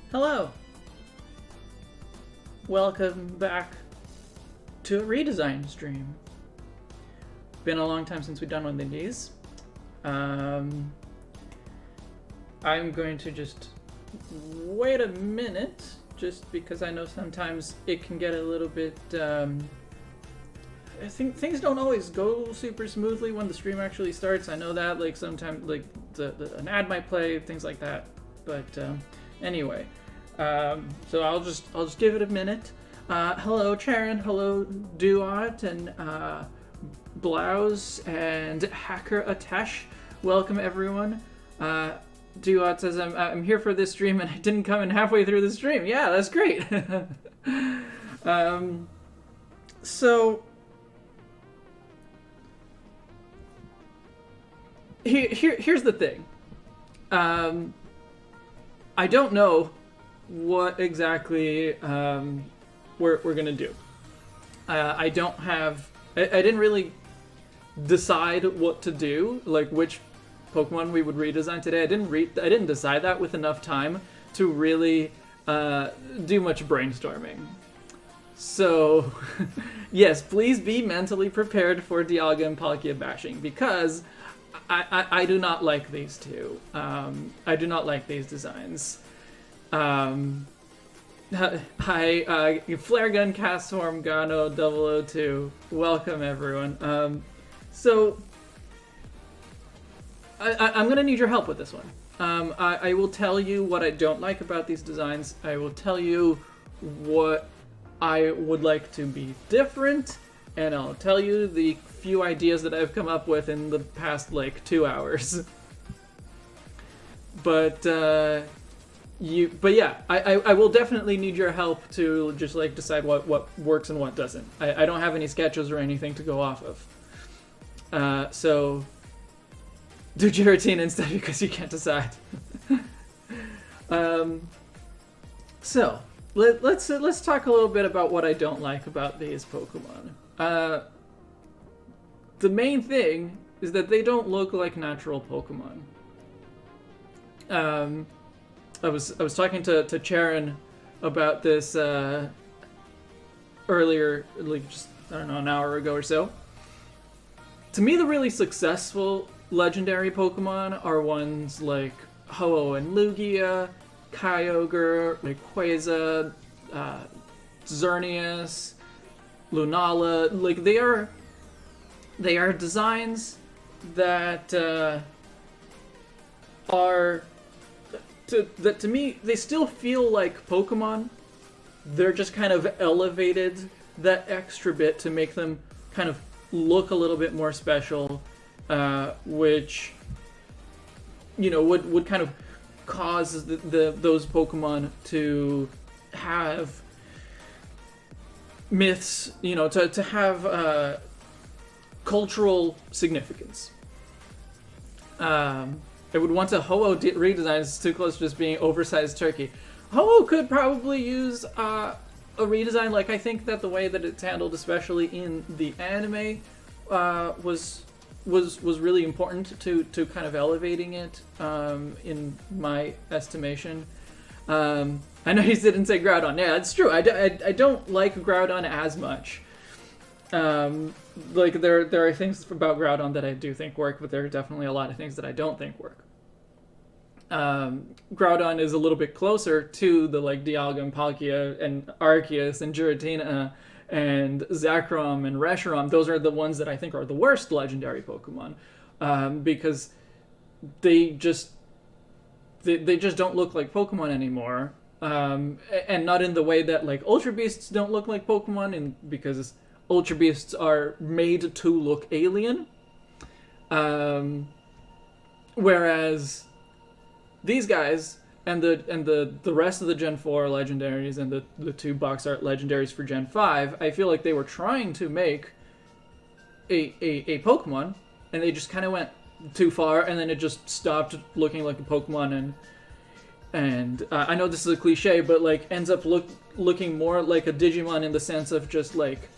Hello! Welcome back to a redesign stream. Been a long time since we've done one of these. I'm going to just wait a minute, just because I know sometimes it can get a little bit, I think things don't always go super smoothly when the stream actually starts. I know that, like, sometimes, like, an ad might play, things like that. But, anyway, so I'll just give it a minute. Hello, Charon. Hello, Duat and Blouse and Hacker Atesh. Welcome, everyone. Duat says I'm here for this stream and I didn't come in halfway through the stream. Yeah, that's great. So here's the thing. I don't know what exactly we're gonna do. I don't have. I didn't really decide what to do, like which Pokemon we would redesign today. I didn't decide that with enough time to really do much brainstorming. So, yes, please be mentally prepared for Dialga and Palkia bashing, because I do not like these two. I do not like these designs. Hi, Flare Gun, Castorm, Gano, 002. Welcome, everyone. So, I'm gonna need your help with this one. I will tell you what I don't like about these designs. I will tell you what I would like to be different, and I'll tell you the few ideas that I've come up with in the past, like, 2 hours. But yeah, I will definitely need your help to just, like, decide what works and what doesn't. I don't have any sketches or anything to go off of. So do Giratina instead because you can't decide. So let's talk a little bit about what I don't like about these Pokemon. The main thing is that they don't look like natural Pokemon. I was talking to Charon about this earlier, like, just, I don't know, an hour ago or so. To me, the really successful legendary Pokemon are ones like Ho-Oh and Lugia, Kyogre, Rayquaza, Xerneas, Lunala. Like, they are designs that are, to me, they still feel like Pokemon. They're just kind of elevated that extra bit to make them kind of look a little bit more special, which, you know, would kind of cause those Pokemon to have myths, you know, to have cultural significance. I would want a Ho-Oh redesign. It's too close to just being oversized turkey. Ho-Oh could probably use a redesign. Like, I think that the way that it's handled, especially in the anime, was really important to kind of elevating it, in my estimation. I know you didn't say Groudon. Yeah, it's true. I don't like Groudon as much. Like, there are things about Groudon that I do think work, but there are definitely a lot of things that I don't think work. Groudon is a little bit closer to the, like, Dialga and Palkia and Arceus and Giratina and Zekrom and Reshiram. Those are the ones that I think are the worst legendary Pokemon, because they just don't look like Pokemon anymore, and not in the way that, like, Ultra Beasts don't look like Pokemon, and because Ultra Beasts are made to look alien, whereas these guys and the rest of the Gen 4 legendaries and the two box art legendaries for Gen 5, I feel like they were trying to make a Pokemon, and they just kind of went too far, and then it just stopped looking like a Pokemon, and I know this is a cliche, but, like, ends up looking more like a Digimon in the sense of just, like,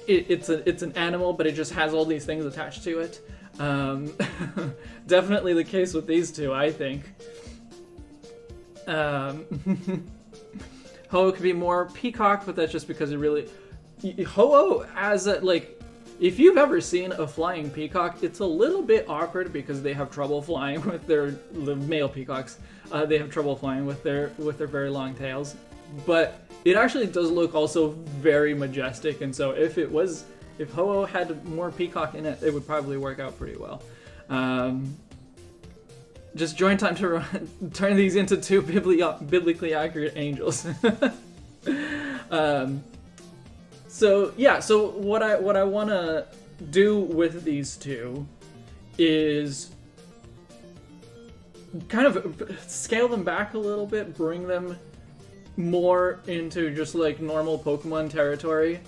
it's an animal, but it just has all these things attached to it. Definitely the case with these two, I think. Ho could be more peacock, but that's just because it really... Ho-Oh as a, like... If you've ever seen a flying peacock, it's a little bit awkward because they have trouble flying with the male peacocks. They have trouble flying with their very long tails. But it actually does look also very majestic, and so if Ho-Oh had more peacock in it, it would probably work out pretty well. Just join time to turn these into two biblically accurate angels. So yeah, so what I want to do with these two is kind of scale them back a little bit, bring them more into just like normal Pokemon territory.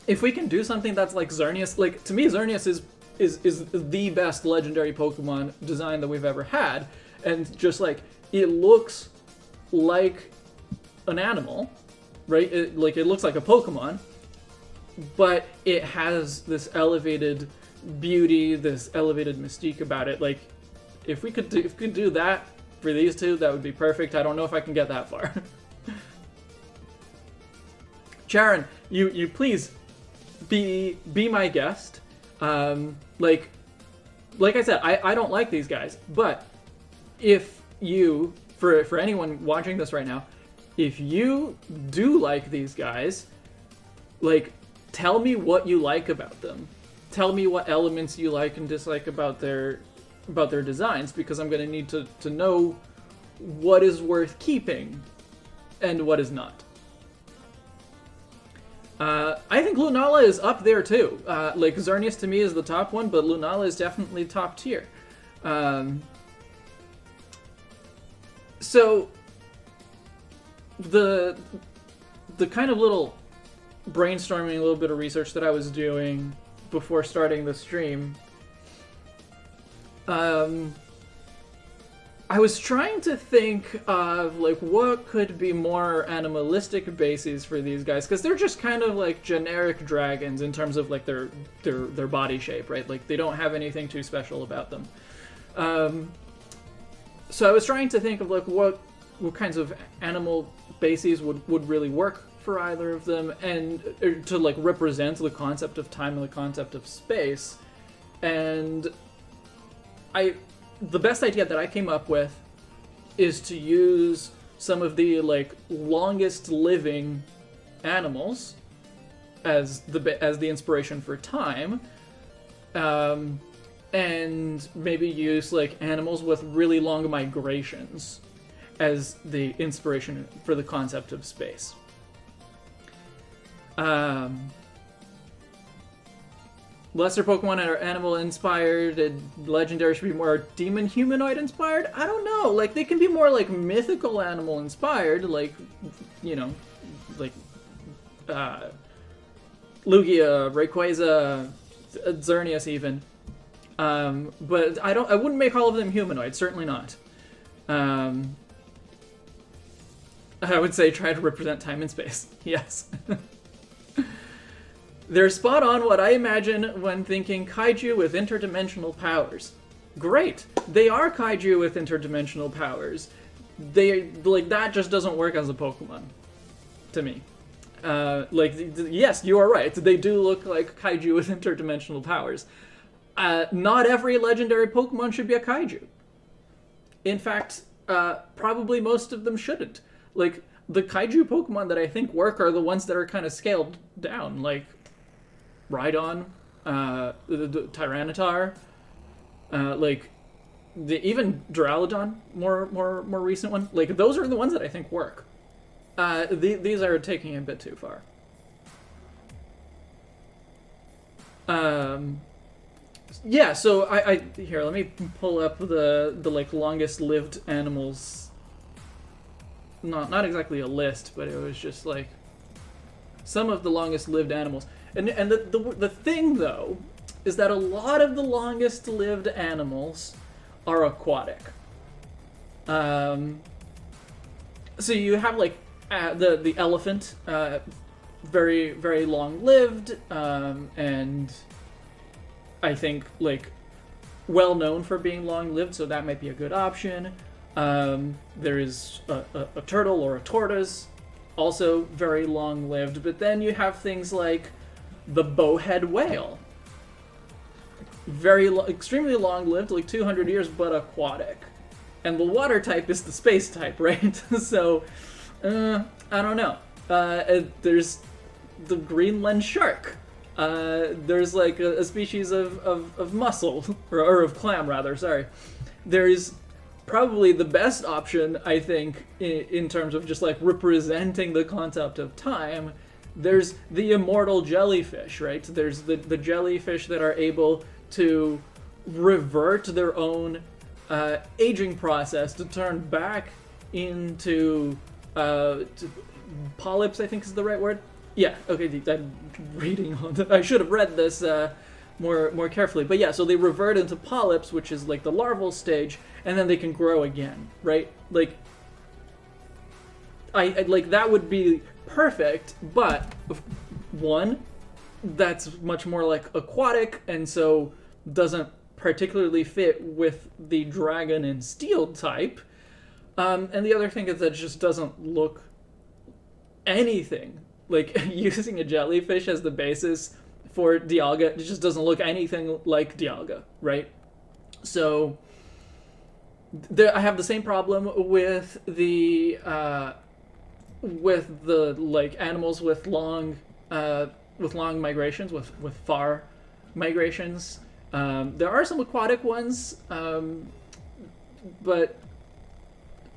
If we can do something that's like Xerneas, like to me Xerneas is the best legendary Pokemon design that we've ever had, and just like it looks like an animal. Right? It looks like a Pokemon, but it has this elevated beauty, this elevated mystique about it. Like, if we could do that for these two, that would be perfect. I don't know if I can get that far. Charon, you please be my guest. Like I said, I don't like these guys, but if you, for anyone watching this right now, if you do like these guys, like, tell me what you like about them. Tell me what elements you like and dislike about their designs, because I'm going to need to know what is worth keeping and what is not. I think Lunala is up there too. Like, Xerneas to me is the top one, but Lunala is definitely top tier. So the kind of little brainstorming, a little bit of research that I was doing before starting the stream, I was trying to think of like what could be more animalistic bases for these guys, because they're just kind of like generic dragons in terms of like their body shape, right? Like they don't have anything too special about them. So I was trying to think of like what kinds of animal bases would really work for either of them, and to like represent the concept of time and the concept of space. And the best idea that I came up with is to use some of the like longest living animals as the inspiration for time, and maybe use like animals with really long migrations as the inspiration for the concept of space. Lesser Pokemon are animal inspired, and legendary should be more demon humanoid inspired. I don't know. Like, they can be more like mythical animal inspired, like, you know, like Lugia, Rayquaza, Xerneas even. But I wouldn't make all of them humanoid, certainly not. I would say try to represent time and space. Yes. They're spot on what I imagine when thinking kaiju with interdimensional powers. Great! They are kaiju with interdimensional powers. Like, that just doesn't work as a Pokemon. To me. Yes, you are right. They do look like kaiju with interdimensional powers. Not every legendary Pokemon should be a kaiju. In fact, probably most of them shouldn't. Like, the kaiju Pokemon that I think work are the ones that are kind of scaled down, like Rhydon, the Tyranitar, like even Duraludon, more recent one. Like, those are the ones that I think work. These are taking it a bit too far. Yeah, so I here, let me pull up the like longest lived animals. Not exactly a list, but it was just like some of the longest lived animals. And the thing though is that a lot of the longest lived animals are aquatic. So you have like the elephant, very very long lived, and I think like well known for being long lived, so that might be a good option. There is a turtle or a tortoise, also very long-lived. But then you have things like the bowhead whale. Extremely long-lived, like 200 years, but aquatic. And the water type is the space type, right? So, I don't know. There's the Greenland shark. There's like a species of mussel, or of clam rather, sorry. There's probably the best option, I think, in terms of just like representing the concept of time. There's the immortal jellyfish, right? There's the jellyfish that are able to revert their own aging process to turn back into polyps, I think is the right word. Yeah, okay, I'm reading on that. I should have read this more carefully. But yeah, so they revert into polyps, which is like the larval stage, and then they can grow again, right? Like, I like that would be perfect, but one, that's much more like aquatic, and so doesn't particularly fit with the dragon and steel type. And the other thing is that it just doesn't look anything like using a jellyfish as the basis for Dialga. It just doesn't look anything like Dialga, right? So I have the same problem with the like animals with long migrations, with far migrations. There are some aquatic ones, but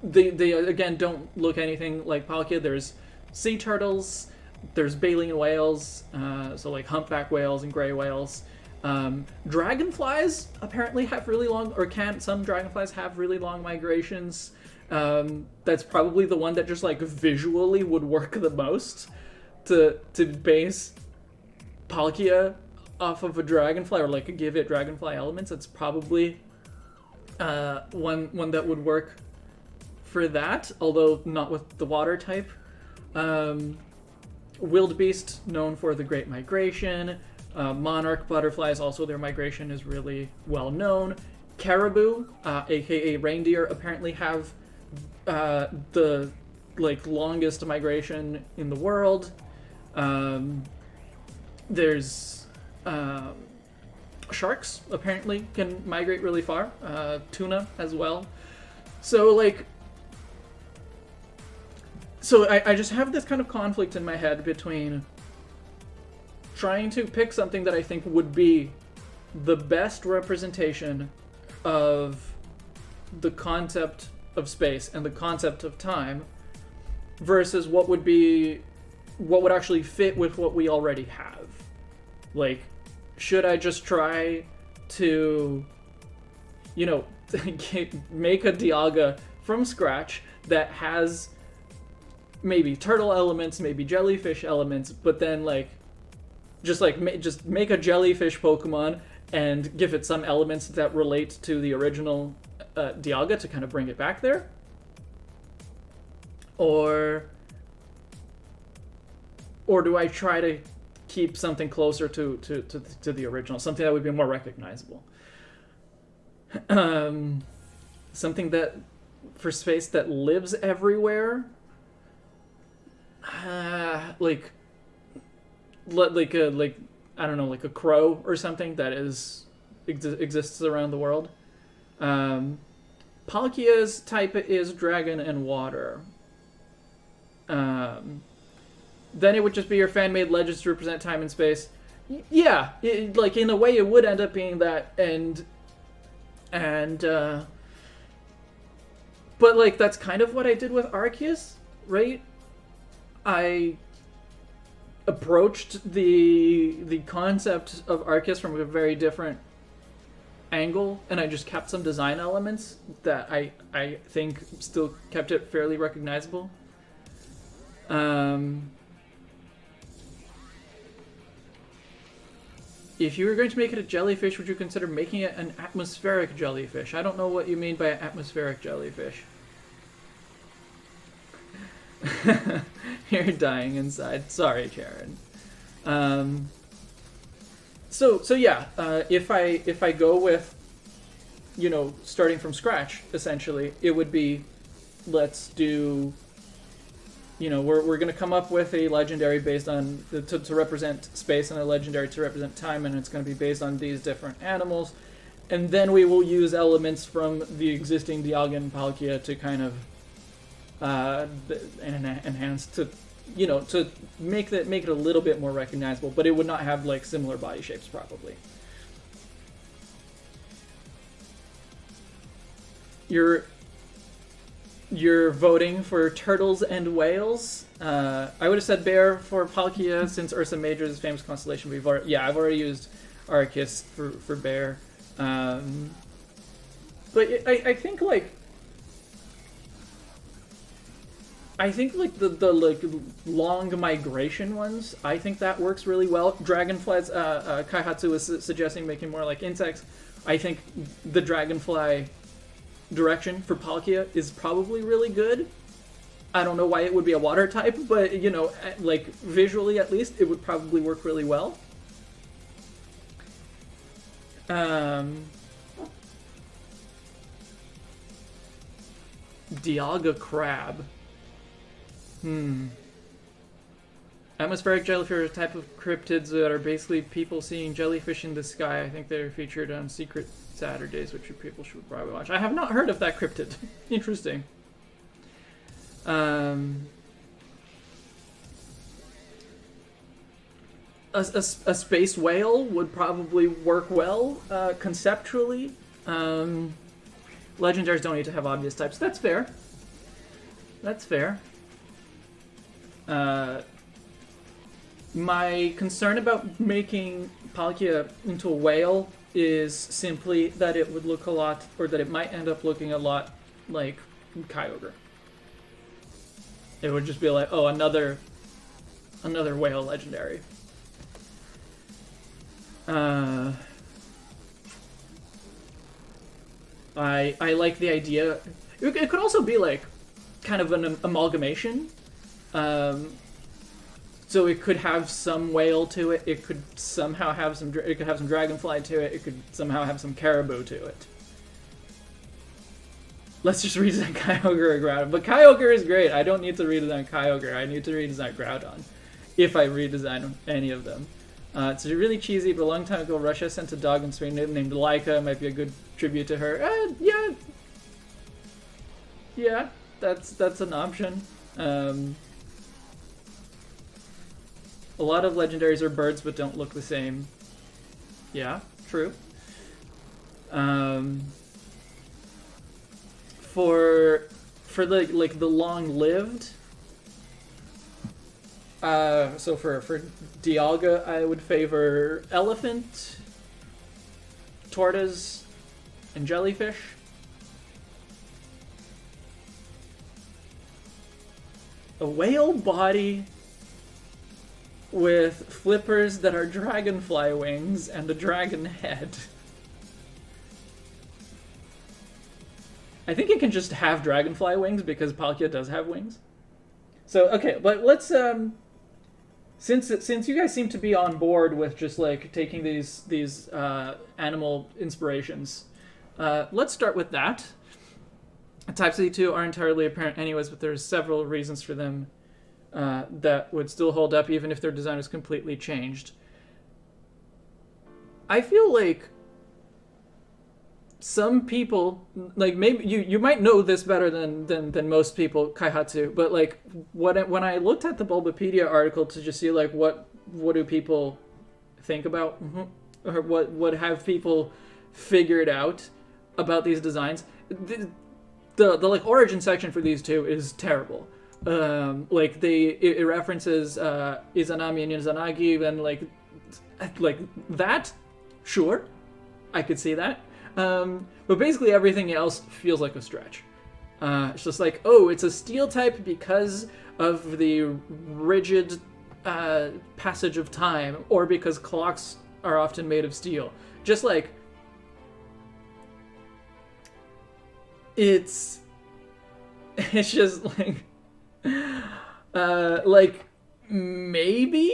they again don't look anything like Palkia. There's sea turtles, there's baleen whales, so like humpback whales and gray whales. Dragonflies apparently have really long, or some dragonflies have really long migrations. That's probably the one that just like visually would work the most to base Palkia off of a dragonfly, or like give it dragonfly elements. That's probably one that would work for that, although not with the water type. Wildebeest, known for the Great Migration. Monarch butterflies, also their migration is really well known. Caribou, aka reindeer, apparently have the like longest migration in the world. There's sharks apparently can migrate really far. Tuna as well. So like, I just have this kind of conflict in my head between trying to pick something that I think would be the best representation of the concept of space and the concept of time versus what would actually fit with what we already have. Like, should I just try to, make a Dialga from scratch that has maybe turtle elements, maybe jellyfish elements, but then just make a jellyfish Pokemon and give it some elements that relate to the original Dialga to kind of bring it back there? Or do I try to keep something closer to the original, something that would be more recognizable? Something that, for space, that lives everywhere? Like I don't know, like a crow or something that exists around the world. Palkia's type is dragon and water. Then it would just be your fan-made legends to represent time and space. Yeah, like in a way it would end up being that, but like that's kind of what I did with Arceus, right? I approached the concept of Arceus from a very different angle, and I just kept some design elements that I think still kept it fairly recognizable. If you were going to make it a jellyfish, would you consider making it an atmospheric jellyfish? I don't know what you mean by an atmospheric jellyfish. You're dying inside. Sorry, Karen. So yeah. If I go with you know, starting from scratch, essentially, it would be, let's do, you know, we're going to come up with a legendary based on, to represent space, and a legendary to represent time, and it's going to be based on these different animals. And then we will use elements from the existing Dialga and Palkia to kind of enhance, to, you know, to make it a little bit more recognizable, but it would not have, like, similar body shapes, probably. You're voting for turtles and whales. I would have said bear for Palkia, since Ursa Major is a famous constellation. I've already used Arceus for bear. But I think like the like long migration ones, I think that works really well. Dragonflies, Kaihatsu was suggesting making more like insects. I think the dragonfly direction for Palkia is probably really good. I don't know why it would be a water type, but, you know, like visually at least, it would probably work really well. Dialga crab. Atmospheric jellyfish are a type of cryptids that are basically people seeing jellyfish in the sky. I think they're featured on Secret Saturdays, which people should probably watch. I have not heard of that cryptid. Interesting. A space whale would probably work well conceptually. Legendaries don't need to have obvious types. That's fair. That's fair. My concern about making Palkia into a whale is simply that it would look a lot, or that it might end up looking a lot like Kyogre. It would just be like, oh, another whale legendary. I like the idea. It could also be like kind of an amalgamation. So it could have some whale to it. It could somehow have some. It could have some dragonfly to it. It could somehow have some caribou to it. Let's just redesign Kyogre or Groudon. But Kyogre is great. I don't need to redesign Kyogre. I need to redesign Groudon, if I redesign any of them. It's really cheesy, but a long time ago, Russia sent a dog in Spain named Laika. It might be a good tribute to her. Yeah, that's an option. A lot of legendaries are birds, but don't look the same. Yeah, true. For the long-lived. So for Dialga, I would favor elephant, tortoise, and jellyfish. A whale body with flippers that are dragonfly wings and a dragon head. I think it can just have dragonfly wings because Palkia does have wings. So, okay, but let's since you guys seem to be on board with just like taking these animal inspirations, let's start with that. Types of the2 aren't entirely apparent anyways, but there's several reasons for them that would still hold up even if their design is completely changed. I feel like some people, like maybe you might know this better than most people, Kaihatsu, but like when I looked at the Bulbapedia article to just see like what do people think about, or what have people figured out about these designs, the like origin section for these two is terrible. Like it references Izanami and Izanagi, and like that, sure, I could see that. But basically everything else feels like a stretch. It's just like, oh, it's a steel type because of the rigid passage of time, or because clocks are often made of steel. Just like, it's just like maybe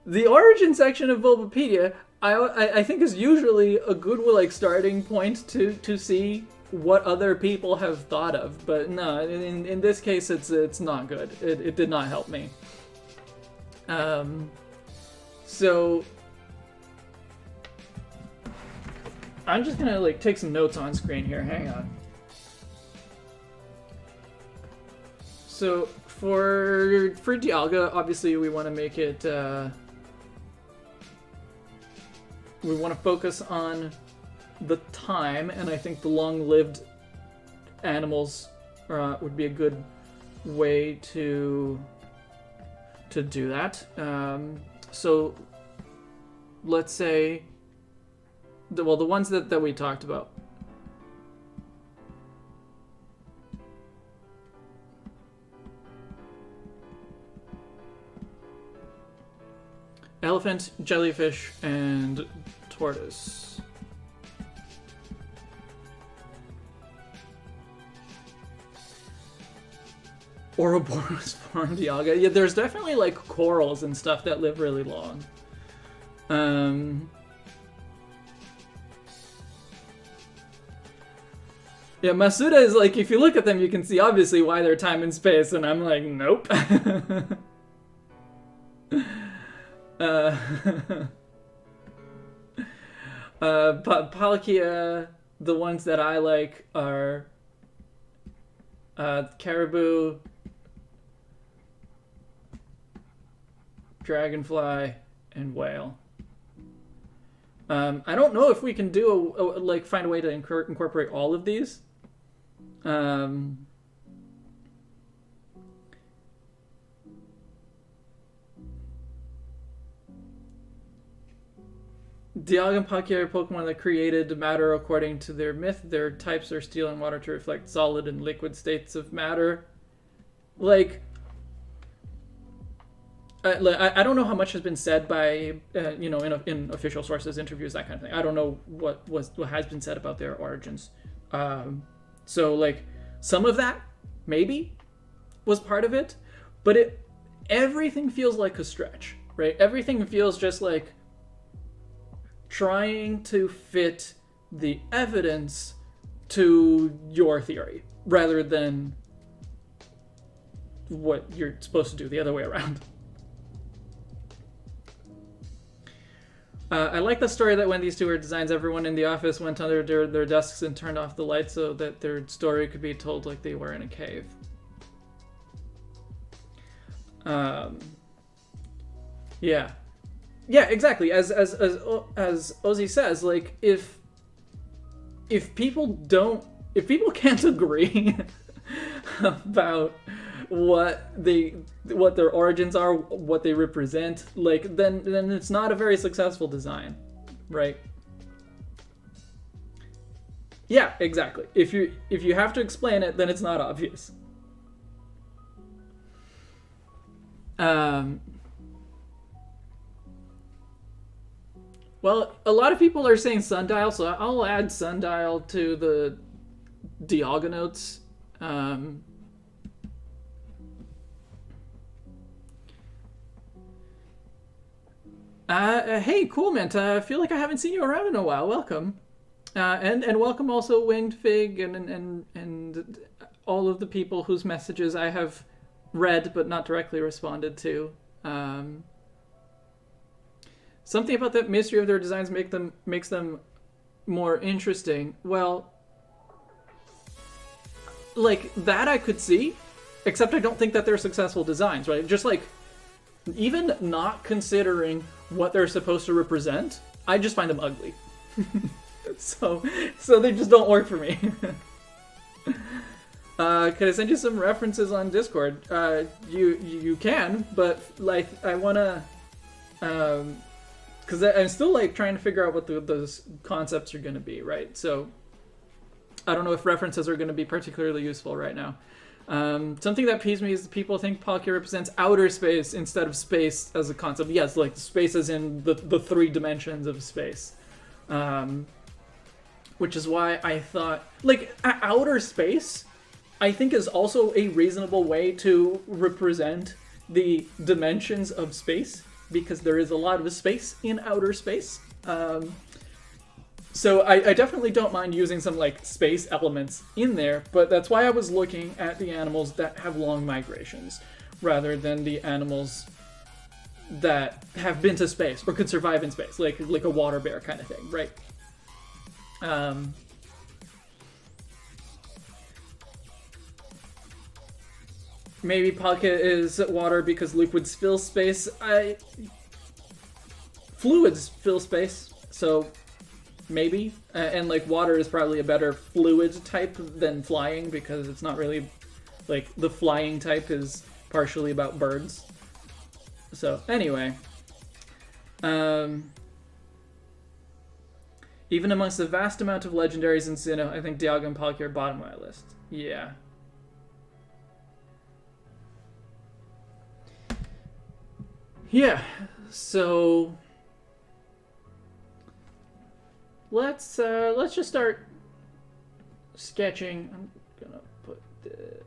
the origin section of Bulbapedia, I think is usually a good like starting point to see what other people have thought of, but no, in this case it's not good. It did not help me. So I'm just gonna like take some notes on screen here. Hang on. So for Dialga, obviously we want to make it. We want to focus on the time, and I think the long-lived animals would be a good way to do that. So let's say, the ones that we talked about. Elephant, jellyfish, and tortoise. Ouroboros farm Dialga. Yeah, there's definitely like corals and stuff that live really long. Yeah, Masuda is like, if you look at them, you can see obviously why they're time and space, and I'm like, nope. Palkia, the ones that I like are caribou, dragonfly, and whale. I don't know if we can do like find a way to incorporate all of these. Dialga and Palkia are Pokemon that created matter according to their myth. Their types are steel and water to reflect solid and liquid states of matter. Like, I don't know how much has been said by, you know, in official sources, interviews, that kind of thing. I don't know what has been said about their origins. So, like, some of that, maybe, was part of it. But everything feels like a stretch, right? Everything feels just like trying to fit the evidence to your theory rather than what you're supposed to do the other way around. I like the story that when these two were designs, everyone in the office went under their desks and turned off the lights so that their story could be told like they were in a cave. Yeah. Yeah, exactly. As Ozzy says, like if people can't agree about what their origins are, what they represent, like then it's not a very successful design, right? Yeah, exactly. If you have to explain it, then it's not obvious. Well, a lot of people are saying Sundial, so I'll add Sundial to the Dialga notes. Hey, cool, man. I feel like I haven't seen you around in a while. Welcome. And welcome also Winged Fig and all of the people whose messages I have read but not directly responded to. Something about that mystery of their designs makes them more interesting. Well, like that I could see, except I don't think that they're successful designs, right? Just like even not considering what they're supposed to represent, I just find them ugly. so they just don't work for me. Can I send you some references on Discord? You can, but like I wanna, because I'm still like trying to figure out what those concepts are gonna be, right? So I don't know if references are gonna be particularly useful right now. Something that peeves me is people think Palkia represents outer space instead of space as a concept. Yes, like space as in the 3 dimensions of space. Which is why I thought, like, outer space, I think is also a reasonable way to represent the dimensions of space, because there is a lot of space in outer space. So I definitely don't mind using some like space elements in there, but that's why I was looking at the animals that have long migrations rather than the animals that have been to space or could survive in space, like a water bear kind of thing, right? Maybe Palkia is water because liquids fill space. Fluids fill space, so maybe. And like water is probably a better fluid type than flying because it's not really like the flying type is partially about birds. So anyway, even amongst the vast amount of legendaries in Sinnoh, I think Dialga and Palkia are bottom of my list. Yeah. Yeah, so let's just start sketching. I'm gonna put this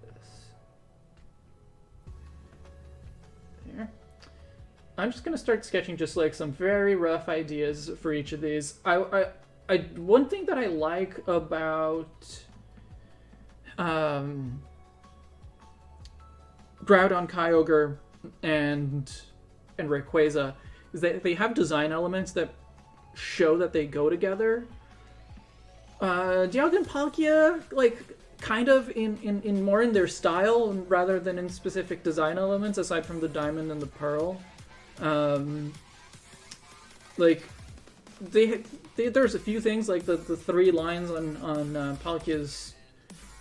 here. I'm just gonna start sketching just like some very rough ideas for each of these. One thing that I like about Groudon, Kyogre, and Rayquaza is that they have design elements that show that they go together. Dialga and Palkia, like, kind of in more in their style rather than in specific design elements, aside from the diamond and the pearl. Like, there's a few things, like the 3 lines on Palkia's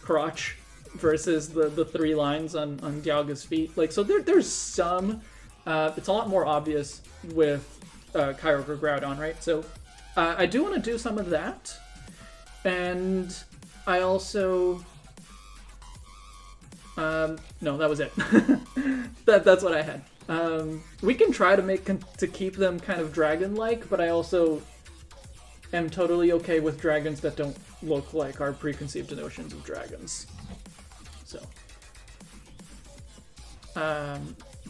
crotch versus the 3 lines on Dialga's feet. Like, so there's some. It's a lot more obvious with Kyogre Groudon, right? So I do want to do some of that. And I also... no, that was it. That's what I had. We can try to keep them kind of dragon-like, but I also am totally okay with dragons that don't look like our preconceived notions of dragons. So...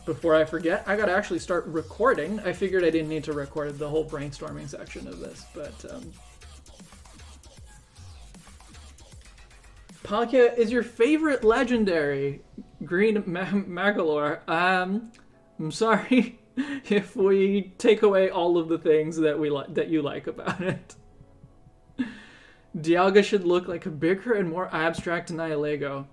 before I forget, I gotta actually start recording. I figured I didn't need to record the whole brainstorming section of this, but Palkia is your favorite legendary, Green Magalore. I'm sorry if we take away all of the things that you like about it. Dialga should look like a bigger and more abstract Nihilego.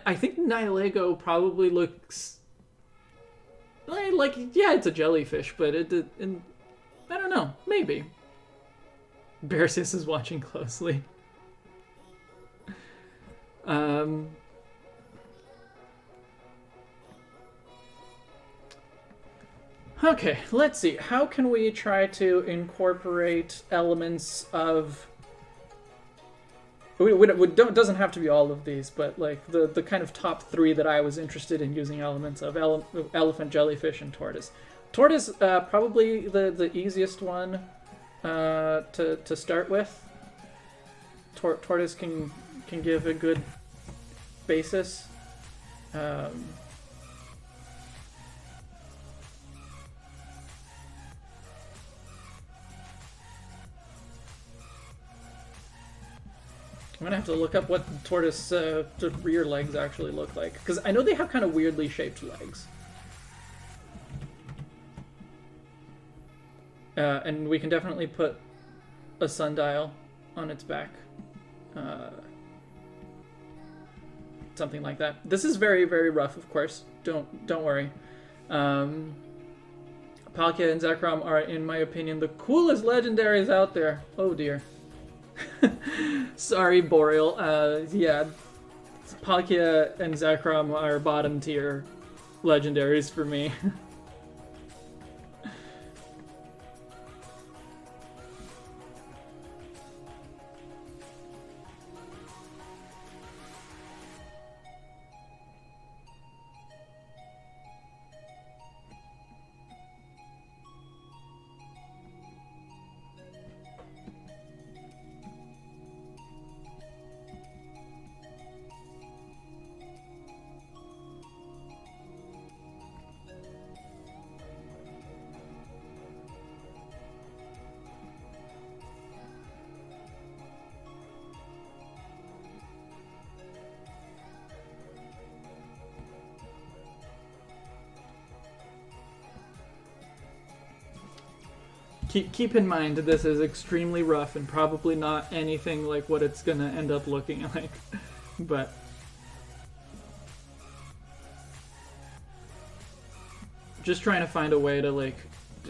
I think Nihilego probably looks like, yeah, it's a jellyfish, but I don't know, maybe. Bearsis is watching closely. Okay, let's see. How can we try to incorporate elements of... It doesn't have to be all of these, but like the kind of top 3 that I was interested in using elements of: elephant, jellyfish, and tortoise. Tortoise, probably the easiest one to start with. Tortoise can give a good basis. I'm gonna have to look up what the tortoise the rear legs actually look like, because I know they have kind of weirdly shaped legs. And we can definitely put a sundial on its back. Something like that. This is very, very rough, of course. Don't worry. Palkia and Zekrom are, in my opinion, the coolest legendaries out there. Oh dear. Sorry, Boreal. Yeah, Palkia and Zekrom are bottom tier legendaries for me. keep in mind this is extremely rough and probably not anything like what it's gonna end up looking like, but just trying to find a way to like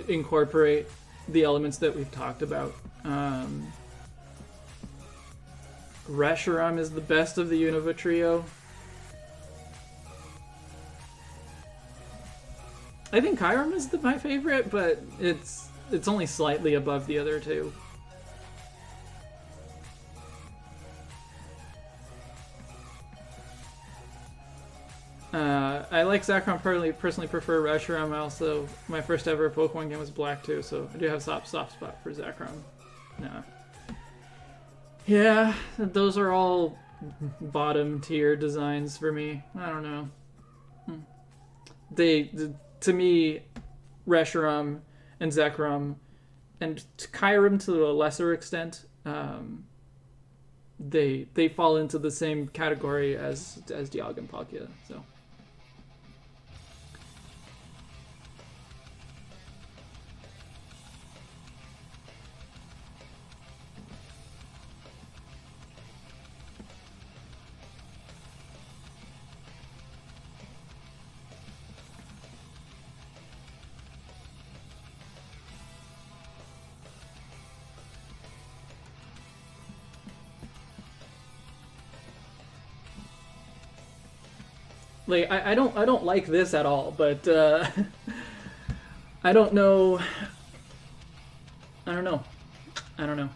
incorporate the elements that we've talked about. Reshiram is the best of the Unova trio. I think Kyurem is my favorite, but it's only slightly above the other two. I like Zekrom, personally prefer Reshiram. I also, my first ever Pokemon game was Black too, so I do have a soft spot for Zekrom. Yeah, those are all bottom tier designs for me. I don't know. To me, Reshiram and Zekrom, and Kyurem to a lesser extent, they fall into the same category as Dialga and Palkia. So. Like I don't like this at all, but I don't know. I don't know.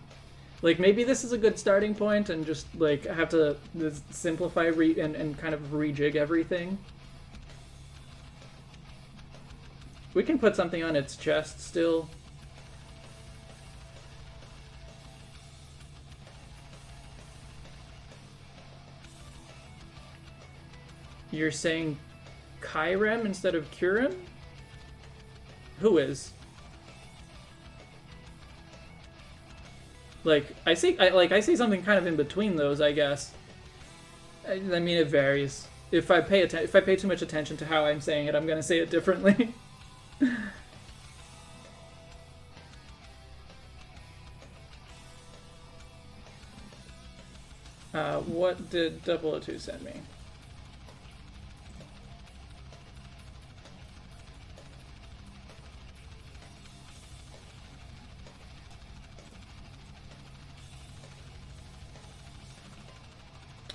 Like maybe this is a good starting point, and just like I have to simplify and kind of rejig everything. We can put something on its chest still. You're saying Kyurem instead of Kyurem? Who is? Like I see something kind of in between those, I guess. I mean, it varies. If I pay too much attention to how I'm saying it, I'm gonna say it differently. What did 002 send me?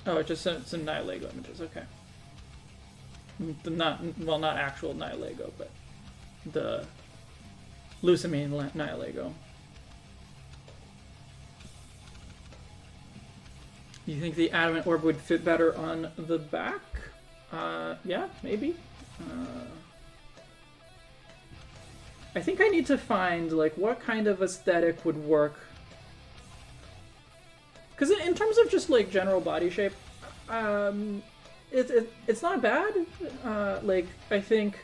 Oh, it just sent some Nihilego images, okay. Not actual Nihilego, but the Lusamine Nihilego. You think the adamant orb would fit better on the back? Yeah, maybe. I think I need to find like what kind of aesthetic would work. Because in terms of just like general body shape, it's not bad. Like I think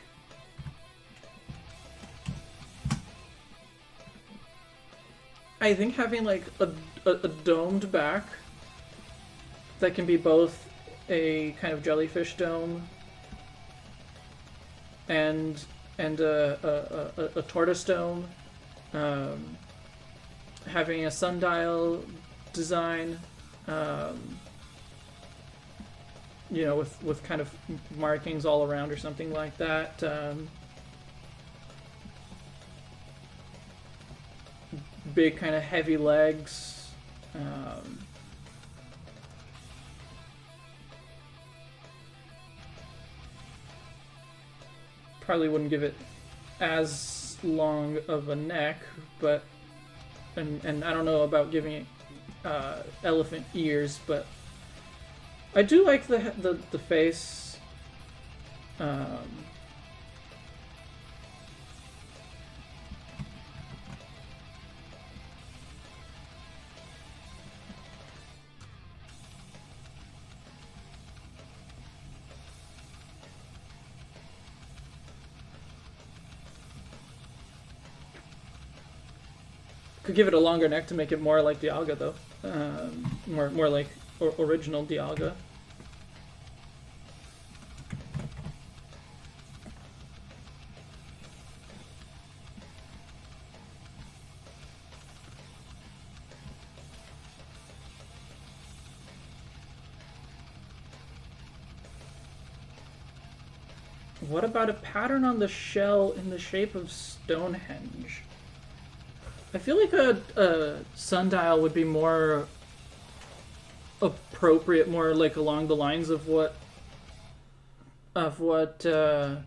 having like a domed back that can be both a kind of jellyfish dome and a tortoise dome, having a sundial design, you know, with kind of markings all around or something like that. Big kind of heavy legs. Probably wouldn't give it as long of a neck, but and I don't know about giving it elephant ears, but I do like the face. Could give it a longer neck to make it more like Dialga, though. More like original Dialga. What about a pattern on the shell in the shape of Stonehenge? I feel like a sundial would be more appropriate, more like along the lines of what the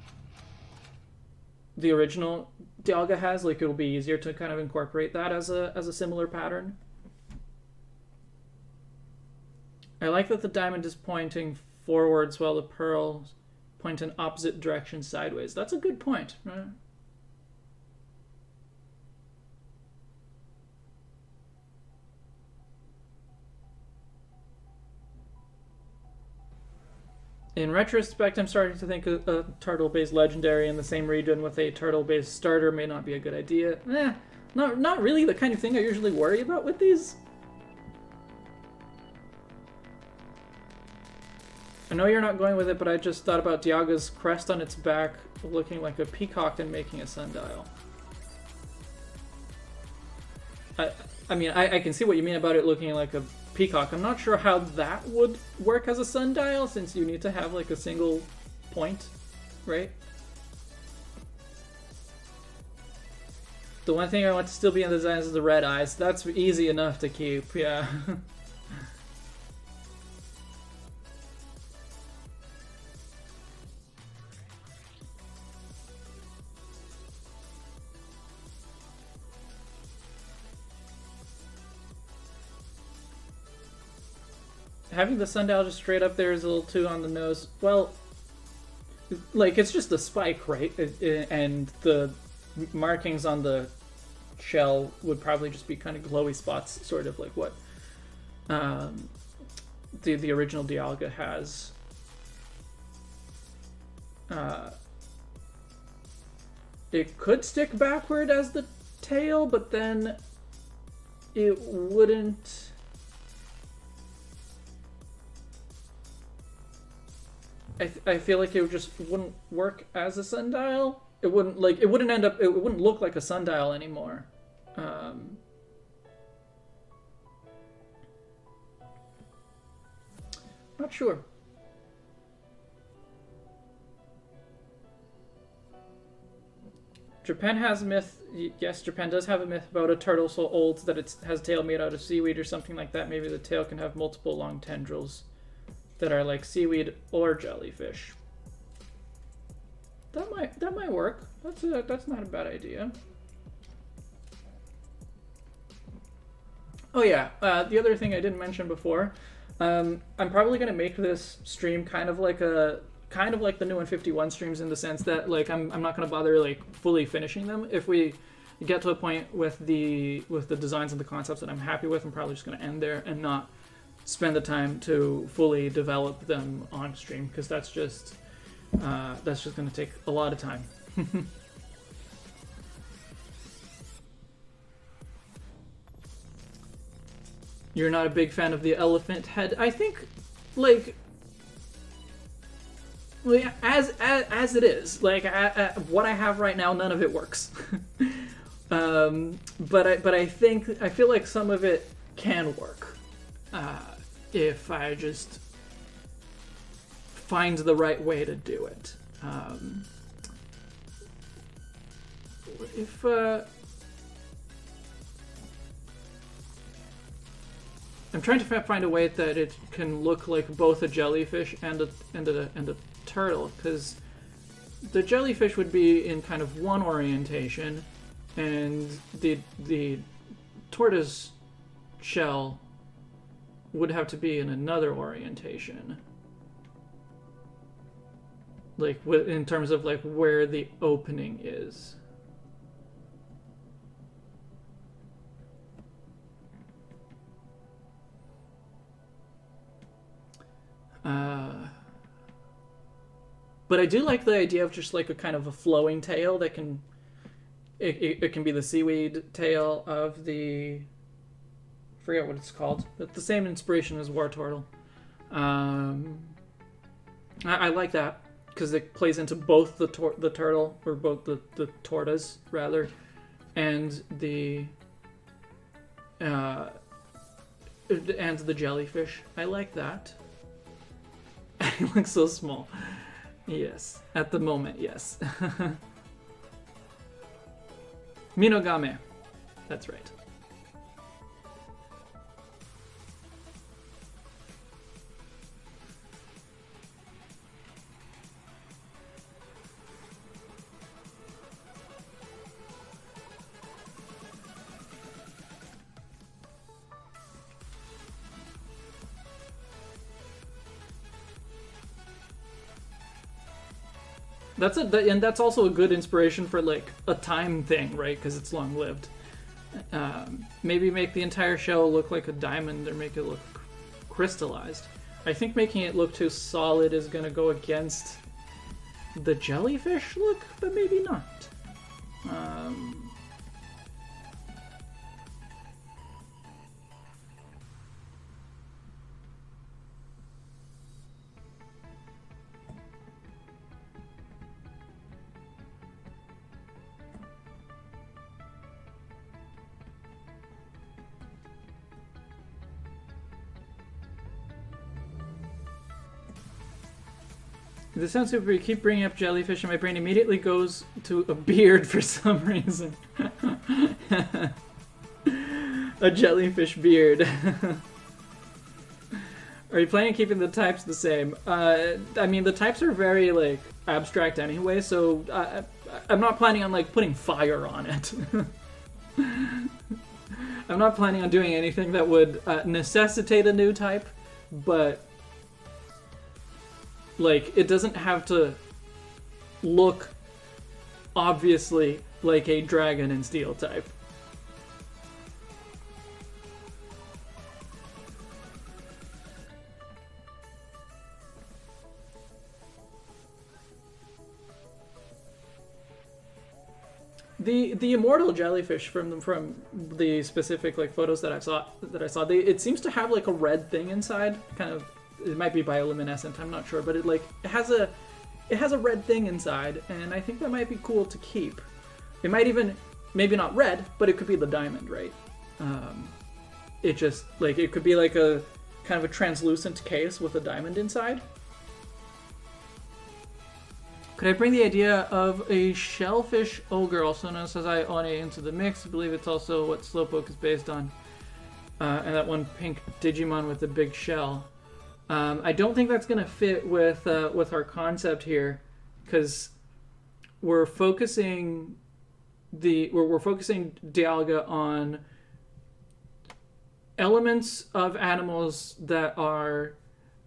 original Dialga has. Like, it'll be easier to kind of incorporate that as a similar pattern. I like that the diamond is pointing forwards while the pearls point in opposite direction sideways. That's a good point, right? In retrospect, I'm starting to think a turtle-based legendary in the same region with a turtle-based starter may not be a good idea. Not really the kind of thing I usually worry about with these. I know you're not going with it, but I just thought about Dialga's crest on its back looking like a peacock and making a sundial. I mean, I can see what you mean about it looking like a peacock. I'm not sure how that would work as a sundial, since you need to have like a single point, right? The one thing I want to still be in the designs is the red eyes. That's easy enough to keep, yeah. Having the sundial just straight up there is a little too on the nose. Well, like, it's just the spike, right? And the markings on the shell would probably just be kind of glowy spots, sort of like what the original Dialga has. It could stick backward as the tail, but then it wouldn't. I feel like it just wouldn't work as a sundial. It wouldn't end up. It wouldn't look like a sundial anymore. Not sure. Japan has a myth. Yes, Japan does have a myth about a turtle so old that it has a tail made out of seaweed or something like that. Maybe the tail can have multiple long tendrils that are like seaweed or jellyfish. That might work. That's not a bad idea. Oh yeah, the other thing I didn't mention before, I'm probably gonna make this stream kind of like the new 151 streams, in the sense that like I'm not gonna bother like fully finishing them. If we get to a point with the designs and the concepts that I'm happy with, I'm probably just gonna end there and not spend the time to fully develop them on stream, because that's just going to take a lot of time. You're not a big fan of the elephant head. I think, like, as it is, like what I have right now, none of it works. But I feel like some of it can work. If I just find the right way to do it. I'm trying to find a way that it can look like both a jellyfish and a turtle, because the jellyfish would be in kind of one orientation, and the tortoise shell would have to be in another orientation, like in terms of like where the opening is. But I do like the idea of just like a kind of a flowing tail that can it can be the seaweed tail of the, forget what it's called, but the same inspiration as War Turtle. I like that because it plays into both the turtle, or both the tortoise rather, and the jellyfish. I like that. It looks so small. Yes, at the moment, yes. Minogame. That's right. And that's also a good inspiration for like a time thing, right? Because it's long lived. Maybe make the entire shell look like a diamond or make it look crystallized. I think making it look too solid is going to go against the jellyfish look, but maybe not. This sounds super. You keep bringing up jellyfish, and my brain immediately goes to a beard for some reason. A jellyfish beard. Are you planning on keeping the types the same? I mean, the types are very like abstract anyway, so I'm not planning on like putting fire on it. I'm not planning on doing anything that would necessitate a new type, but like, it doesn't have to look obviously like a dragon and steel type. The immortal jellyfish from the specific like photos that I saw, it seems to have like a red thing inside, kind of. It might be bioluminescent, I'm not sure, but it has a red thing inside, and I think that might be cool to keep. It might even, maybe not red, but it could be the diamond, right? It just, like, it could be like a kind of a translucent case with a diamond inside. Could I bring the idea of a shellfish ogre, also known as One, into the mix? I believe it's also what Slowpoke is based on. And that one pink Digimon with the big shell. I don't think that's going to fit with our concept here, because we're focusing Dialga on elements of animals that are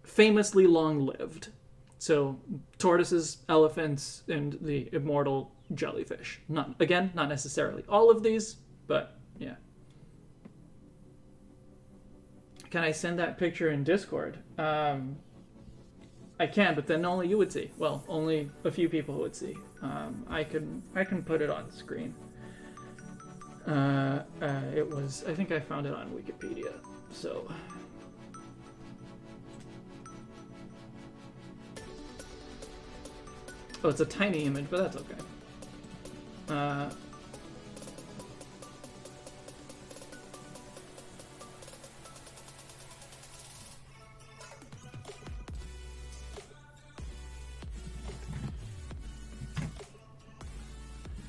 famously long-lived. So tortoises, elephants, and the immortal jellyfish. Not necessarily all of these, but yeah. Can I send that picture in Discord? I can, but then only you would see. Well, only a few people would see. I can put it on the screen. It was, I think I found it on Wikipedia. So. Oh, it's a tiny image, but that's okay.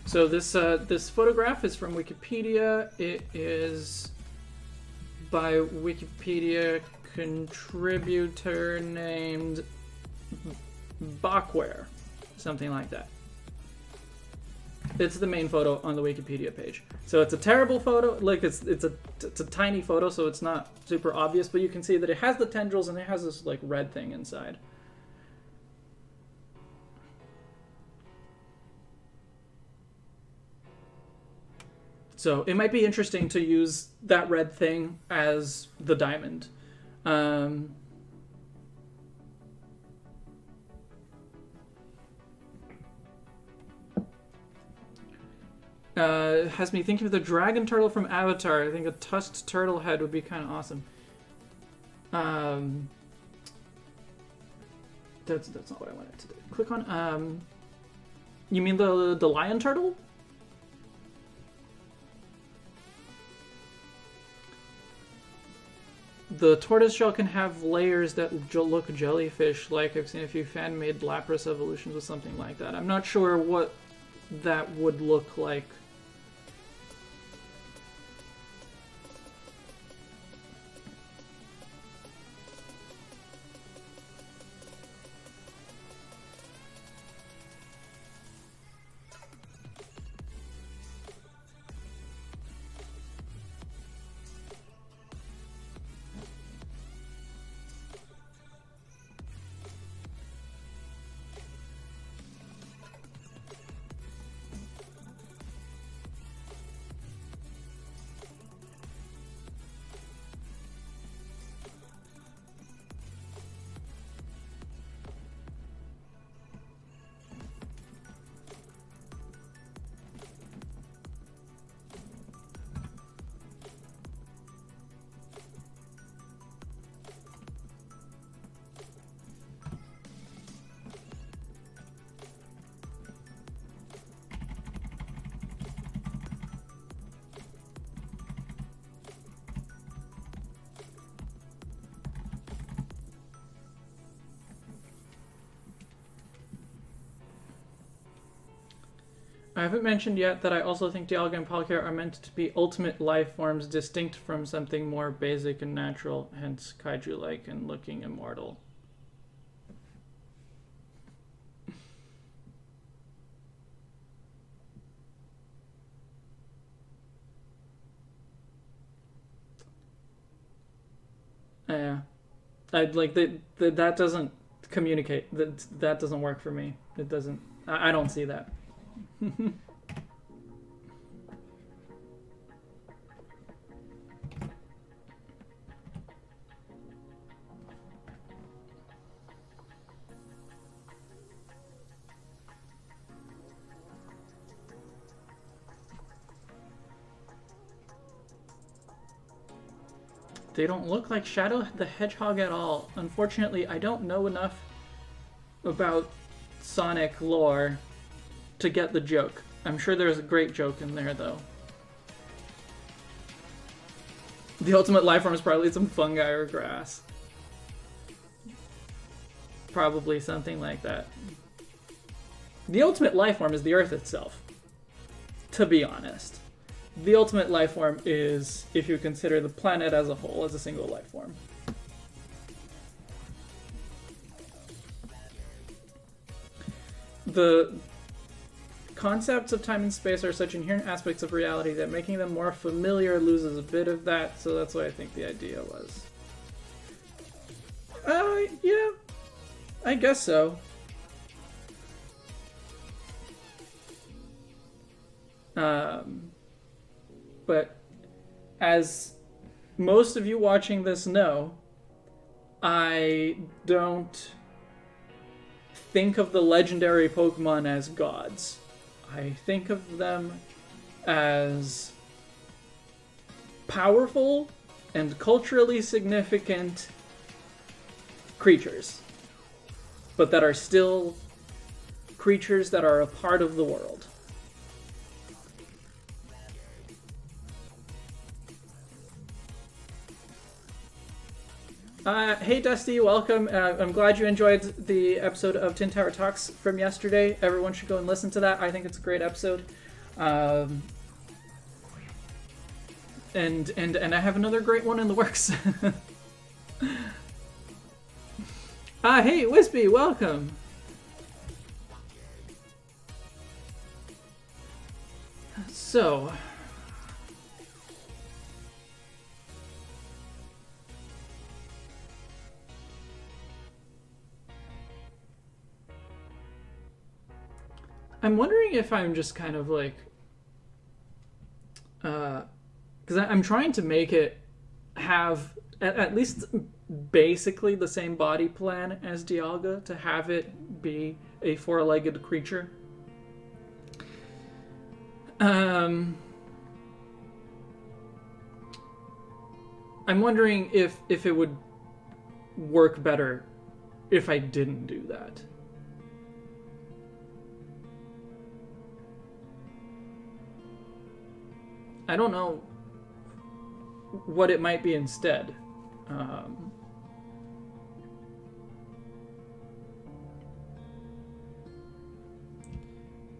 So this photograph is from Wikipedia. It is by Wikipedia contributor named Bachware, something like that. It's the main photo on the Wikipedia page. So it's a terrible photo. Like it's a tiny photo, so it's not super obvious, but you can see that it has the tendrils and it has this like red thing inside. So it might be interesting to use that red thing as the diamond. Has me thinking of the dragon turtle from Avatar. I think a tusked turtle head would be kind of awesome. That's not what I wanted to do. Click on. You mean the lion turtle? the tortoiseshell can have layers that look jellyfish-like. I've seen a few fan-made Lapras evolutions with something like that. I'm not sure what that would look like. I haven't mentioned yet that I also think Dialga and Palkia are meant to be ultimate life forms distinct from something more basic and natural, hence kaiju-like and looking immortal. Yeah. I'd like that doesn't communicate. That doesn't work for me. It doesn't. I don't see that. They don't look like Shadow the Hedgehog at all. Unfortunately, I don't know enough about Sonic lore to get the joke. I'm sure there's a great joke in there, though. The ultimate life form is probably some fungi or grass. Probably something like that. The ultimate life form is the Earth itself, to be honest. The ultimate life form is if you consider the planet as a whole as a single life form. The concepts of time and space are such inherent aspects of reality that making them more familiar loses a bit of that, so that's what I think the idea was. Yeah, I guess so. But as most of you watching this know, I don't think of the legendary Pokemon as gods. I think of them as powerful and culturally significant creatures, but that are still creatures that are a part of the world. Hey Dusty, welcome. I'm glad you enjoyed the episode of Tin Tower Talks from yesterday. Everyone should go and listen to that. I think it's a great episode. And I have another great one in the works. Hey Wispy, welcome. So, I'm wondering if I'm just kind of like, because I'm trying to make it have at least basically the same body plan as Dialga, to have it be a four-legged creature. I'm wondering if it would work better if I didn't do that. I don't know what it might be instead.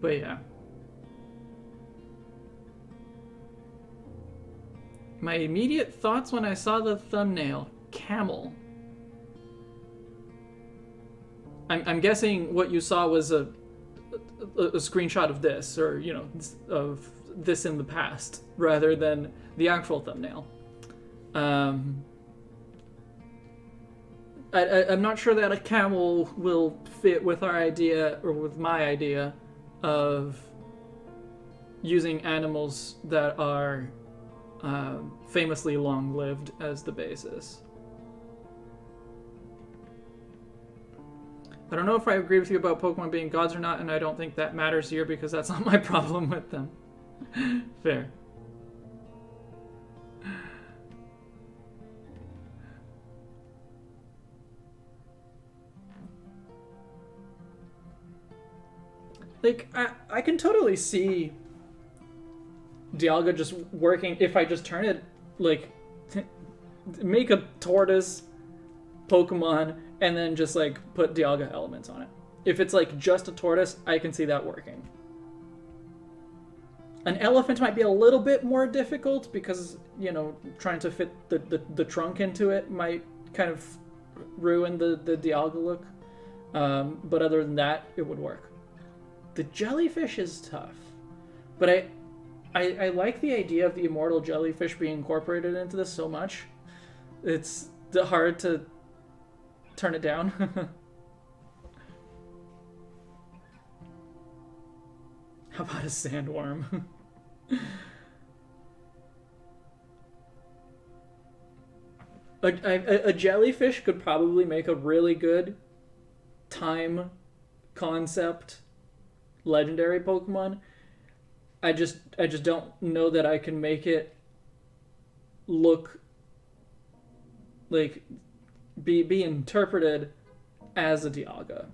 But yeah. My immediate thoughts when I saw the thumbnail, camel. I'm guessing what you saw was a screenshot of this, or, you know, of this in the past, rather than the actual thumbnail. I'm not sure that a camel will fit with our idea, or with my idea, of using animals that are famously long-lived as the basis. I don't know if I agree with you about Pokemon being gods or not, and I don't think that matters here because that's not my problem with them. Fair. Like, I can totally see Dialga just working if I just turn it, like, make a tortoise Pokemon and then just, like, put Dialga elements on it. If it's, like, just a tortoise, I can see that working. An elephant might be a little bit more difficult because, you know, trying to fit the trunk into it might kind of ruin the Dialga look. But other than that, it would work. The jellyfish is tough. But I like the idea of the immortal jellyfish being incorporated into this so much. It's hard to turn it down. How about a sandworm? A jellyfish could probably make a really good time concept legendary Pokemon. I just don't know that I can make it look like be interpreted as a Dialga.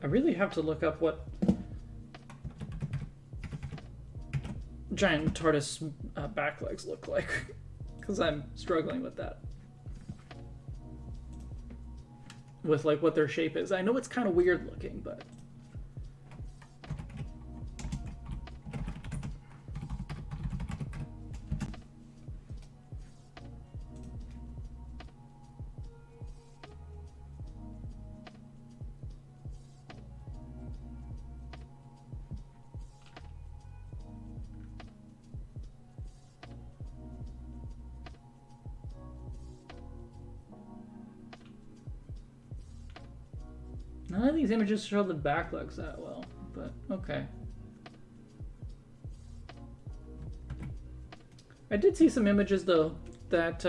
I really have to look up what giant tortoise back legs look like, because I'm struggling with that. With, like, what their shape is. I know it's kind of weird looking, but... None of these images show the back legs that well, but okay. I did see some images, though, that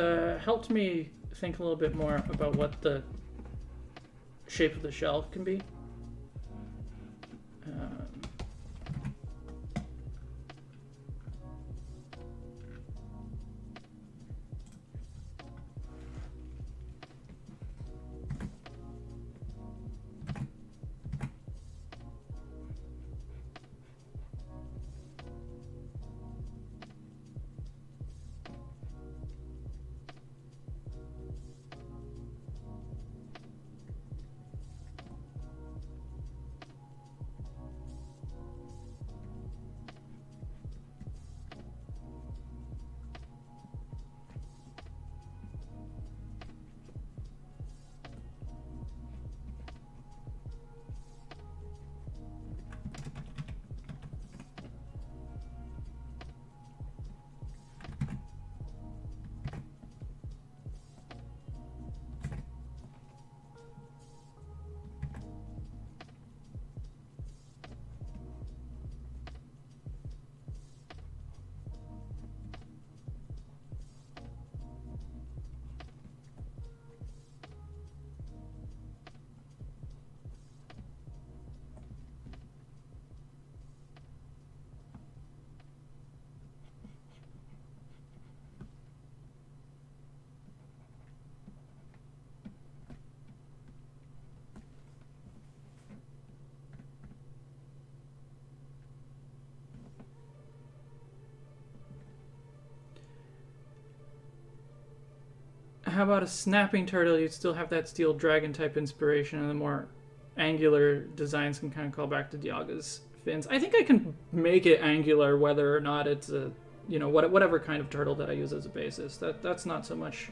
helped me think a little bit more about what the shape of the shell can be. how about a snapping turtle? You'd still have that steel dragon type inspiration, and the more angular designs can kind of call back to Dialga's fins. I think I can make it angular whether or not it's a, you know, whatever kind of turtle that I use as a basis. That's not so much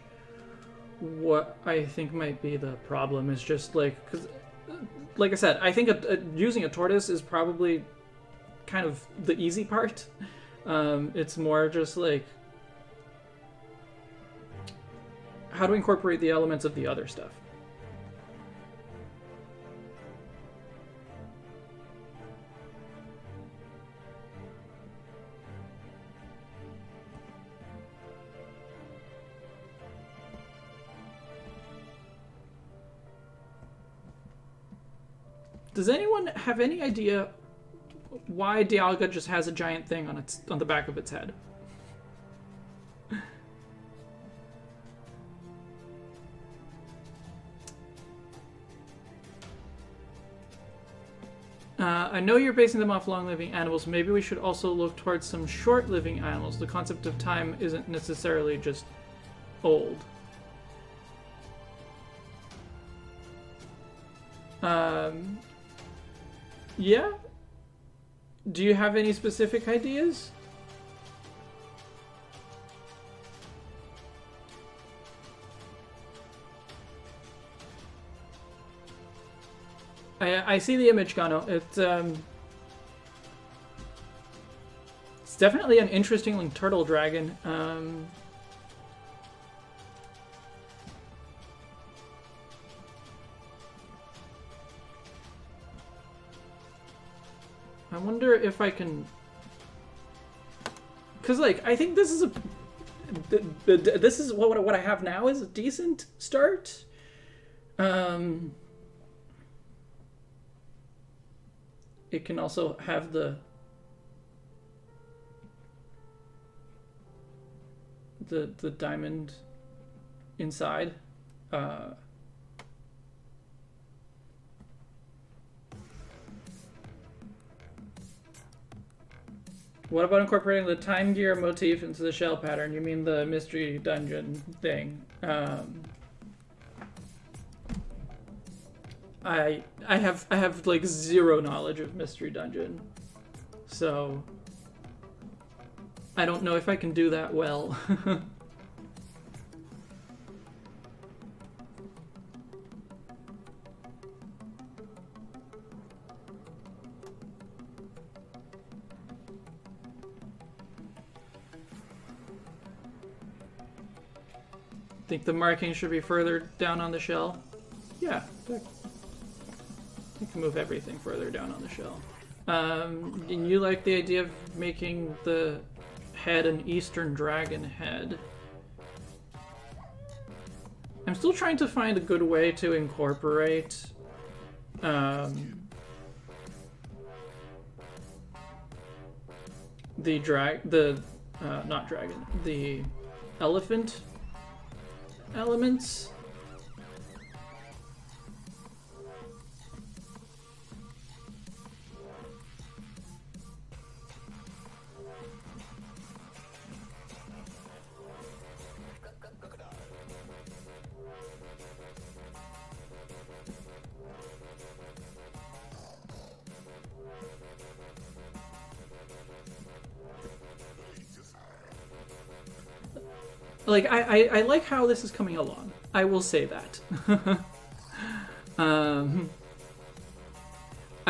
what I think might be the problem. Is just like, because like I said, I think using a tortoise is probably kind of the easy part. It's more just like how to incorporate the elements of the other stuff. Does anyone have any idea why Dialga just has a giant thing on the back of its head? I know you're basing them off long-living animals. Maybe we should also look towards some short-living animals. The concept of time isn't necessarily just old. Yeah? Do you have any specific ideas? I see the image, Gano. It's definitely an interesting turtle dragon. I wonder if I can, because like I think this is this is what I have now is a decent start. It can also have the diamond inside. What about incorporating the time gear motif into the shell pattern? You mean the mystery dungeon thing? I have like zero knowledge of mystery dungeon, so I don't know if I can do that well. Think the marking should be further down on the shell? Yeah, you can move everything further down on the shell. And you like the idea of making the head an Eastern dragon head. I'm still trying to find a good way to incorporate the elephant elements. Like, I like how this is coming along. I will say that. I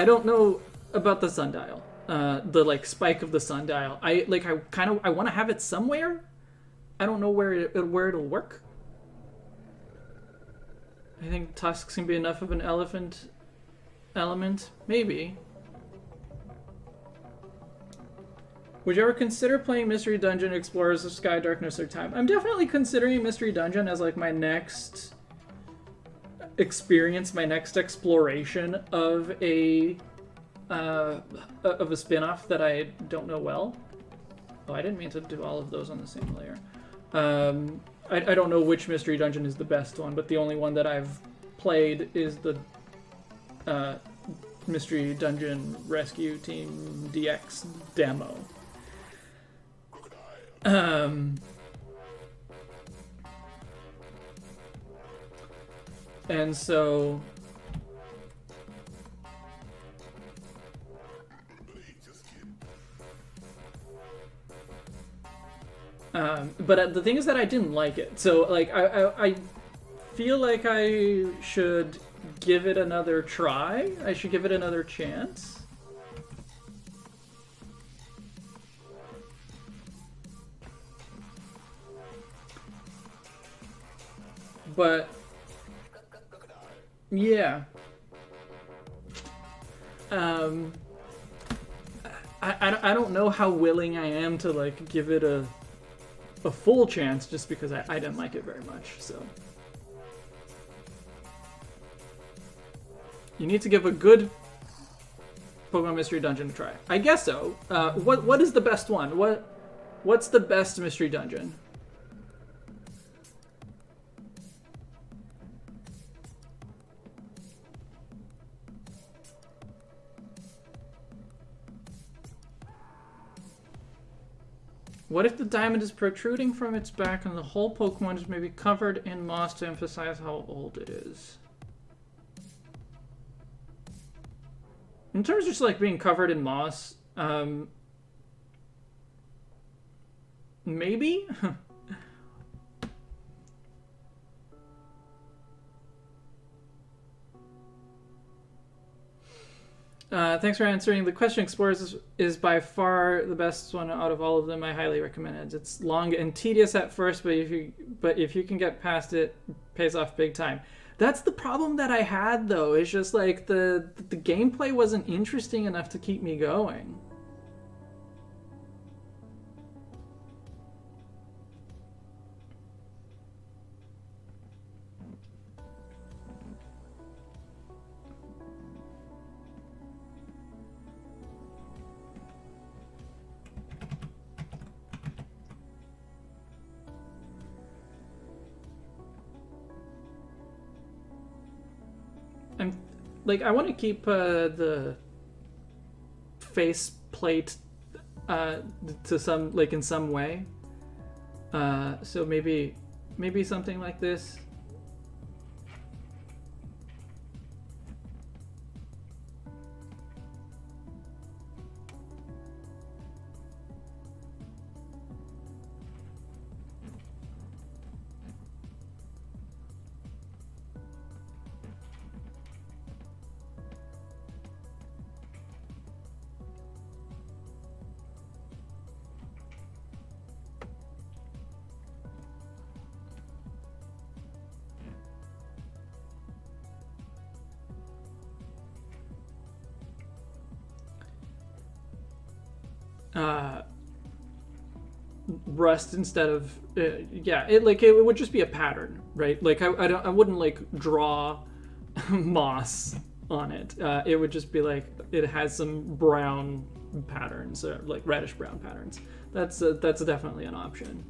don't know about the sundial. The, like, spike of the sundial. I want to have it somewhere. I don't know where it'll work. I think tusks can be enough of an elephant element. Maybe. Would you ever consider playing Mystery Dungeon, Explorers of Sky, Darkness, or Time? I'm definitely considering Mystery Dungeon as like my next experience, my next exploration of a spin-off that I don't know well. Oh, I didn't mean to do all of those on the same layer. I don't know which Mystery Dungeon is the best one, but the only one that I've played is the Mystery Dungeon Rescue Team DX demo. And so... but the thing is that I didn't like it. So, like, I feel like I should give it another try. I should give it another chance. But, yeah. I don't know how willing I am to, like, give it a full chance just because I didn't like it very much, so. You need to give a good Pokemon Mystery Dungeon a try. I guess so. What is the best one? What's the best Mystery Dungeon? What if the diamond is protruding from its back and the whole Pokemon is maybe covered in moss to emphasize how old it is? In terms of just like being covered in moss, maybe? Thanks for answering the question. Explorers is by far the best one out of all of them. I highly recommend it. It's long and tedious at first, but if you can get past it, it pays off big time. That's the problem that I had, though. It's just like the gameplay wasn't interesting enough to keep me going. Like, I want to keep the face plate to some, like, in some way. So maybe something like this. Rust instead of yeah, it would just be a pattern, right? Like I wouldn't like draw moss on it. It would just be like it has some brown patterns, or like reddish brown patterns. That's definitely an option.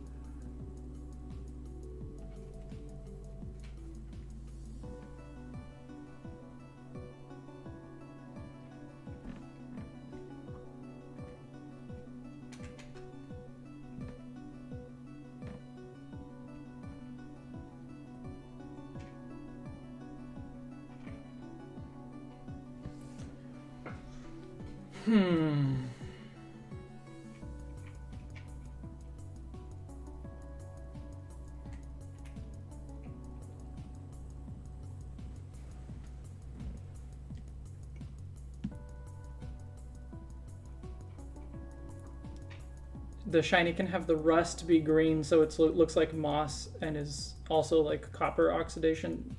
The shiny can have the rust be green, so it looks like moss and is also like copper oxidation.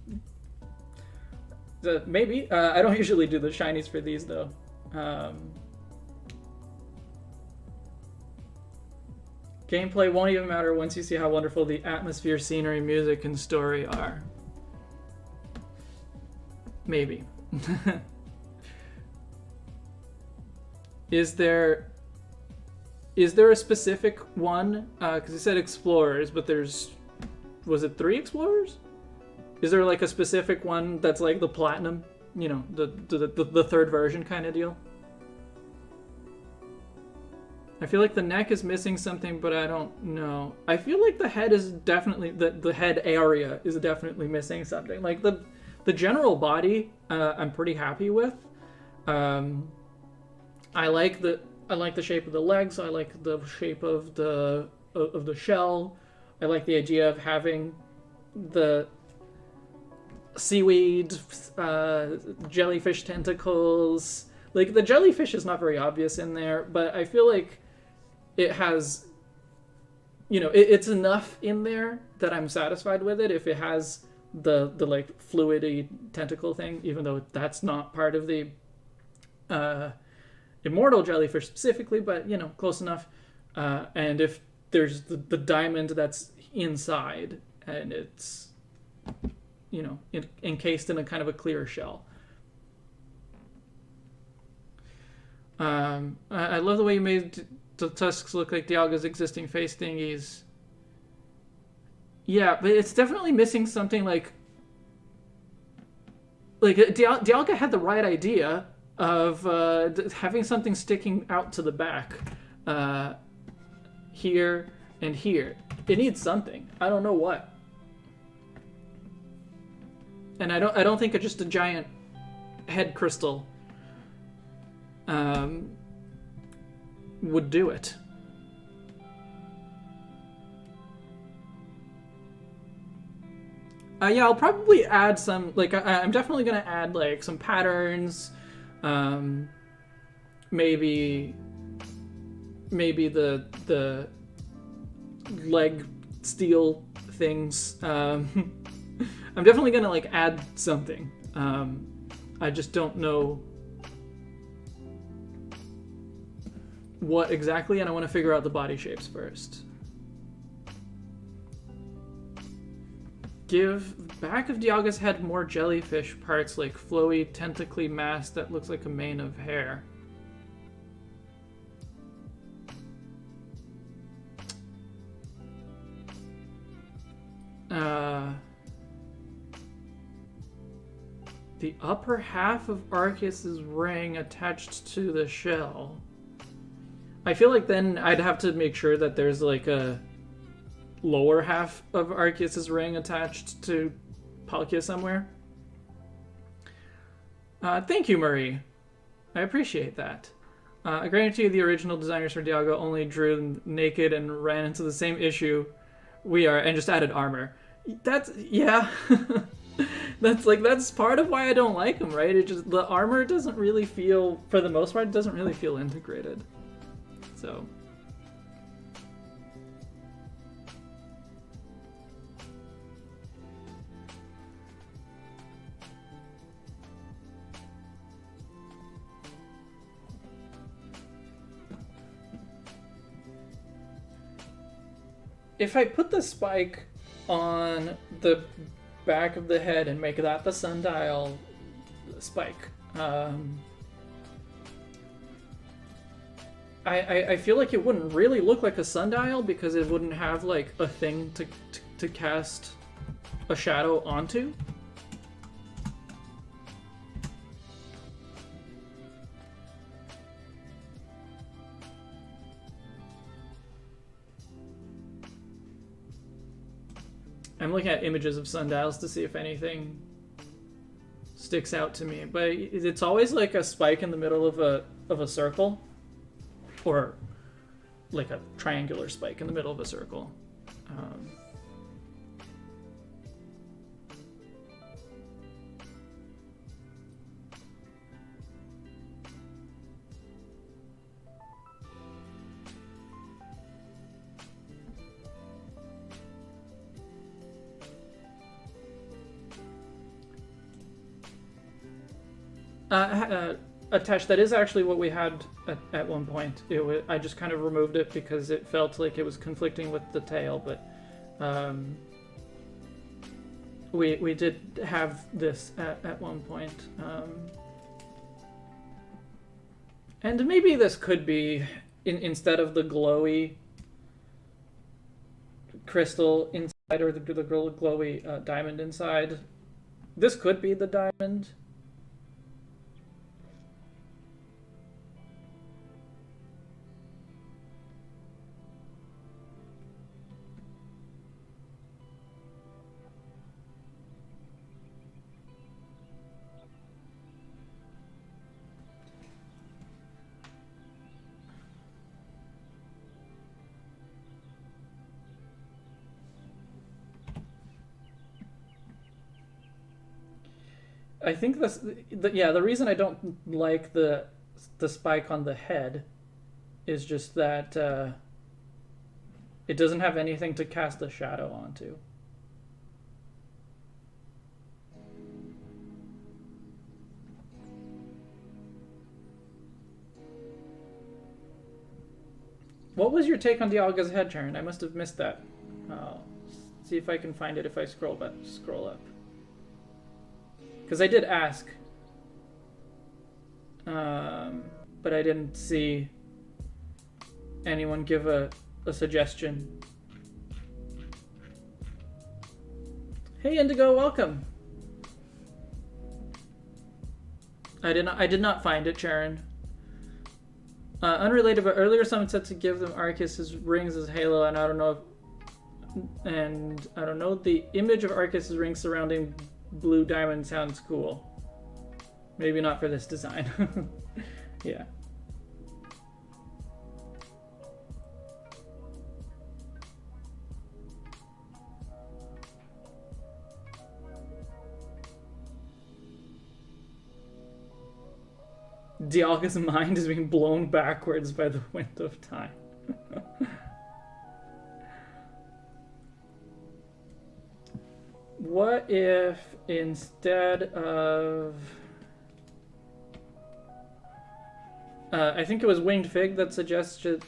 Maybe. I don't usually do the shinies for these though. Gameplay won't even matter once you see how wonderful the atmosphere, scenery, music, and story are. Maybe. Is there a specific one? Because you said explorers, but was it 3 explorers? Is there like a specific one that's like the platinum? You know, the third version kind of deal? I feel like the neck is missing something, but I don't know. I feel like the head is definitely the head area is definitely missing something. Like the the general body I'm pretty happy with. I like the shape of the legs. I like the shape of the shell. I like the idea of having the seaweed, jellyfish tentacles. Like, the jellyfish is not very obvious in there, but I feel like it has, you know, it's enough in there that I'm satisfied with it. If it has the like fluidy tentacle thing, even though that's not part of the immortal jellyfish specifically, but you know, close enough. And if there's the diamond that's inside and it's, you know, encased in a kind of a clear shell. I love the way you made the tusks look like Dialga's existing face thingies. Yeah, but it's definitely missing something like Dialga had the right idea of having something sticking out to the back, here and here. It needs something. I don't know what. And I don't think just a giant head crystal would do it. Yeah, I'll probably add some, like, I'm definitely gonna add like some patterns, maybe the leg steel things. I'm definitely gonna like add something. I just don't know what exactly, and I want to figure out the body shapes first. Give back of Dialga's head more jellyfish parts, like flowy, tentacly mass that looks like a mane of hair. The upper half of Arceus's ring attached to the shell. I feel like then I'd have to make sure that there's like a lower half of Arceus's ring attached to Palkia somewhere. Thank you, Marie. I appreciate that. I guarantee you the original designers for Dialga only drew them naked and ran into the same issue we are and just added armor. That's, yeah. That's part of why I don't like them, right? It just, the armor doesn't really feel, for the most part, doesn't really feel integrated. So. If I put the spike on the back of the head and make that the sundial spike, I feel like it wouldn't really look like a sundial because it wouldn't have like a thing to cast a shadow onto. I'm looking at images of sundials to see if anything sticks out to me, but it's always like a spike in the middle of a circle, or like a triangular spike in the middle of a circle. Attached, that is actually what we had at one point. I just kind of removed it because it felt like it was conflicting with the tail, but we did have this at one point. And maybe this could be, instead of the glowy crystal inside, or the glowy diamond inside, this could be the diamond. I think the reason I don't like the spike on the head is just that it doesn't have anything to cast a shadow onto. What was your take on Dialga's head turn? I must have missed that. I'll see if I can find it if I scroll up. Because I did ask. But I didn't see anyone give a suggestion. Hey Indigo, welcome. I did not find it, Sharon. Unrelated, but earlier someone said to give them Arceus's rings as Halo, and I don't know the image of Arceus's rings surrounding blue diamond sounds cool. Maybe not for this design. Yeah. Dialga's mind is being blown backwards by the wind of time. What if instead of... I think it was Winged Fig that suggested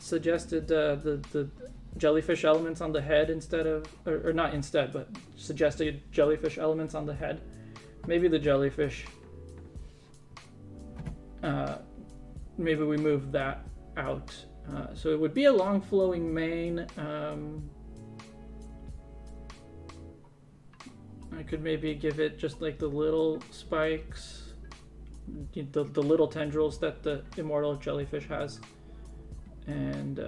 the jellyfish elements on the head instead of... Or not instead, but suggested jellyfish elements on the head. Maybe the jellyfish... maybe we move that out. So it would be a long flowing mane. I could maybe give it just like the little spikes, the little tendrils that the immortal jellyfish has. And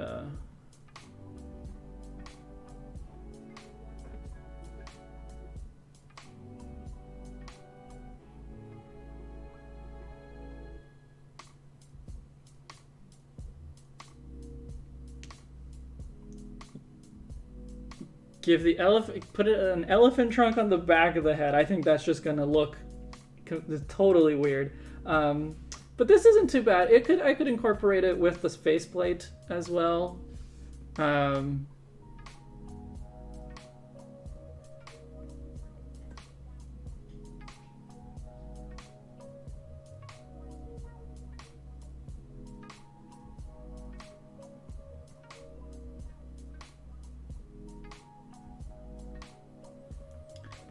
give the put an elephant trunk on the back of the head. I think that's just gonna look totally weird. But this isn't too bad. I could incorporate it with the faceplate as well.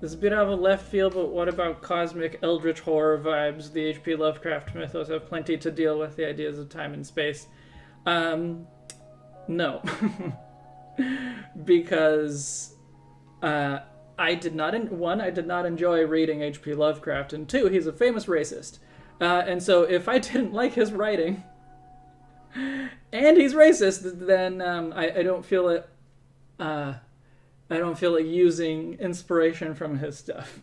This is a bit out of left field, but what about cosmic eldritch horror vibes? The H.P. Lovecraft mythos have plenty to deal with the ideas of time and space. No. Because I did not enjoy reading H.P. Lovecraft, and two, he's a famous racist. And so if I didn't like his writing, and he's racist, then I don't feel it... I don't feel like using inspiration from his stuff.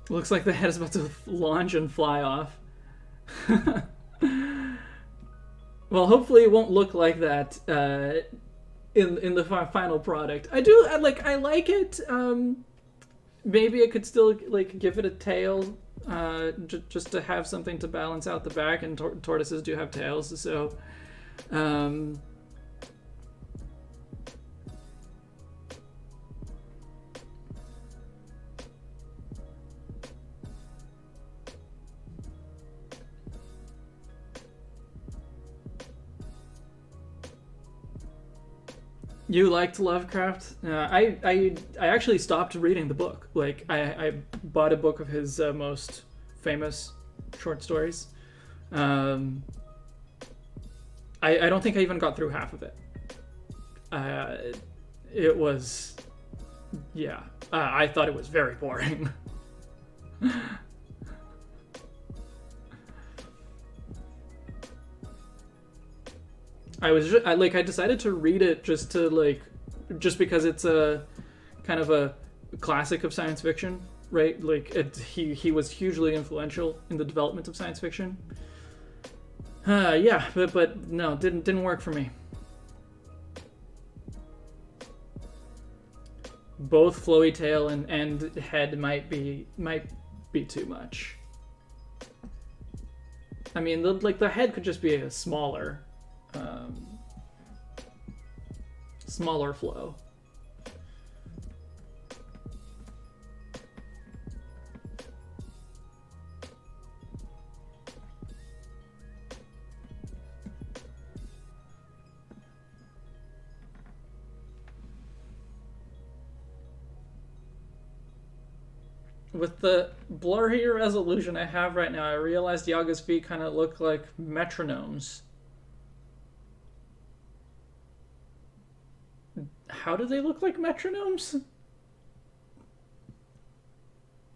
Looks like the head is about to launch and fly off. Well, hopefully it won't look like that in the final product. I like it. Maybe I could still like give it a tail, just to have something to balance out the back. And tortoises do have tails, so. You liked Lovecraft? I actually stopped reading the book. Like I bought a book of his most famous short stories. I don't think I even got through half of it. It was, yeah. I thought it was very boring. I decided to read it just because it's a kind of a classic of science fiction. right? Like he was hugely influential in the development of science fiction. Yeah, but no, didn't work for me. Both flowy tail and head might be too much. I mean, the head could just be a smaller flow. With the blurry resolution I have right now, I realized Dialga's feet kind of look like metronomes. How do they look like metronomes?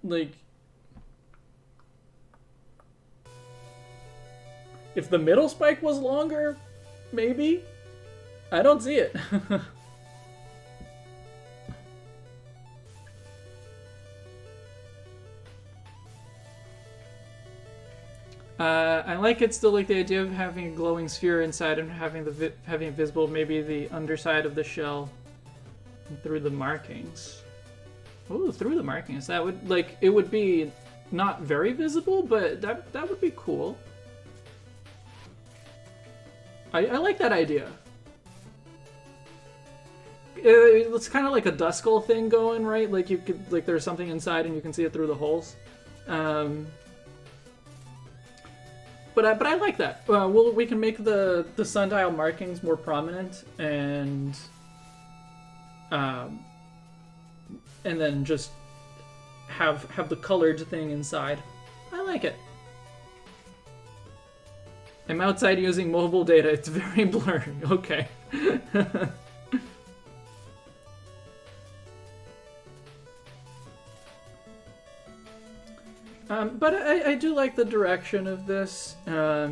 Like, if the middle spike was longer, maybe? I don't see it. I like it still, like the idea of having a glowing sphere inside and having it visible, maybe the underside of the shell through the markings. Ooh, through the markings. That would, like, it would be not very visible, but that would be cool. I like that idea. It's kind of like a Duskull thing going, right? Like you could, like there's something inside and you can see it through the holes. But I like that. We can make the sundial markings more prominent and then just have the colored thing inside. I like it. I'm outside using mobile data. It's very blurry. Okay. But I do like the direction of this. I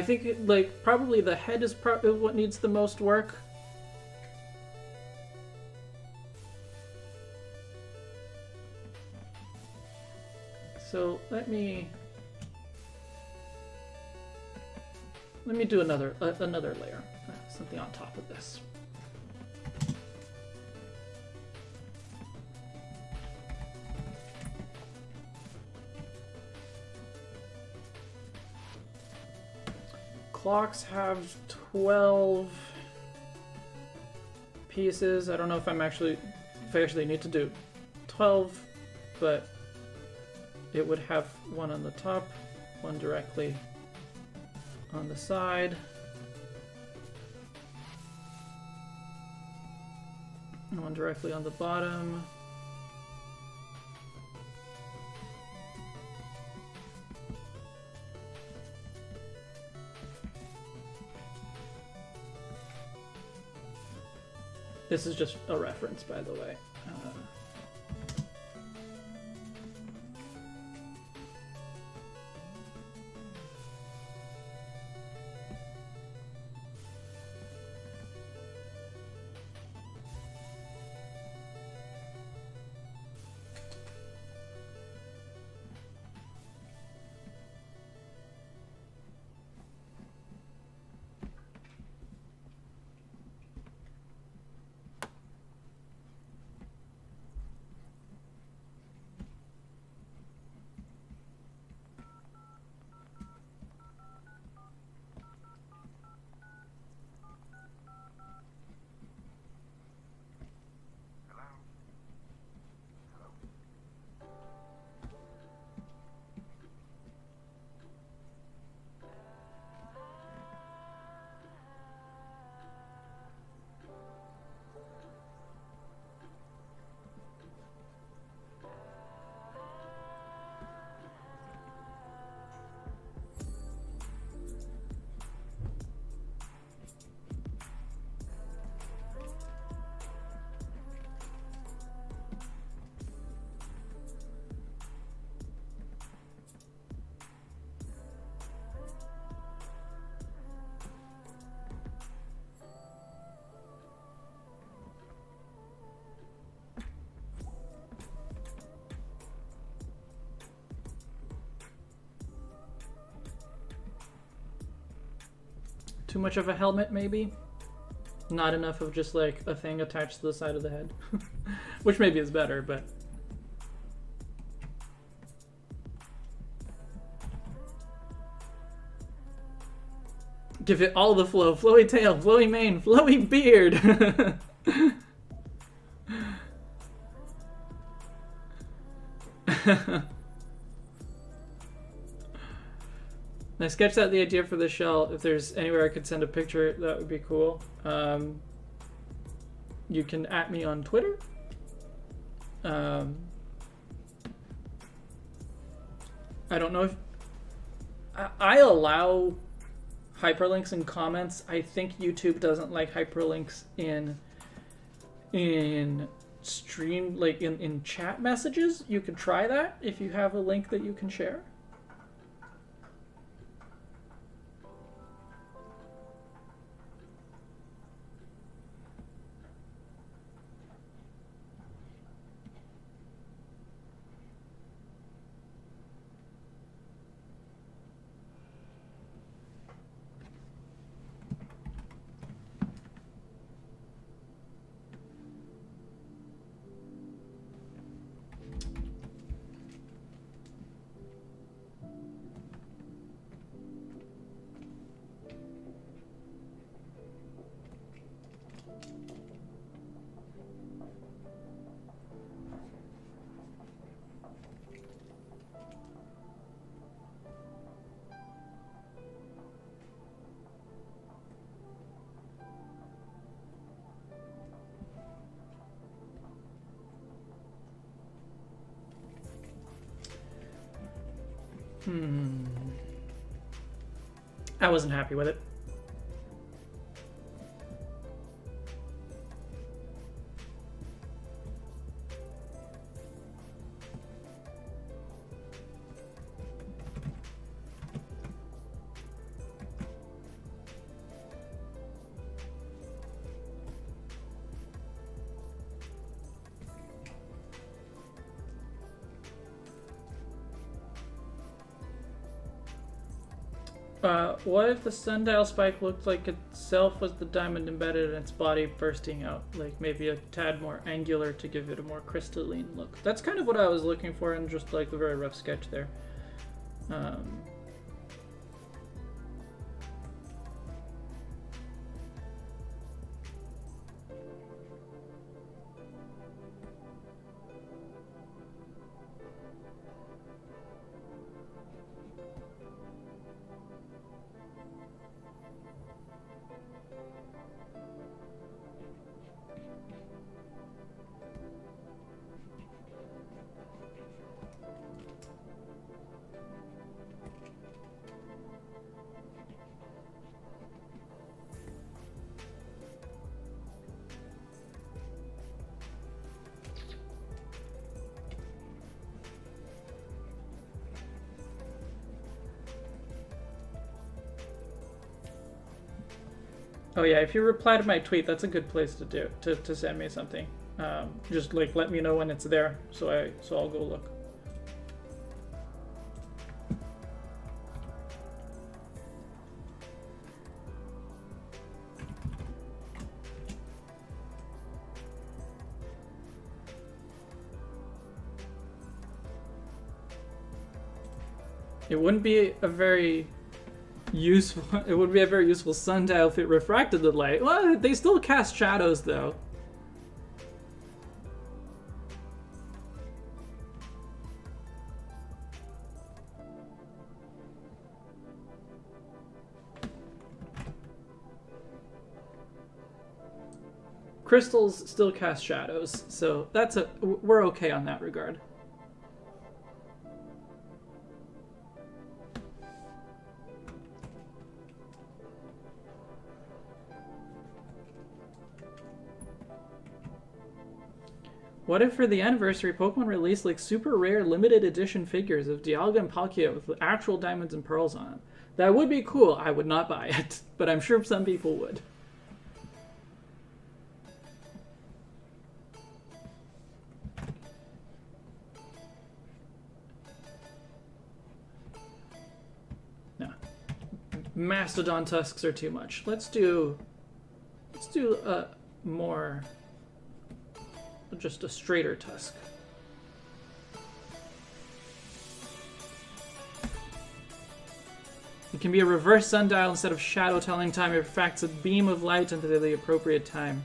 think like probably the head is probably what needs the most work. So let me do another layer, something on top of this. Clocks have 12 pieces. I don't know if I actually need to do 12, but it would have one on the top, one directly on the side, and one directly on the bottom. This is just a reference, by the way. too much of a helmet, maybe. Not enough of just like a thing attached to the side of the head. Which maybe is better, but... Give it all the flow. Flowy tail, flowy mane, flowy beard. I sketched out the idea for the shell. If there's anywhere I could send a picture, that would be cool. You can @ me on Twitter. I don't know if... I allow hyperlinks in comments. I think YouTube doesn't like hyperlinks in stream, like in chat messages. You could try that if you have a link that you can share. I wasn't happy with it. What if the sundial spike looked like itself was the diamond embedded in its body bursting out? Like maybe a tad more angular to give it a more crystalline look. That's kind of what I was looking for in just like the very rough sketch there. Oh yeah, if you reply to my tweet, that's a good place to do to send me something. Just like let me know when it's there, so I'll go look. It wouldn't be a very useful. It would be a very useful sundial if it refracted the light. Well, they still cast shadows though. Crystals still cast shadows, so we're okay on that regard. What if for the anniversary, Pokemon released like super rare limited edition figures of Dialga and Palkia with actual diamonds and pearls on them? That would be cool. I would not buy it, but I'm sure some people would. No. mastodon tusks are too much. Let's do more, just a straighter tusk. It can be a reverse sundial instead of shadow telling time. It refracts a beam of light into the appropriate time.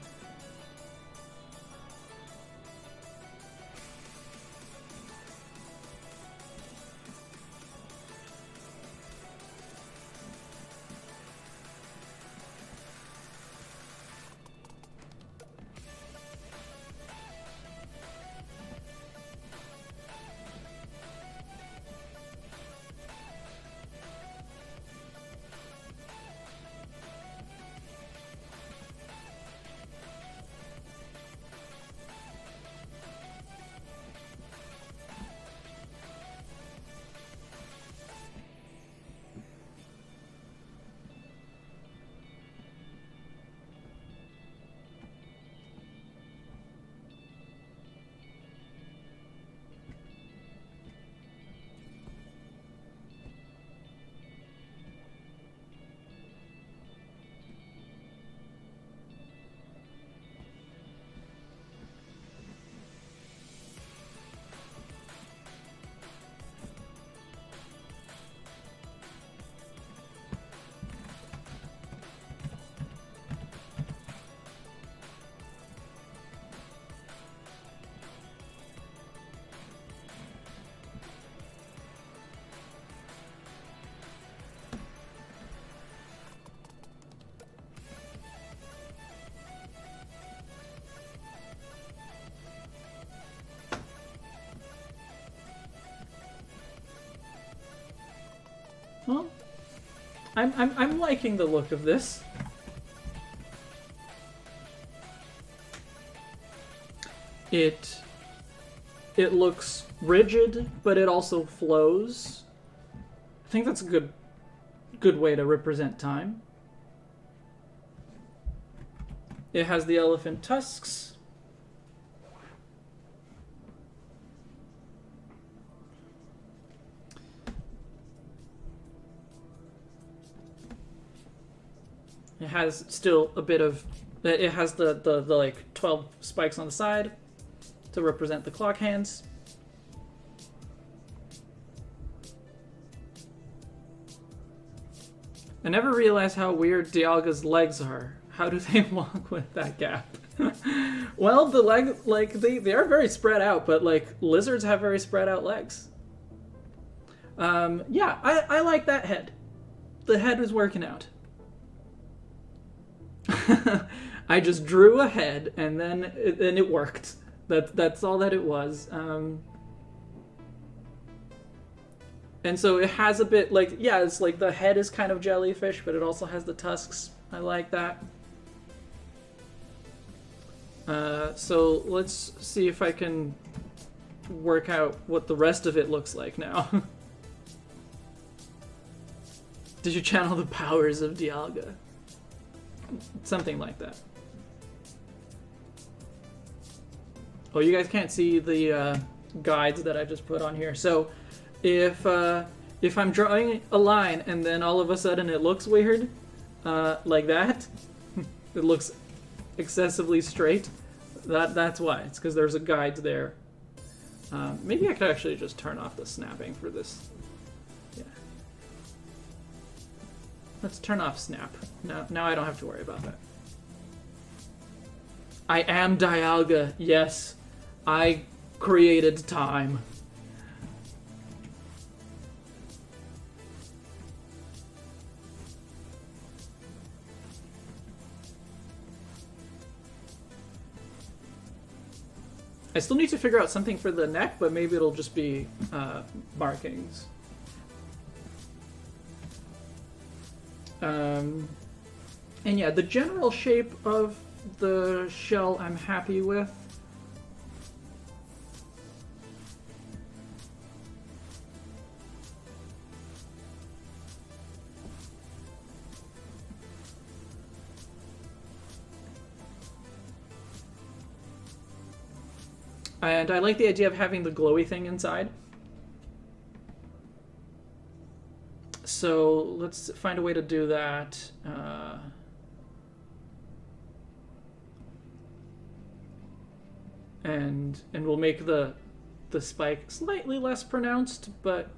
Well, I'm liking the look of this. It looks rigid, but it also flows. I think that's a good way to represent time. It has the elephant tusks. It has still a bit of... It has the like 12 spikes on the side to represent the clock hands. I never realized how weird Dialga's legs are. How do they walk with that gap? Well, the leg, like, they are very spread out, but like lizards have very spread out legs. Yeah, I like that head. The head is working out. I just drew a head and then it worked. That's all that it was. And so it has a bit like, yeah, it's like the head is kind of jellyfish, but it also has the tusks. I like that. So let's see if I can work out what the rest of it looks like now. Did you channel the powers of Dialga? Something like that. Oh, you guys can't see the guides that I just put on here. So if I'm drawing a line and then all of a sudden it looks weird, like that, it looks excessively straight, that's why. It's because there's a guide there. Maybe I could actually just turn off the snapping for this. Yeah. Let's turn off snap. Now I don't have to worry about that. I am Dialga. Yes, I created time. I still need to figure out something for the neck, but maybe it'll just be markings. And yeah, the general shape of the shell I'm happy with. And I like the idea of having the glowy thing inside. So let's find a way to do that. And we'll make the spike slightly less pronounced, but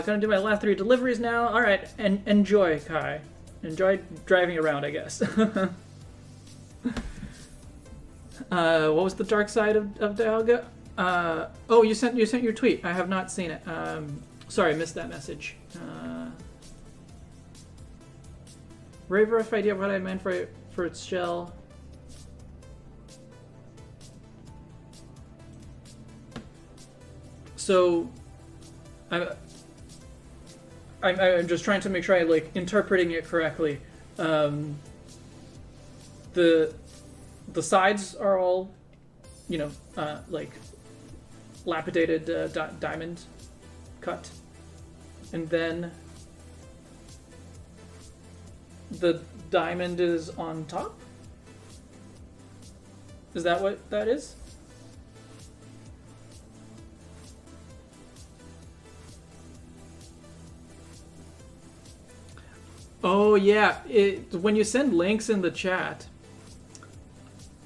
gonna do my last 3 deliveries now. All right, and enjoy, Kai. Enjoy driving around, I guess. What was the dark side of Dialga? Oh, you sent your tweet. I have not seen it. Sorry, I missed that message. Very rough idea of what I meant for its shell. So, I'm just trying to make sure I like interpreting it correctly. The sides are all, you know, like lapidated diamond cut, and then the diamond is on top. Is that what that is? Oh yeah, when you send links in the chat,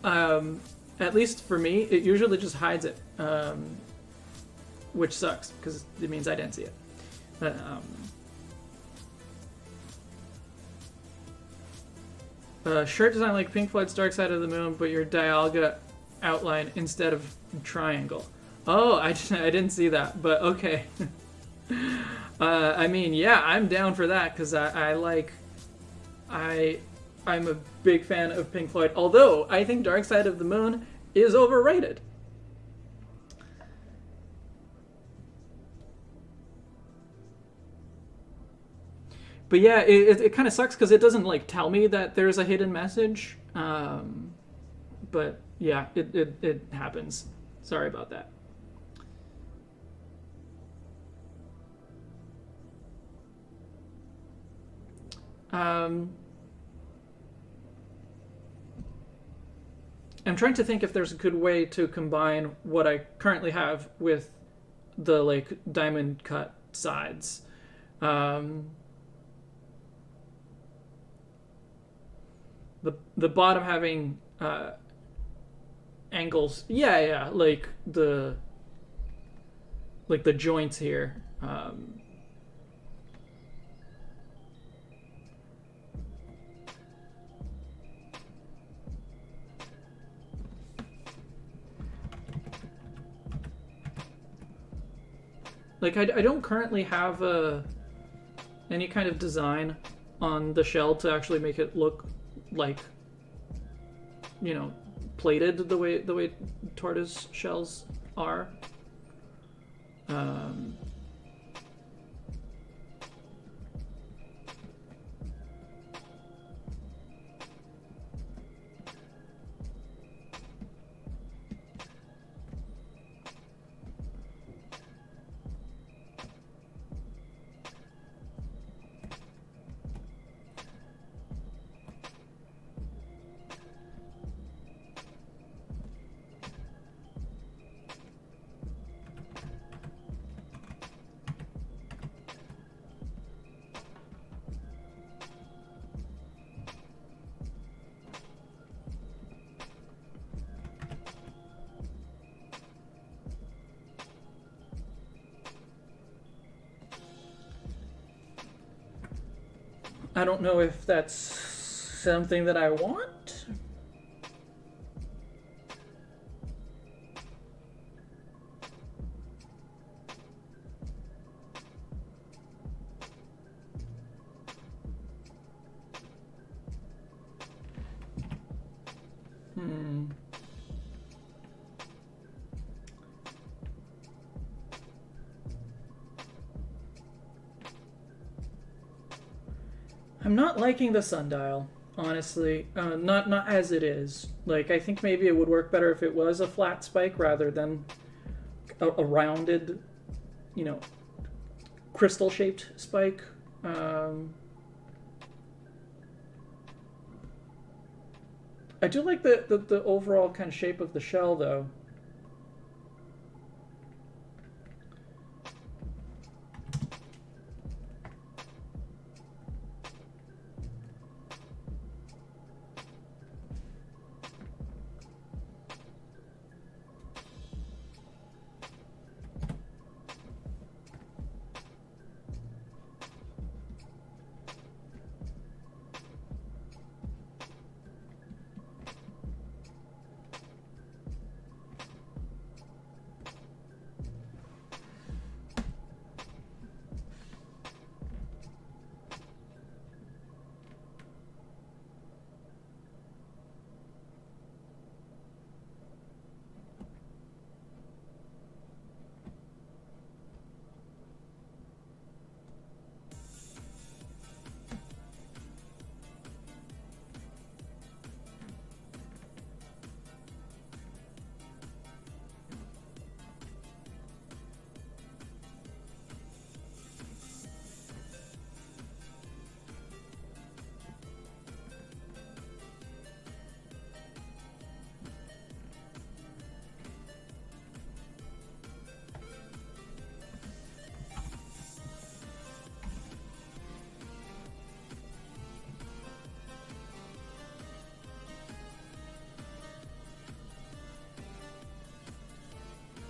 at least for me, it usually just hides it, which sucks because it means I didn't see it. Shirt design like Pink Floyd's Dark Side of the Moon, but your Dialga outline instead of triangle. Oh, I didn't see that, but okay. I mean, yeah, I'm down for that because I'm a big fan of Pink Floyd. Although I think Dark Side of the Moon is overrated. But yeah, it kind of sucks because it doesn't like tell me that there's a hidden message. But yeah, it happens. Sorry about that. I'm trying to think if there's a good way to combine what I currently have with the like diamond cut sides. The bottom having angles. Yeah, like the joints here. Like, I don't currently have any kind of design on the shell to actually make it look like, you know, plated the way tortoise shells are. I don't know if that's something that I want. I'm not liking the sundial, honestly. Not as it is. Like, I think maybe it would work better if it was a flat spike rather than a rounded, you know, crystal-shaped spike. I do like the overall kind of shape of the shell, though.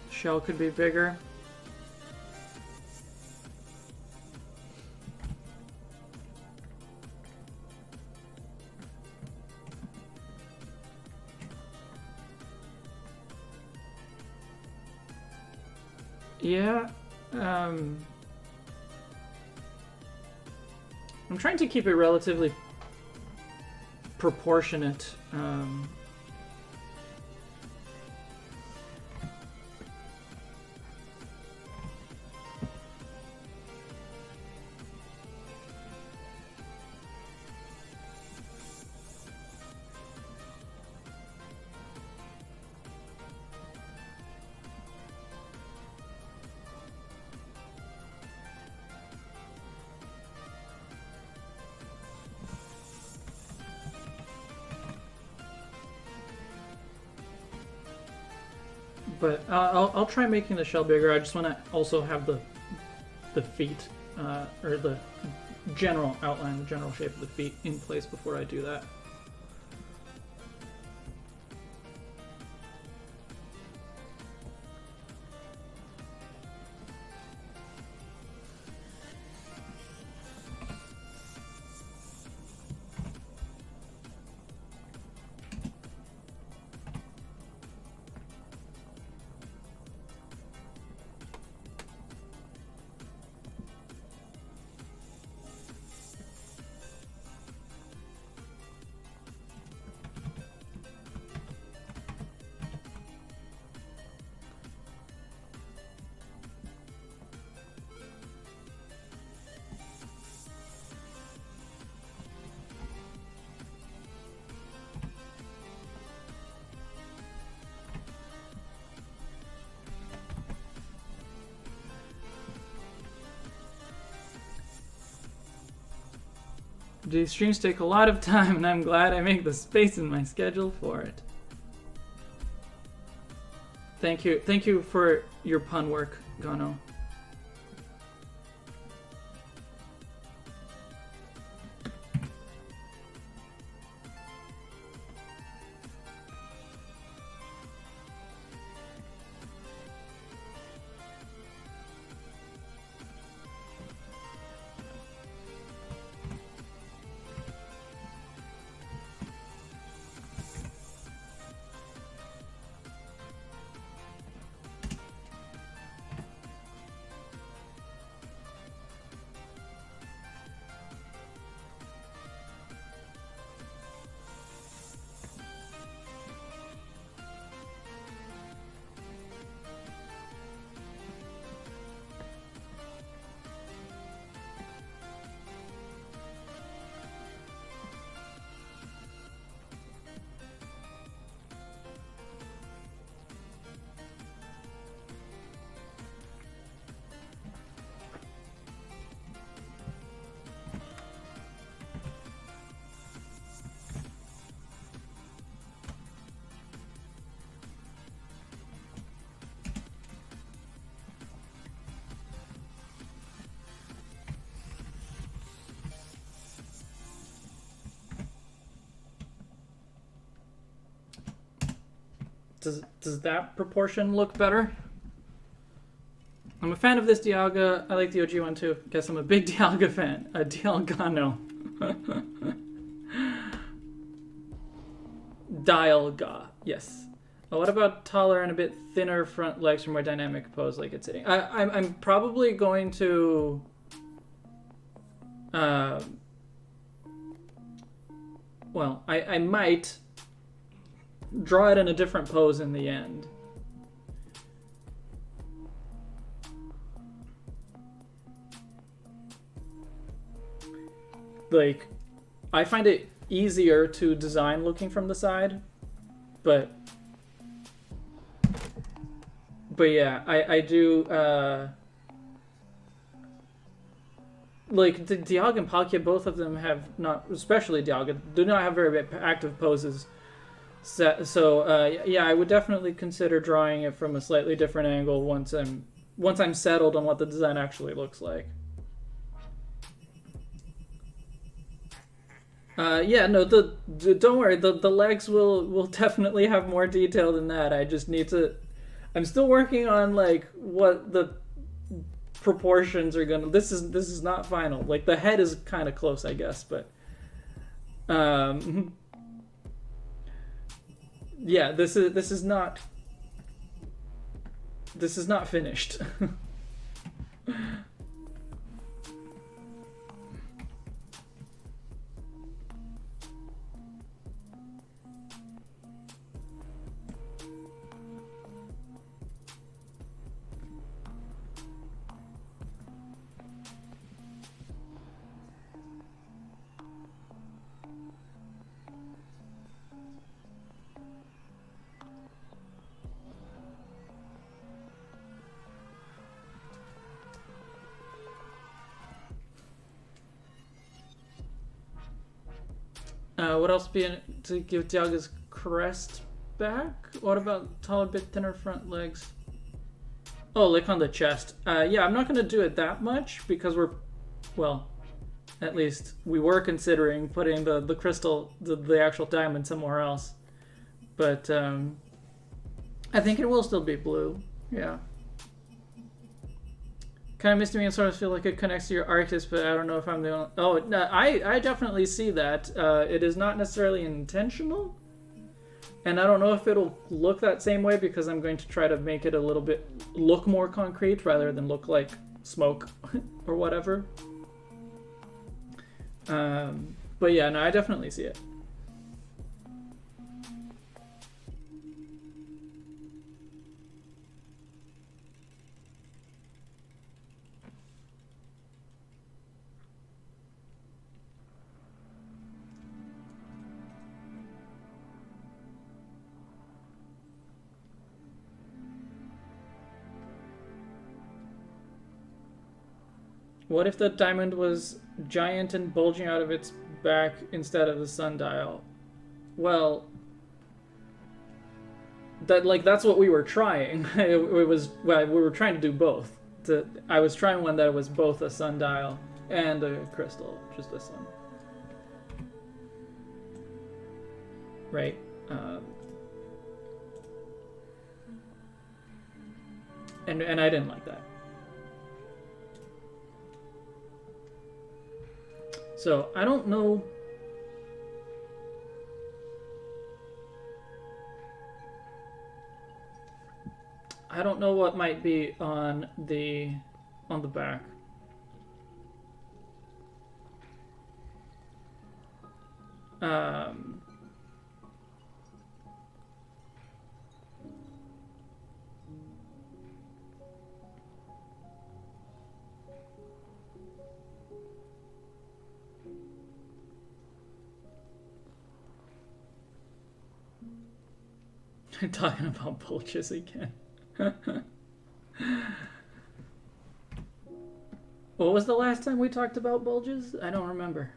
Shell could be bigger. Yeah, I'm trying to keep it relatively proportionate. But I'll try making the shell bigger. I just want to also have the feet, or the general outline, the general shape of the feet in place before I do that. These streams take a lot of time, and I'm glad I make the space in my schedule for it. Thank you for your pun work, Gano. Does that proportion look better? I'm a fan of this Dialga. I like the OG one too. Guess I'm a big Dialga fan. A Dialgano. Dialga, yes. What about taller and a bit thinner front legs for more dynamic pose like it's sitting? I'm probably going to... well, I might draw it in a different pose in the end. Like, I find it easier to design looking from the side, but yeah, I do, like, the Dialga and Palkia, both of them have not, especially Dialga, do not have very active poses. So, yeah, I would definitely consider drawing it from a slightly different angle once I'm settled on what the design actually looks like. Yeah, no, don't worry, the legs will definitely have more detail than that. I just need to... I'm still working on, like, what the proportions are gonna... This is not final. Like, the head is kind of close, I guess, but... yeah, this is not finished. What else to give Dialga's crest back? What about taller, bit thinner front legs? Oh, like on the chest. Yeah, I'm not going to do it that much because well, at least we were considering putting the crystal, the actual diamond somewhere else. But I think it will still be blue. Yeah. Kind of mystery and sort of feel like it connects to your artist, but I don't know if I'm the only... Oh, no, I definitely see that. It is not necessarily intentional. And I don't know if it'll look that same way because I'm going to try to make it a little bit look more concrete rather than look like smoke or whatever. But yeah, no, I definitely see it. What if the diamond was giant and bulging out of its back instead of the sundial? Well, that's what we were trying. It was, well, we were trying to do both. I was trying one that was both a sundial and a crystal, just a sun. Right. And I didn't like that. So, I don't know... I don't know what might be on the back. Talking about bulges again. What was the last time we talked about bulges? I don't remember.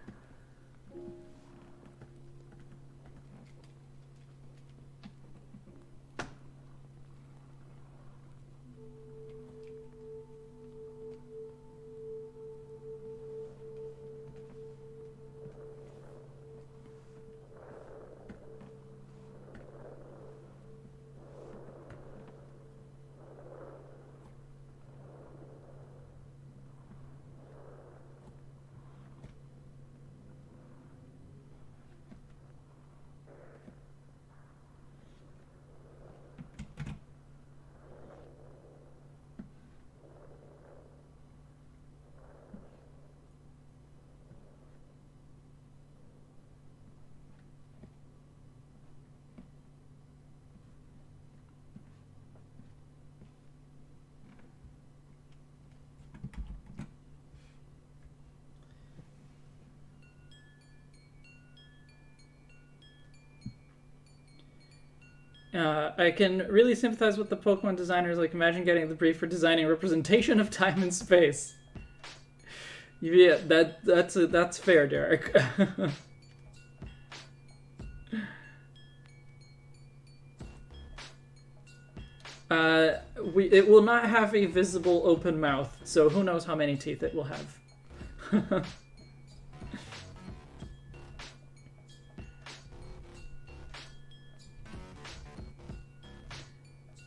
I can really sympathize with the Pokemon designers. Like, imagine getting the brief for designing representation of time and space. Yeah, that's fair, Derek. It will not have a visible open mouth, so who knows how many teeth it will have.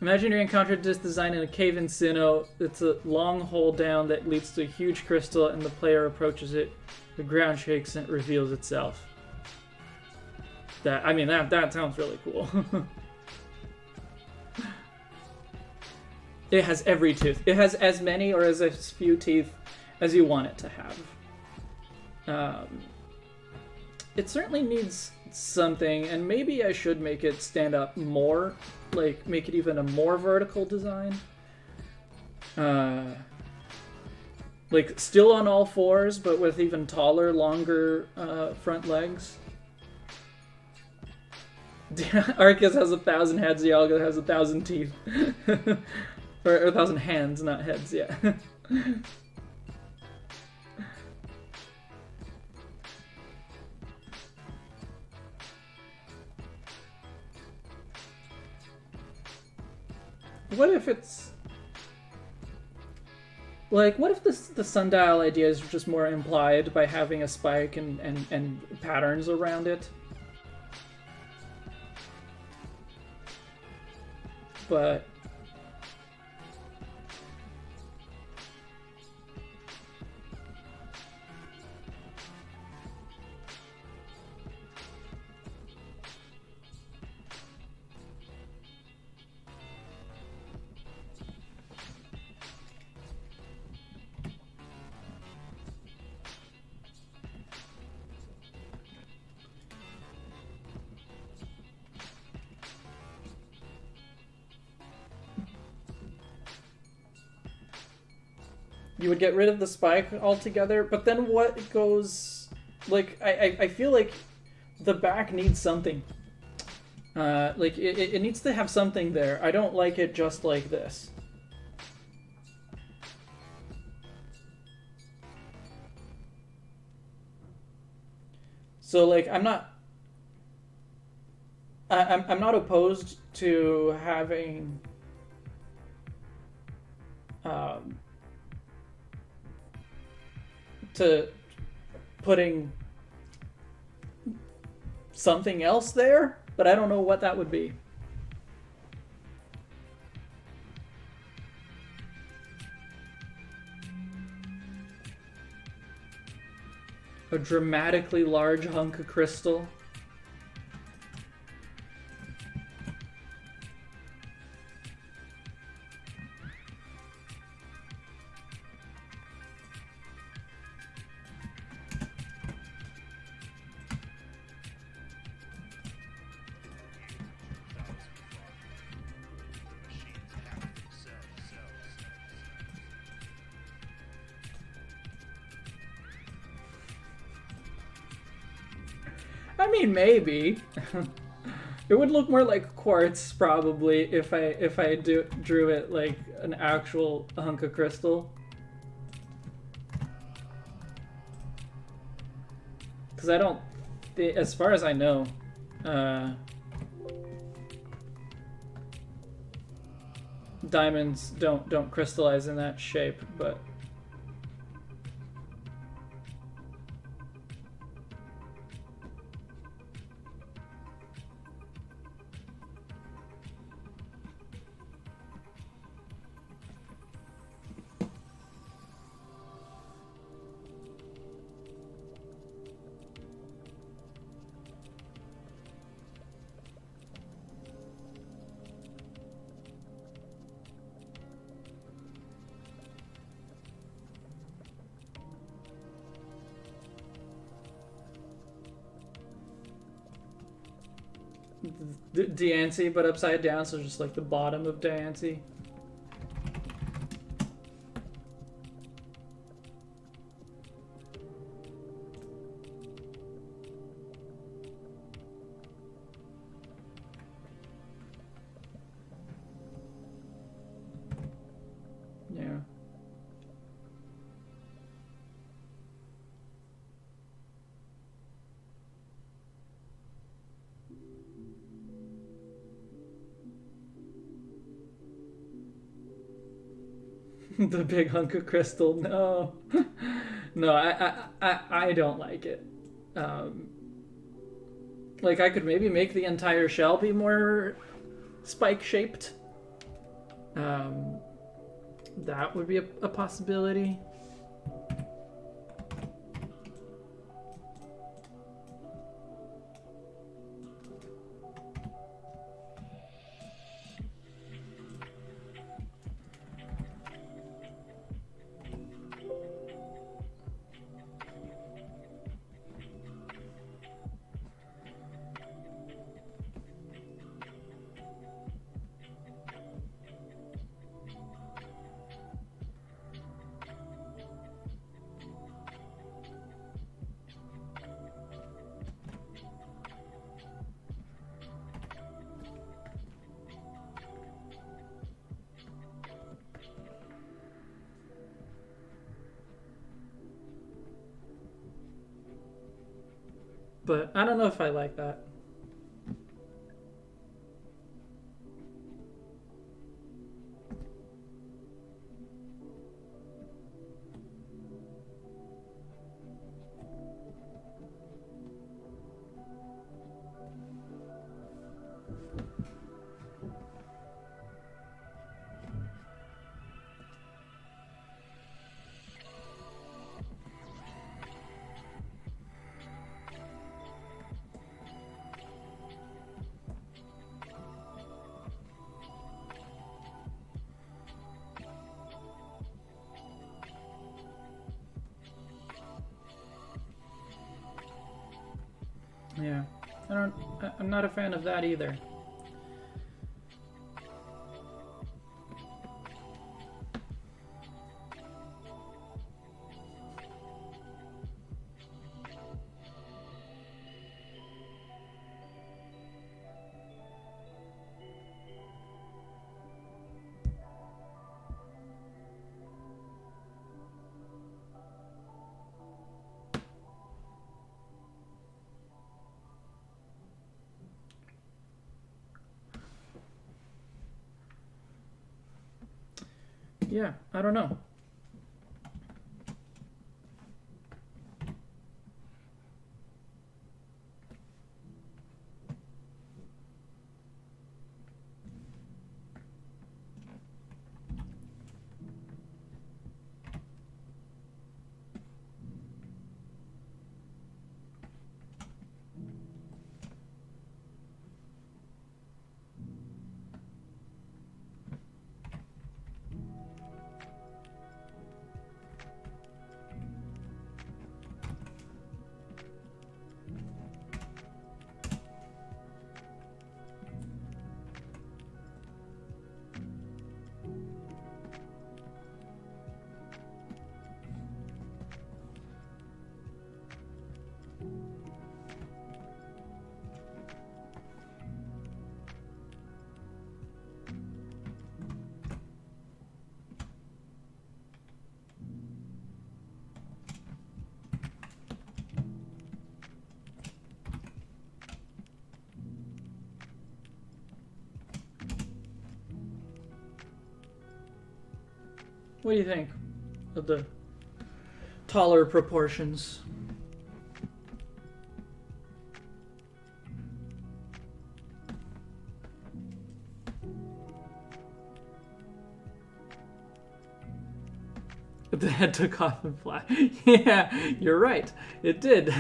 Imagine you encountered this design in a cave in Sinnoh. It's a long hole down that leads to a huge crystal, and the player approaches it. The ground shakes and it reveals itself. That sounds really cool. It has every tooth. It has as many or as few teeth as you want it to have. It certainly needs something, and maybe I should make it stand up more, like make it even a more vertical design. Like still on all fours, but with even taller, longer front legs. Arceus has 1,000 heads, Dialga has 1,000 teeth. Or 1,000 hands, not heads, yeah. What if it's... Like, what if the sundial idea is just more implied by having a spike and patterns around it? But... you would get rid of the spike altogether, but then what goes... Like, I feel like the back needs something. Like, it needs to have something there. I don't like it just like this. So, like, I'm not opposed to having... to putting something else there, but I don't know what that would be. A dramatically large hunk of crystal. I mean, maybe. It would look more like quartz probably if I drew it like an actual hunk of crystal. Because I don't, as far as I know, diamonds don't crystallize in that shape, but. Diancie, but upside down, so just like the bottom of Diancie. The big hunk of crystal. No, no, I don't like it. Like I could maybe make the entire shell be more spike shaped. That would be a possibility. But I don't know if I like that. Yeah, I'm not a fan of that either. Yeah, I don't know. What do you think of the taller proportions? The head took off and fly. Yeah, you're right. It did.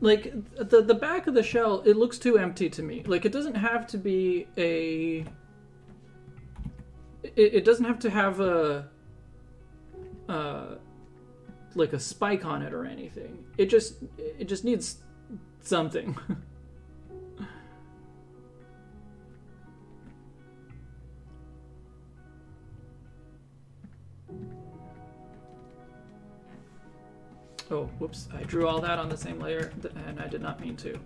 Like the back of the shell, it looks too empty to me. Like it doesn't have to be a. It doesn't have to have a. Like a spike on it or anything. It just needs something. Oh, whoops. I drew all that on the same layer, and I did not mean to.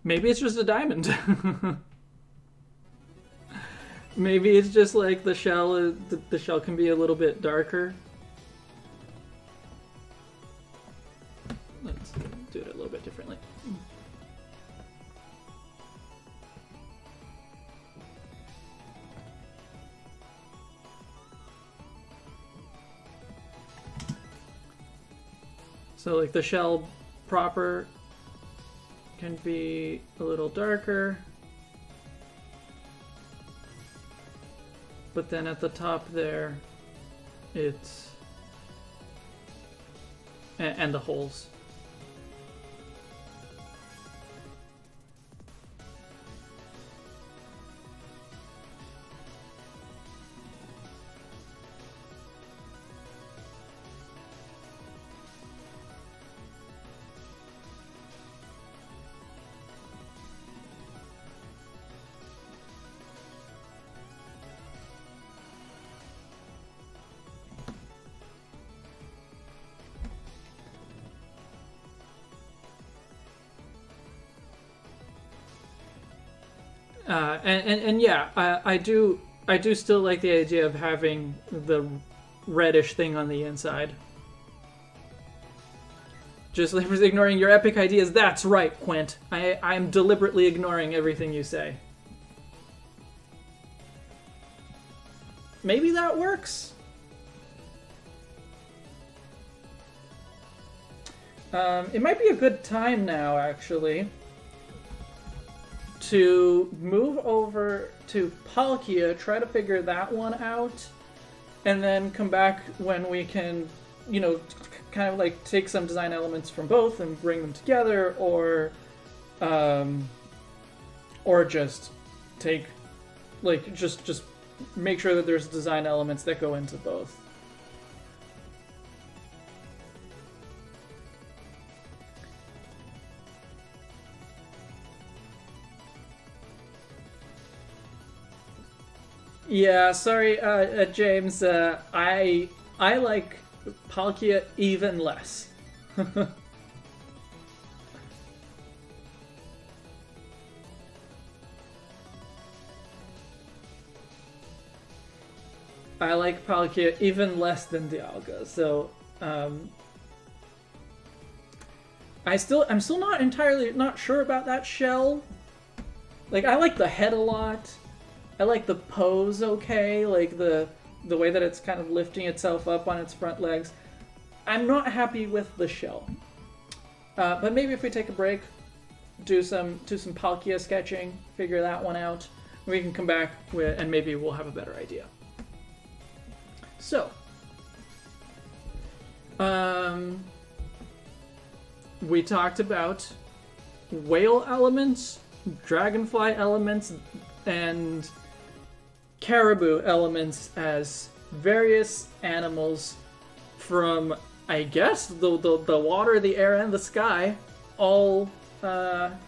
Maybe it's just a diamond. Maybe it's just like the shell. The shell can be a little bit darker. Let's do it a little bit differently. So like the shell proper can be a little darker, but then at the top there, it's and the holes. And yeah, I do still like the idea of having the reddish thing on the inside. Just like ignoring your epic ideas. That's right, Quint. I'm deliberately ignoring everything you say. Maybe that works. It might be a good time now, actually, to move over to Palkia, try to figure that one out, and then come back when we can, you know, kind of like take some design elements from both and bring them together, or just take, like, just make sure that there's design elements that go into both. Yeah, sorry, James. I like Palkia even less. I like Palkia even less than Dialga. So, I'm still not entirely not sure about that shell. Like, I like the head a lot. I like the pose okay, like the way that it's kind of lifting itself up on its front legs. I'm not happy with the shell. But maybe if we take a break, do some Palkia sketching, figure that one out, we can come back and maybe we'll have a better idea. So, we talked about whale elements, dragonfly elements, and caribou elements as various animals from, I guess, the water, the air, and the sky, all biomes.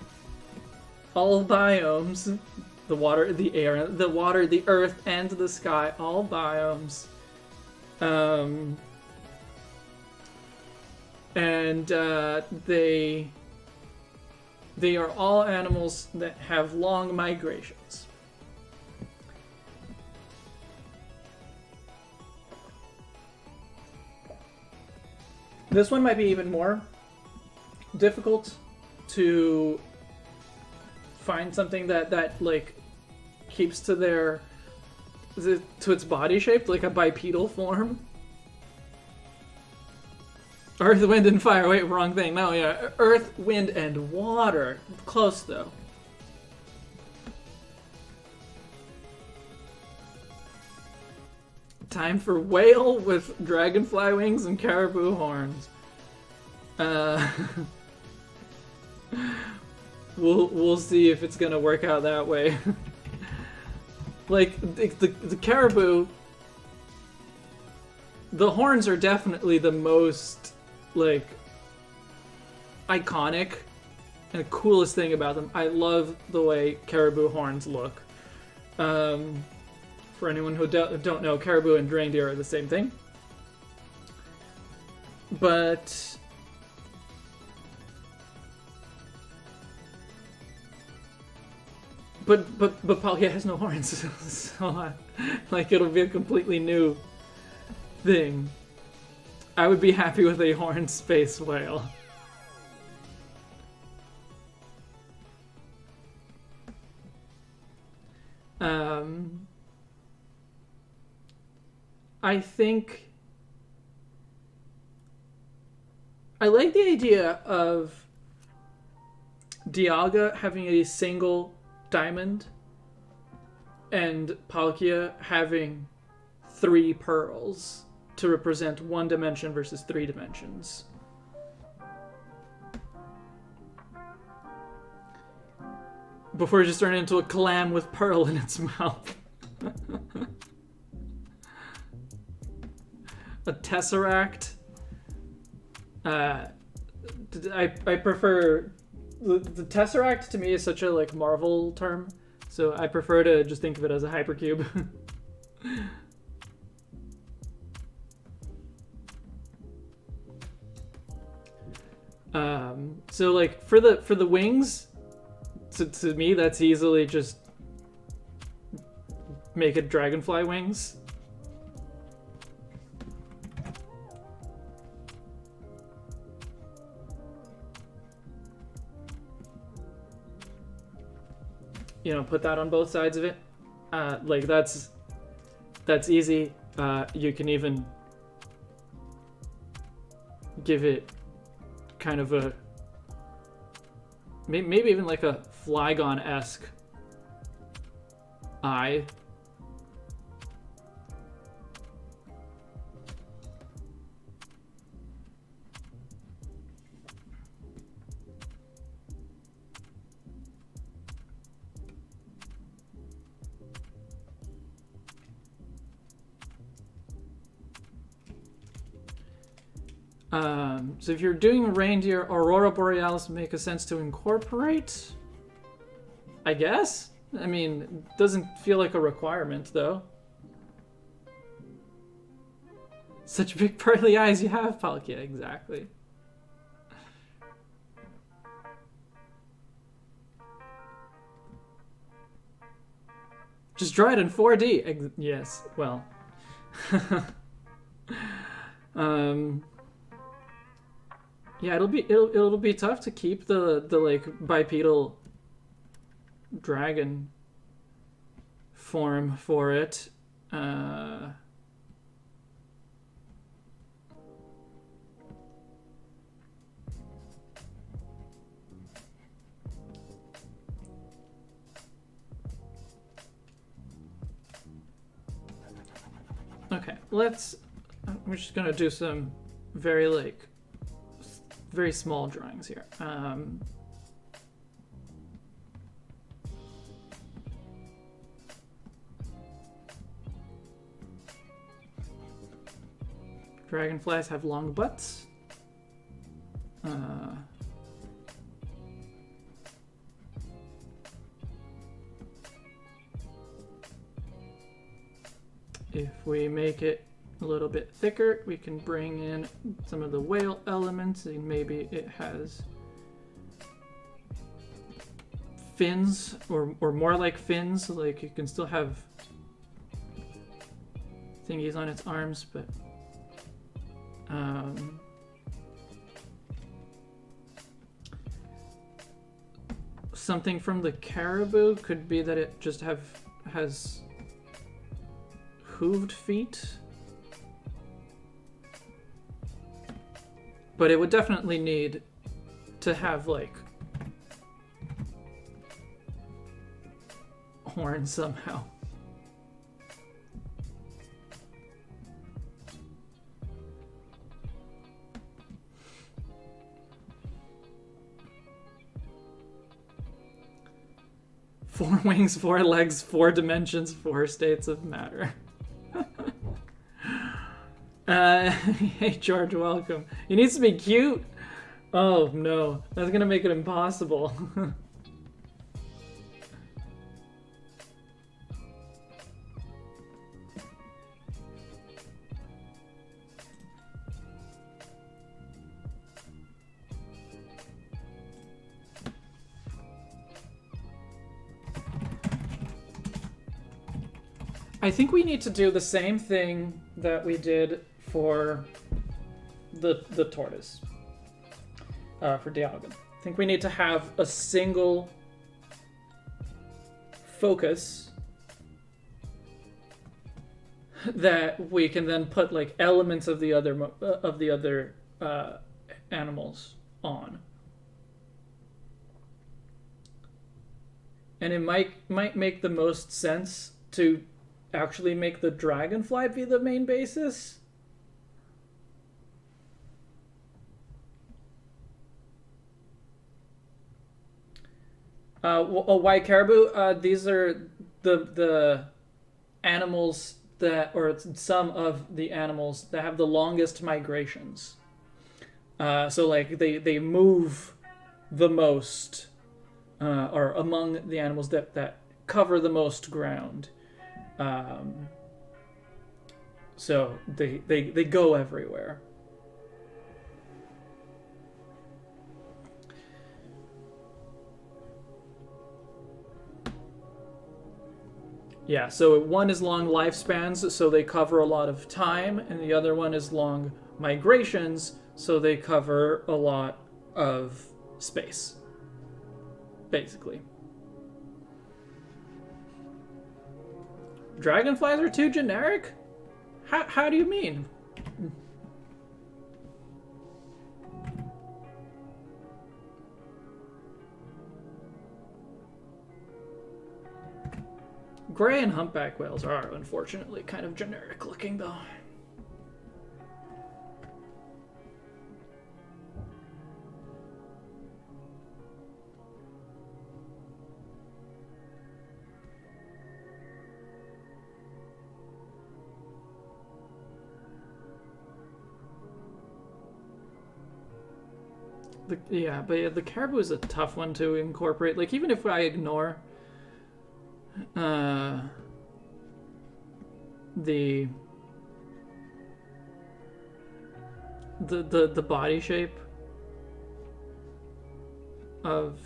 The water, the air, the water, the earth, and the sky, all biomes. They are all animals that have long migrations. This one might be even more difficult to find something that like keeps to its body shape, like a bipedal form. Earth, wind, and fire. Wait, wrong thing. No, yeah. Earth, wind, and water. Close, though. Time for whale with dragonfly wings and caribou horns. Uh, we'll see if it's gonna work out that way. Like the caribou, the horns are definitely the most like iconic and the coolest thing about them. I love the way caribou horns look. For anyone who don't know, caribou and reindeer are the same thing. But Palkia has no horns, so like it'll be a completely new thing. I would be happy with a horned space whale. I think I like the idea of Dialga having a single diamond and Palkia having 3 pearls to represent 1 dimension versus 3 dimensions. Before it just turned into a clam with pearl in its mouth. A tesseract. I prefer the tesseract. To me is such a like Marvel term, so I prefer to just think of it as a hypercube. So like for the wings, to me that's easily just make it dragonfly wings. You know, put that on both sides of it. Like that's easy. You can even give it kind of a maybe even like a Flygon-esque eye. So if you're doing reindeer, Aurora Borealis would make a sense to incorporate, I guess? I mean, it doesn't feel like a requirement, though. Such big pearly eyes you have, Palkia, exactly. Just draw it in 4D. Yes, well. Yeah, it'll be tough to keep the like bipedal dragon form for it. Okay, I'm just gonna do some very small drawings here. Dragonflies have long butts. If we make it a little bit thicker, we can bring in some of the whale elements, and maybe it has fins or more like fins, like you can still have thingies on its arms, but something from the caribou could be that it just has hooved feet. But it would definitely need to have, like, horns somehow. 4 wings, 4 legs, 4 dimensions, 4 states of matter. Hey George, welcome. He needs to be cute. Oh no, that's gonna make it impossible. I think we need to do the same thing that we did for the tortoise, for Dialga. I think we need to have a single focus that we can then put like elements of the other animals on, and it might make the most sense to actually make the dragonfly be the main basis. White caribou. These are the animals that, or some of the animals that have the longest migrations. So like they move the most, or among the animals that cover the most ground. So they go everywhere. Yeah, so one is long lifespans, so they cover a lot of time, and the other one is long migrations, so they cover a lot of space, basically. Dragonflies are too generic? How do you mean? Gray and humpback whales are unfortunately kind of generic looking though. But the caribou is a tough one to incorporate. Like, even if I ignore the body shape of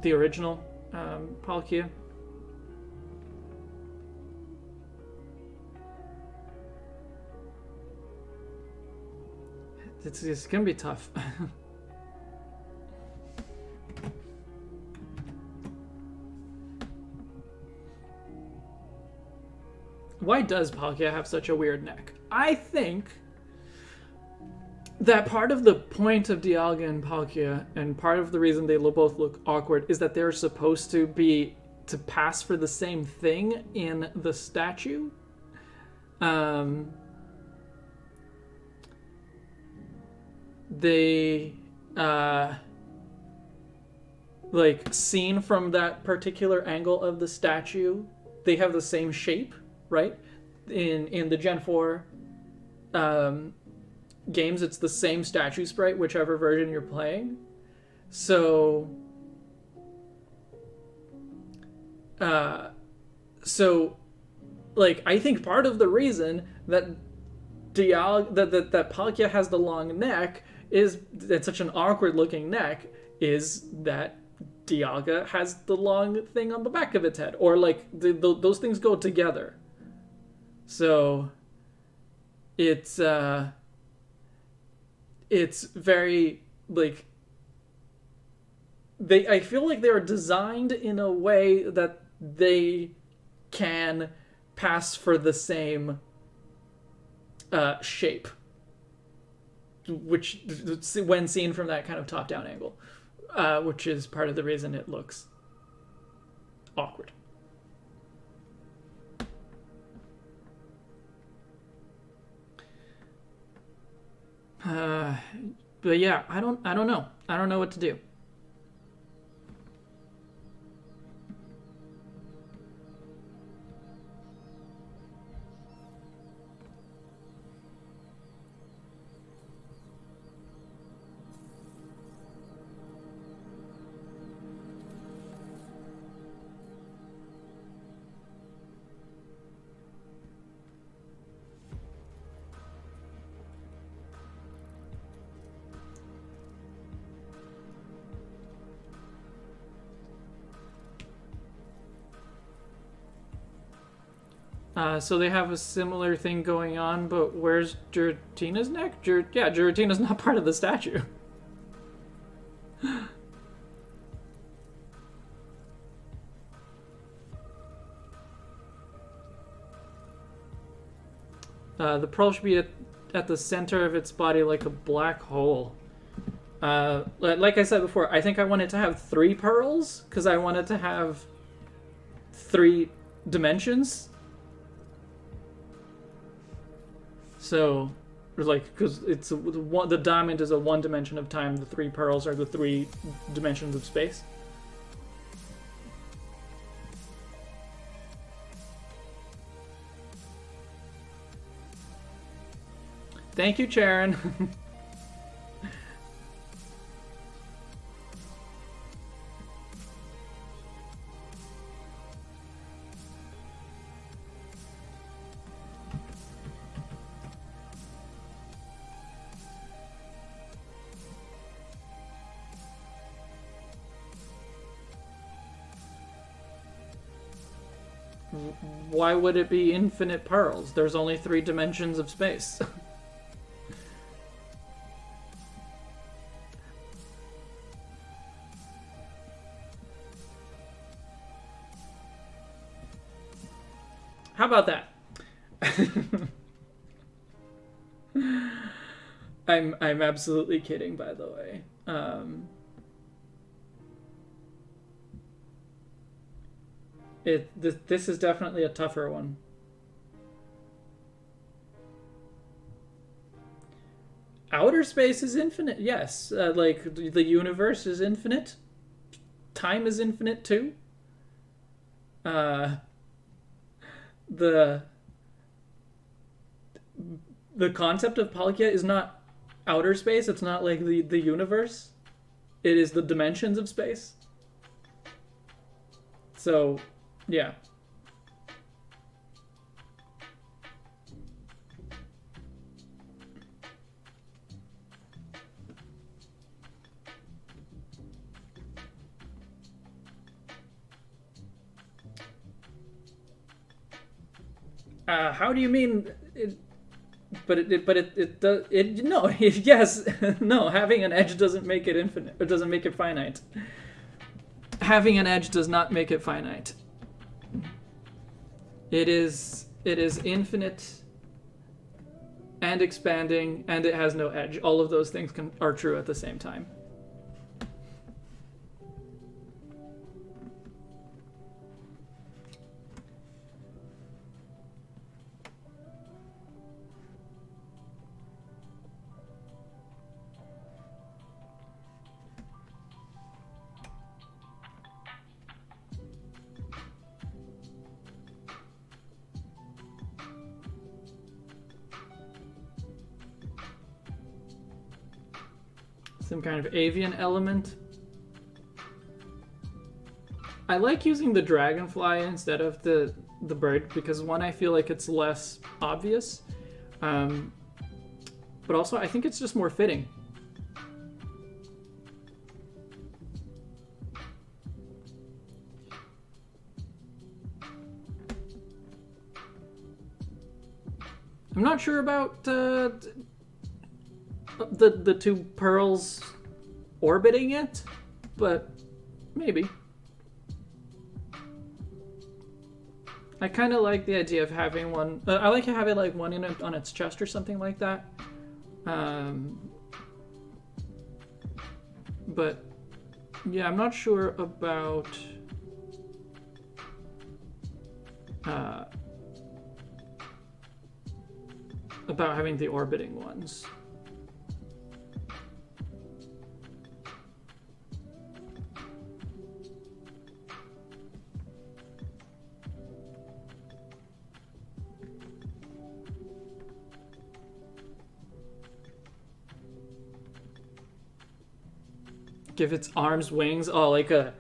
the original Palkia. It's gonna be tough. Why does Palkia have such a weird neck? I think that part of the point of Dialga and Palkia, and part of the reason they both look awkward, is that they're supposed to pass for the same thing in the statue. They like, seen from that particular angle of the statue, they have the same shape, right? In the Gen 4 games, it's the same statue sprite, whichever version you're playing. So like, I think part of the reason that that Palkia has the long neck is it's such an awkward looking neck is that Dialga has the long thing on the back of its head, or like those things go together. So it's very like I feel like they are designed in a way that they can pass for the same shape, which when seen from that kind of top-down angle, which is part of the reason it looks awkward. But yeah, I don't know what to do. So they have a similar thing going on, but where's Giratina's neck? Yeah, Giratina's not part of the statue. The pearl should be at the center of its body like a black hole. Like I said before, I think I wanted to have 3 pearls, because I wanted to have 3 dimensions. So, like, because it's the diamond is a 1 dimension of time, the 3 pearls are the 3 dimensions of space. Thank you, Charon. Why would it be infinite pearls? There's only 3 dimensions of space. How about that? I'm absolutely kidding, by the way. This is definitely a tougher one. Outer space is infinite, yes. Like, the universe is infinite. Time is infinite, too. The concept of Palkia is not outer space. It's not like the universe. It is the dimensions of space. So, yeah. How do you mean? No. Yes, no. Having an edge doesn't make it infinite. It doesn't make it finite. Having an edge does not make it finite. It is infinite and expanding, and it has no edge. All of those things are true at the same time. Some kind of avian element. I like using the dragonfly instead of the bird because, one, I feel like it's less obvious, but also I think it's just more fitting. I'm not sure about the 2 pearls orbiting it, but maybe. I kind of like the idea of having one. I like having like one on its chest or something like that. But yeah, I'm not sure about having the orbiting ones. Give its arms wings. Oh, like a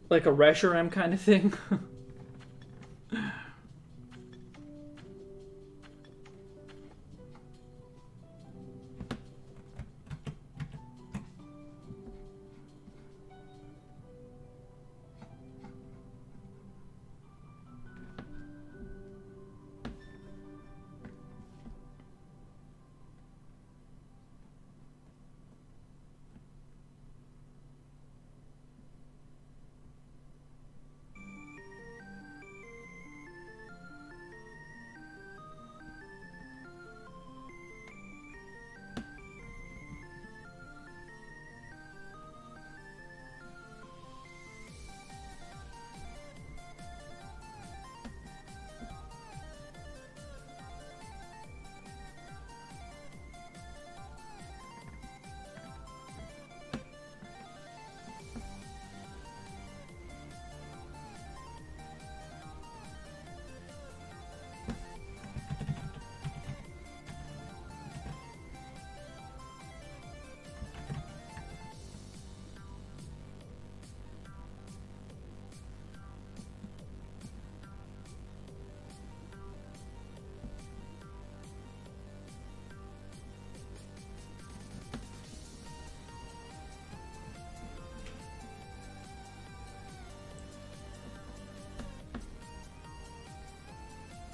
Reshiram kind of thing.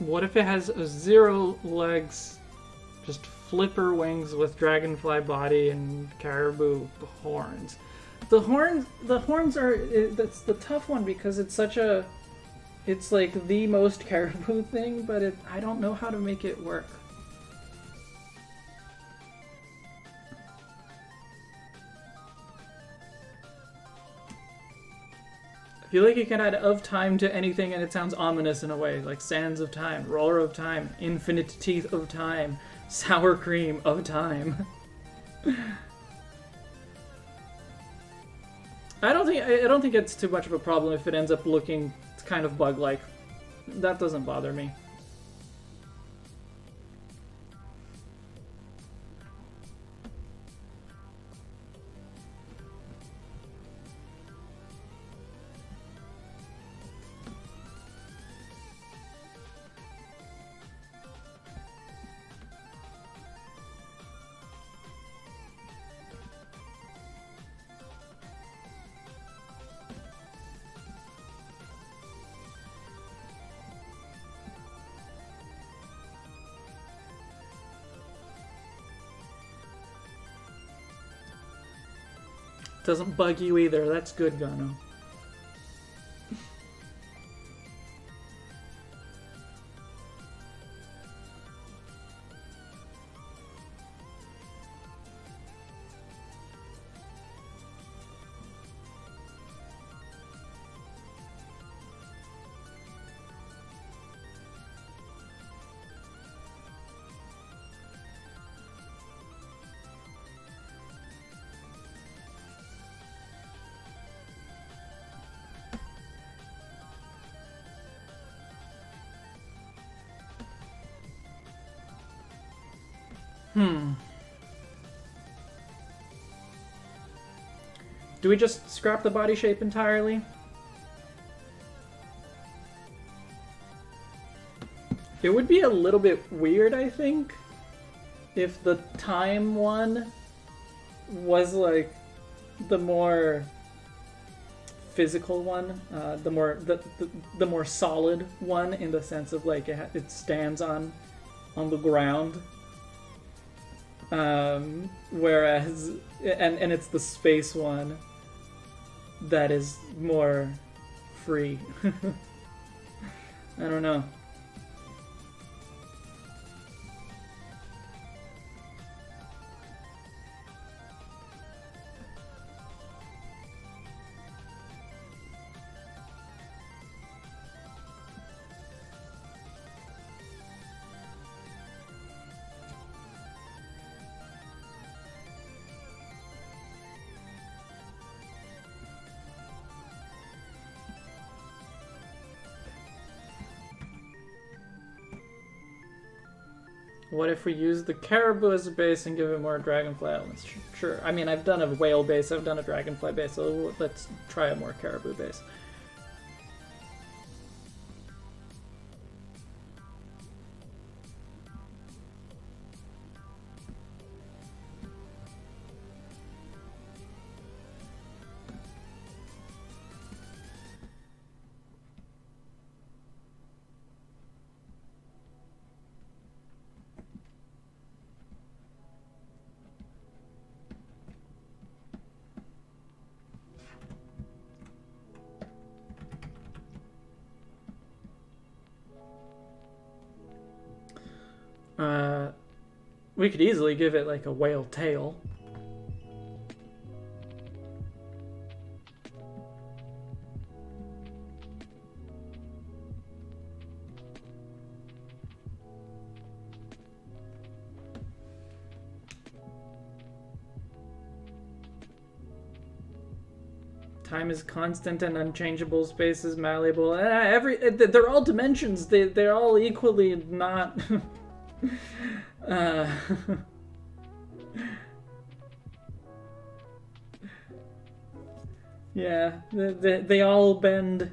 What if it has a 0 legs, just flipper wings with dragonfly body and caribou horns? The horns are, that's the tough one because it's such a, it's like the most caribou thing, but I don't know how to make it work. I feel like you can add of time to anything and it sounds ominous in a way, like sands of time, roar of time, infinite teeth of time, sour cream of time. I don't think it's too much of a problem if it ends up looking kind of bug-like. That doesn't bother me. Doesn't bug you either. That's good, Gano. Do we just scrap the body shape entirely? It would be a little bit weird, I think, if the time one was like the more physical one, the more solid one, in the sense of like it stands on the ground. Whereas, and it's the space one that is more free. I don't know. What if we use the caribou as a base and give it more dragonfly elements? Sure. I mean, I've done a whale base, I've done a dragonfly base, so let's try a more caribou base. We could easily give it like a whale tail. Time is constant and unchangeable. Space is malleable. They're all dimensions. They're all equally not. Yeah, they all bend.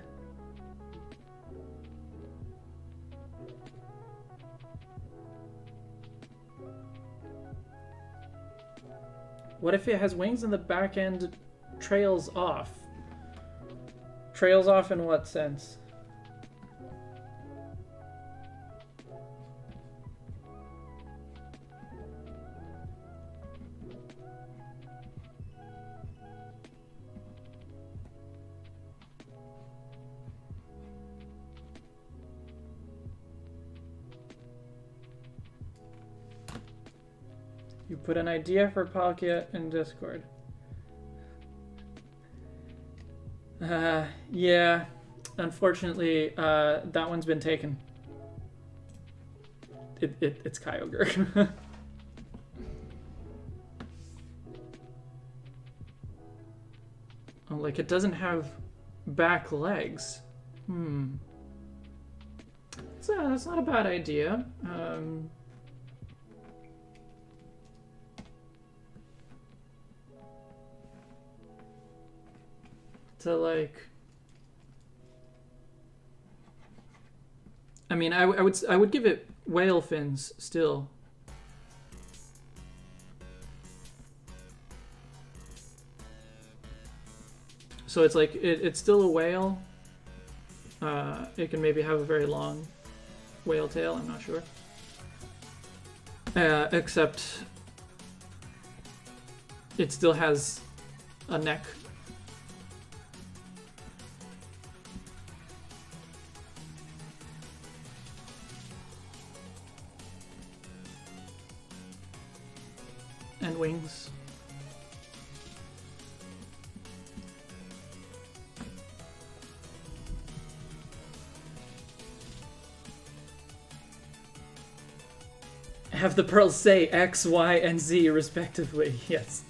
What if it has wings and the back end trails off? Trails off in what sense? You put an idea for Palkia in Discord. Yeah. Unfortunately, that one's been taken. It's Kyogre. Oh, like it doesn't have back legs. That's not a bad idea. To like, I mean, I would give it whale fins still. So it's like it's still a whale. It can maybe have a very long whale tail. I'm not sure. Except it still has a neck. And wings. Have the pearls say X, Y, and Z respectively. Yes.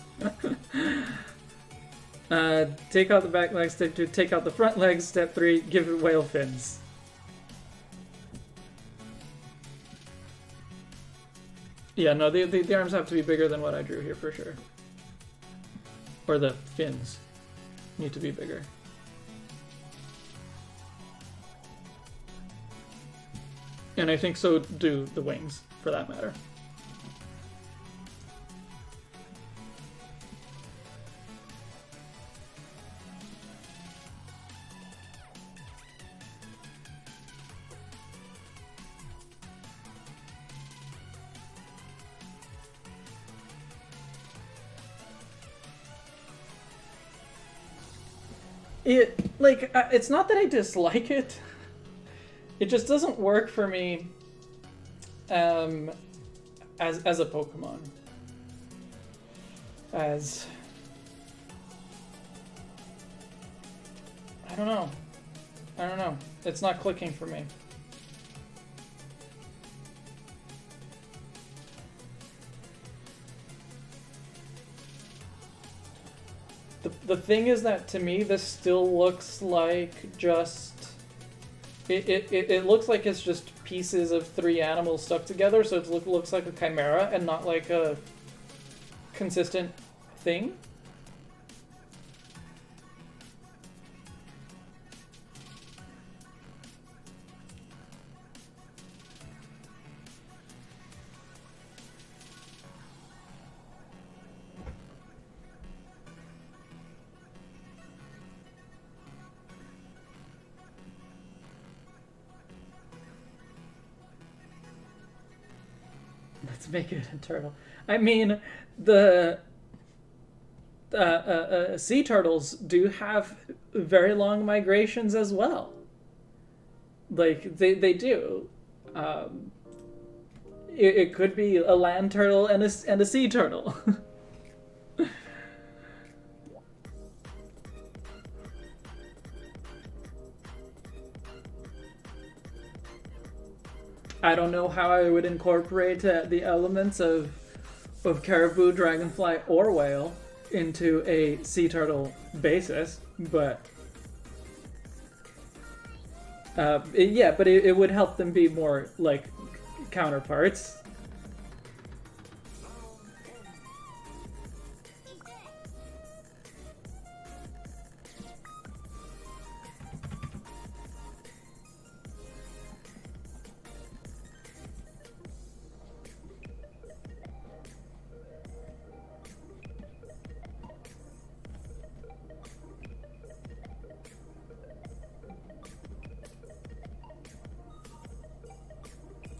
Take out the back legs, step 2. Take out the front legs, step 3. Give it whale fins. Yeah, no, the arms have to be bigger than what I drew here for sure. Or the fins need to be bigger. And I think so do the wings, for that matter. It's not that I dislike it. It just doesn't work for me as a Pokemon. I don't know. It's not clicking for me. The thing is that to me this still looks like just it looks like it's just pieces of 3 animals stuck together, so it looks like a chimera and not like a consistent thing. Let's make it a turtle. I mean, the sea turtles do have very long migrations as well. Like, they do. It could be a land turtle and a sea turtle. I don't know how I would incorporate the elements of caribou, dragonfly, or whale into a sea turtle basis, but it would help them be more like counterparts.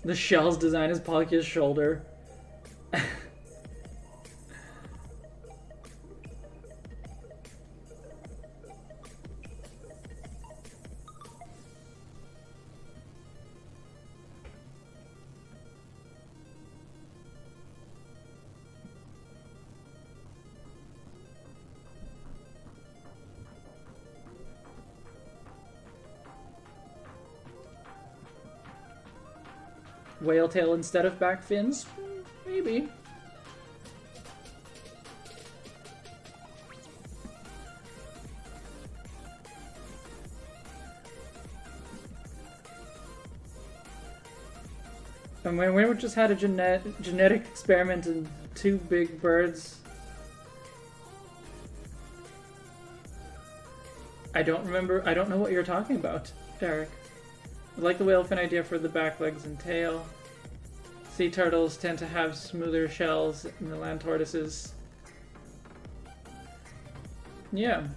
The shell's design is Palkia's shoulder. whale tail instead of back fins? Maybe. And we just had a genetic experiment in 2 big birds. I don't remember. I don't know what you're talking about, Derek. I like the whale fin idea for the back legs and tail. Sea turtles tend to have smoother shells than the land tortoises. Yeah.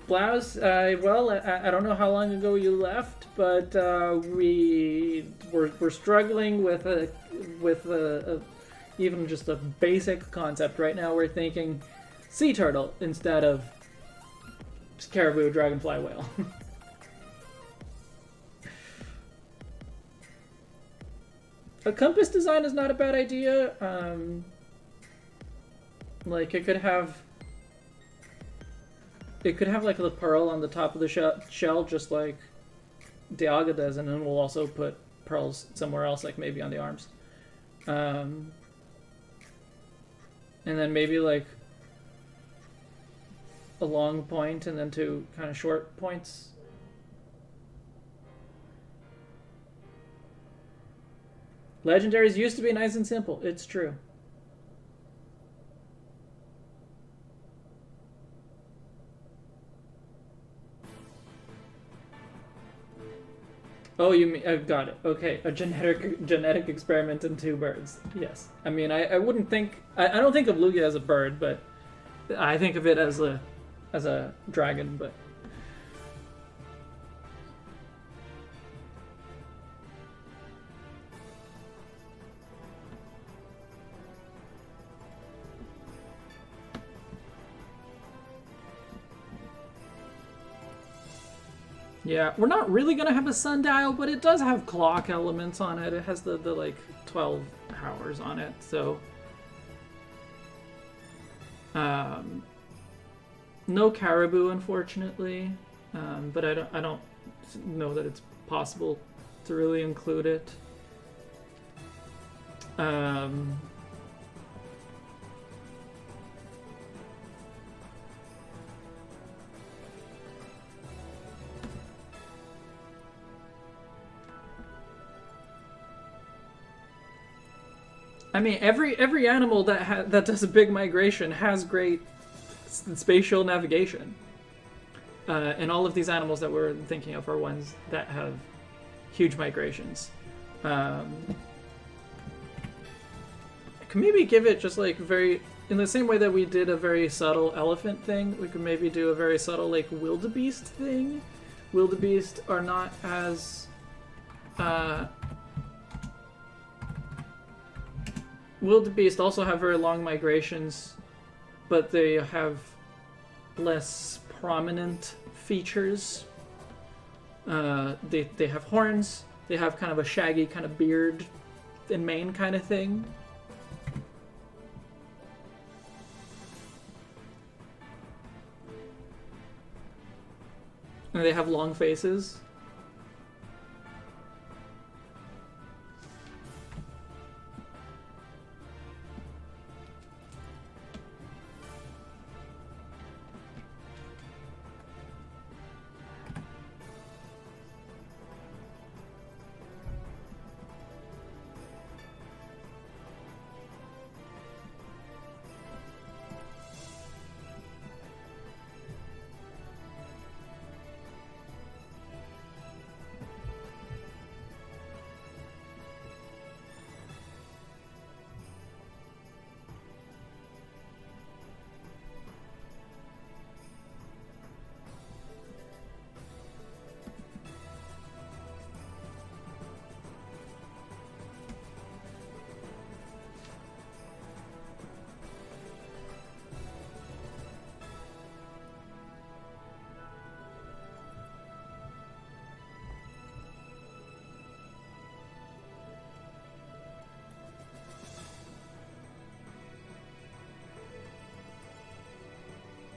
Blouse, well, I don't know how long ago you left, but we're struggling with even just a basic concept. Right now we're thinking sea turtle instead of caribou, dragonfly, whale. A compass design is not a bad idea. Like it could have like the pearl on the top of the shell, just like Dialga does, and then we'll also put pearls somewhere else, like maybe on the arms. And then maybe like a long point and then 2 kind of short points. Legendaries used to be nice and simple. It's true. Oh, you mean I've got it. Okay, a genetic experiment in 2 birds. Yes. I mean, I wouldn't think I don't think of Lugia as a bird, but I think of it as a dragon, but yeah, we're not really gonna have a sundial, but it does have clock elements on it. It has the like 12 hours on it, so no caribou, unfortunately, but I don't know that it's possible to really include it. I mean, every animal that does a big migration has great spatial navigation, and all of these animals that we're thinking of are ones that have huge migrations. I could maybe give it just like very, in the same way that we did a very subtle elephant thing, we could maybe do a very subtle like wildebeest thing. Wildebeest are not as wildebeest also have very long migrations, but they have less prominent features. They have horns, they have kind of a shaggy kind of beard and mane kind of thing. And they have long faces.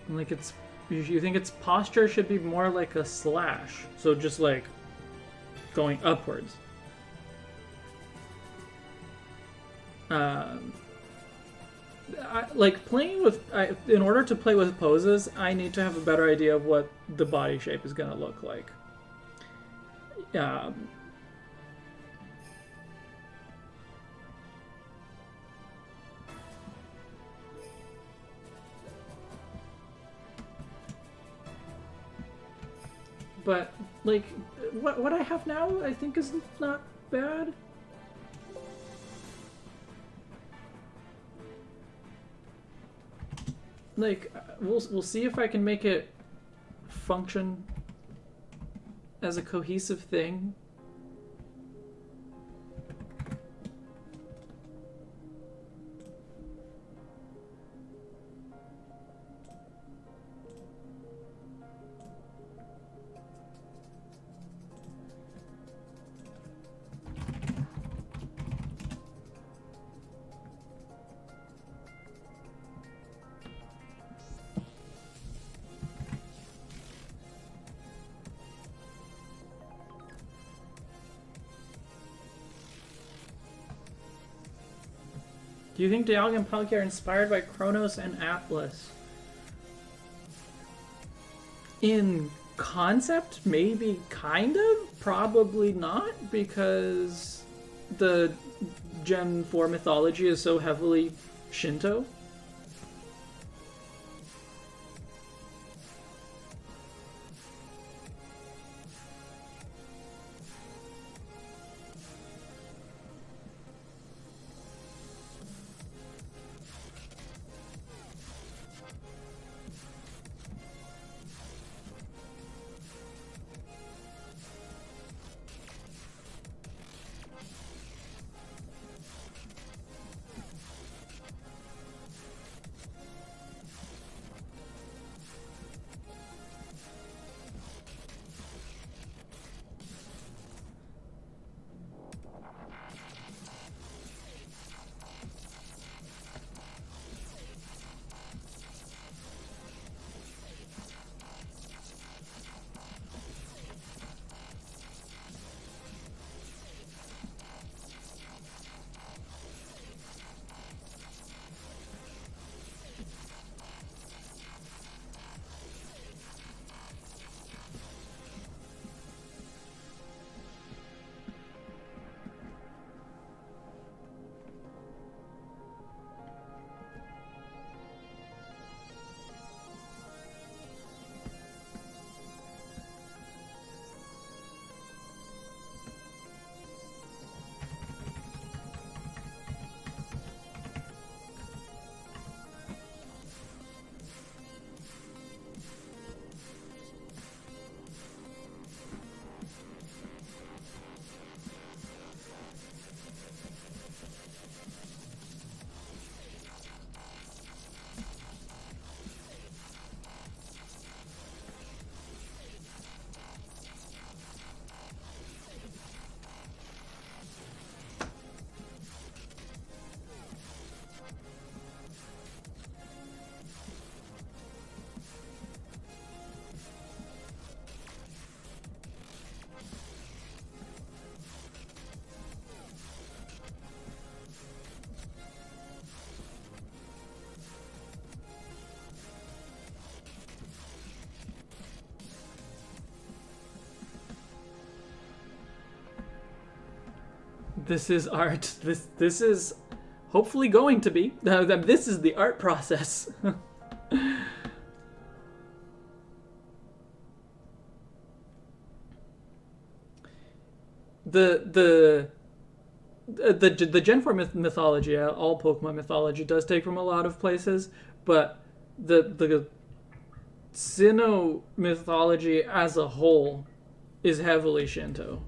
Like it's, you think its posture should be more like a slash, so just like going upwards, Like playing with, in order to play with poses, I need to have a better idea of what the body shape is going to look like. But like what I have now, I think is not bad. Like we'll see if I can make it function as a cohesive thing. Do you think Dialga and Palkia are inspired by Kronos and Atlas? In concept, maybe, kind of. Probably not, because the Gen 4 mythology is so heavily Shinto. This is art. This is hopefully going to be. This is the art process. the Gen 4 mythology, all Pokemon mythology, does take from a lot of places, but the Sinnoh mythology as a whole is heavily Shinto.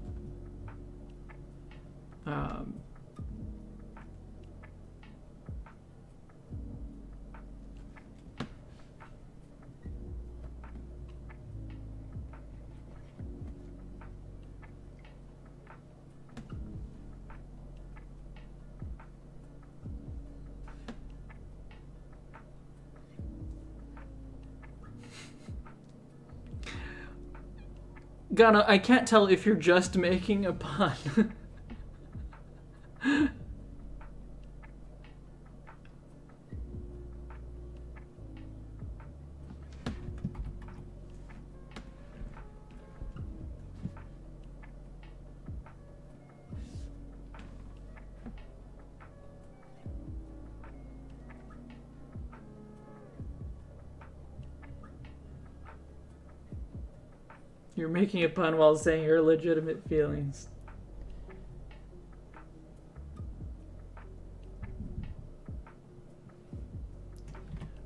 Ghana, I can't tell if you're just making a pun. You're making a pun while saying your legitimate feelings.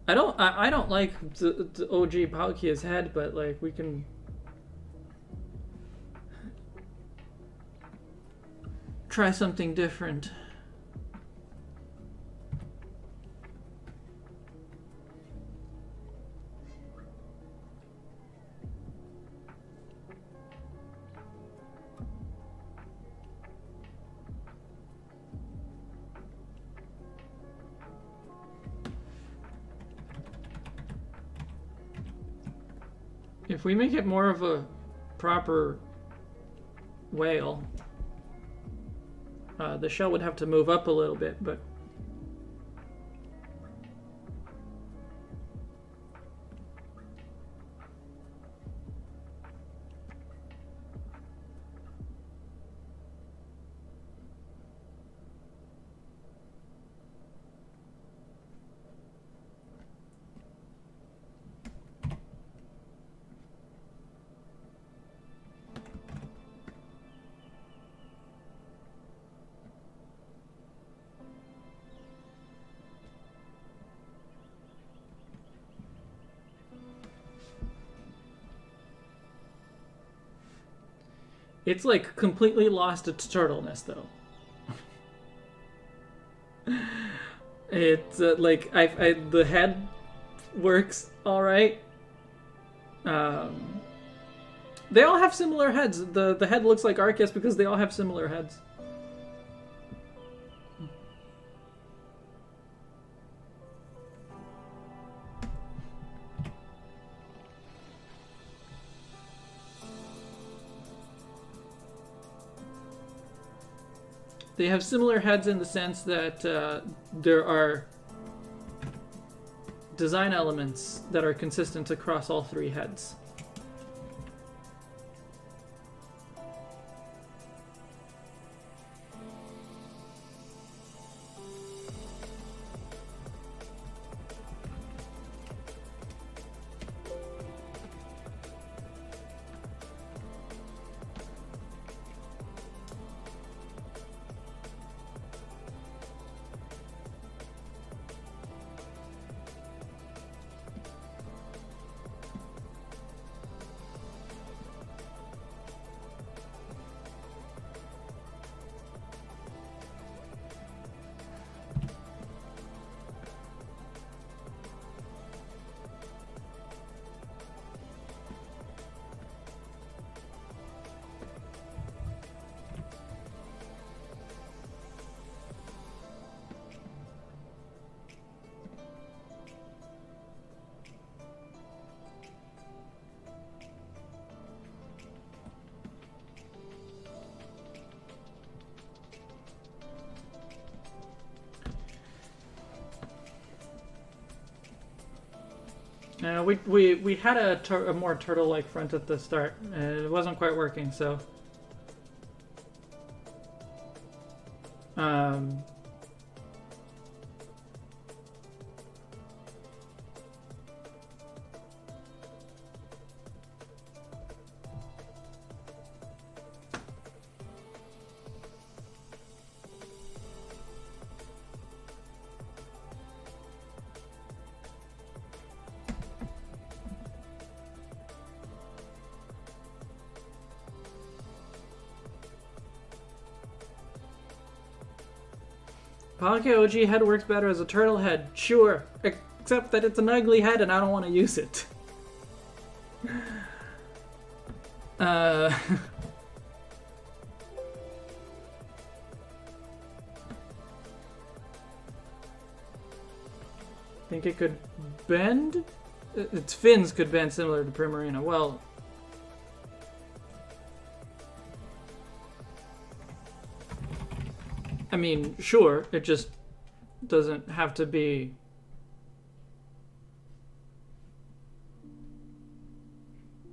I don't like the OG Palkia's head, but like we can try something different. If we make it more of a proper whale, the shell would have to move up a little bit, but it's like completely lost its turtleness, though. It's like the head works all right. They all have similar heads. The head looks like Arceus because they all have similar heads. They have similar heads in the sense that there are design elements that are consistent across all three heads. We had a more turtle-like front at the start, and it wasn't quite working, so... Palkia OG head works better as a turtle head, sure. Except that it's an ugly head and I don't want to use it. Think it could bend? Its fins could bend similar to Primarina. Well... I mean, sure, it just doesn't have to be...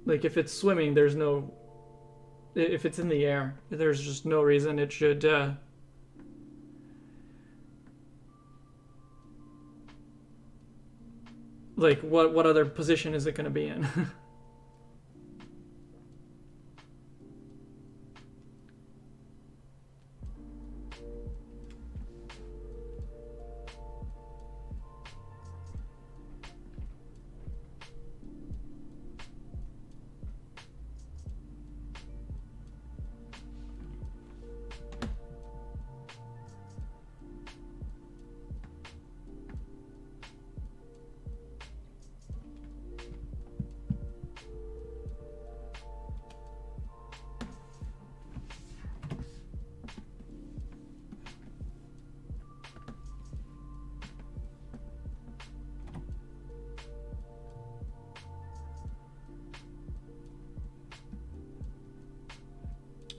Like, if it's swimming, there's no... If it's in the air, there's just no reason it should, Like, what other position is it going to be in?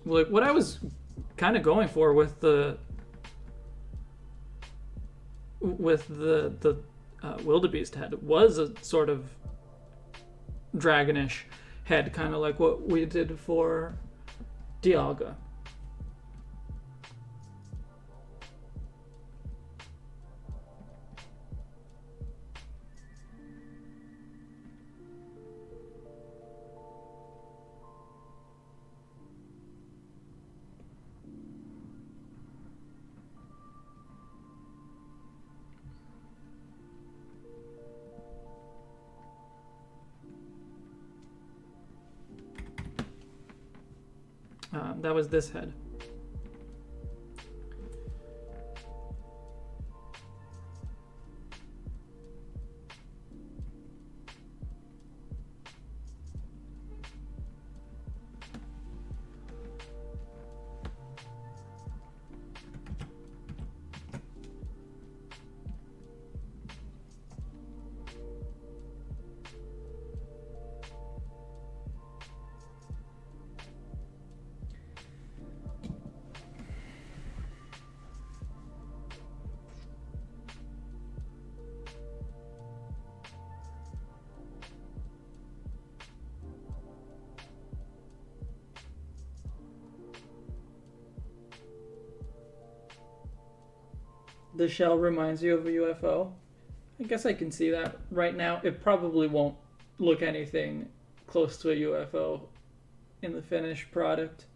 like what I was kind of going for with the wildebeest head was a sort of dragonish head, kind of like what we did for Dialga. That was this head. The shell reminds you of a UFO. I guess I can see that. Right now, it probably won't look anything close to a UFO in the finished product.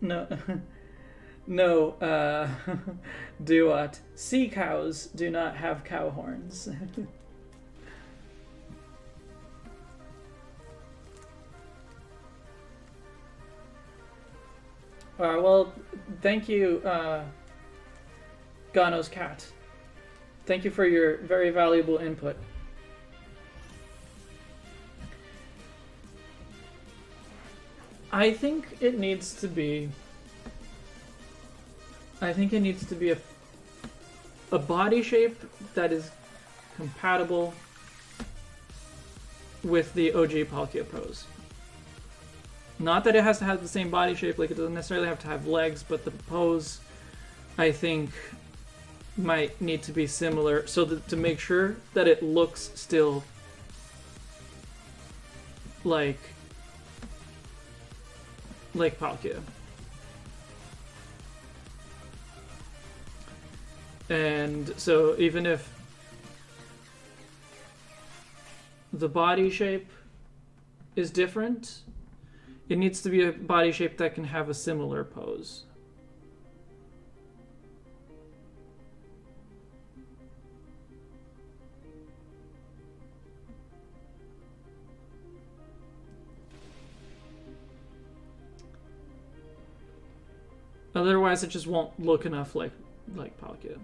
No, no, do what? Sea cows do not have cow horns. Well, thank you, Gano's cat. Thank you for your very valuable input. I think it needs to be a body shape that is compatible with the OG Palkia pose. Not that it has to have the same body shape, like it doesn't necessarily have to have legs, but the pose, I think, might need to be similar so that to make sure that it looks still like Palkia. And so even if the body shape is different, it needs to be a body shape that can have a similar pose. Otherwise, it just won't look enough like Palkia.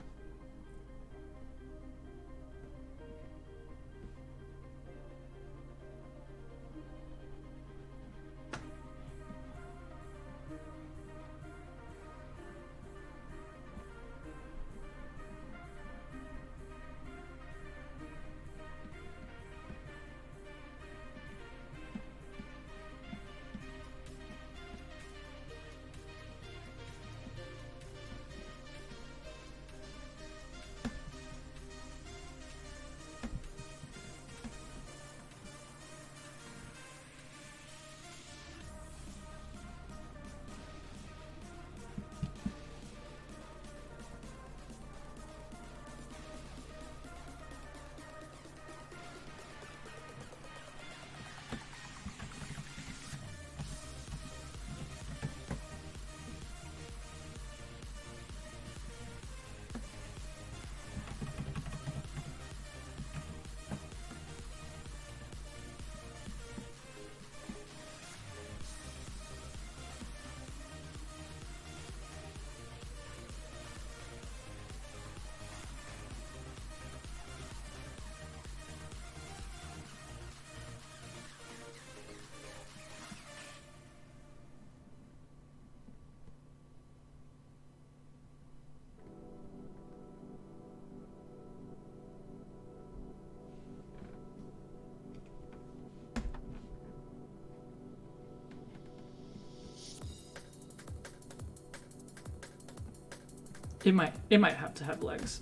It might have to have legs.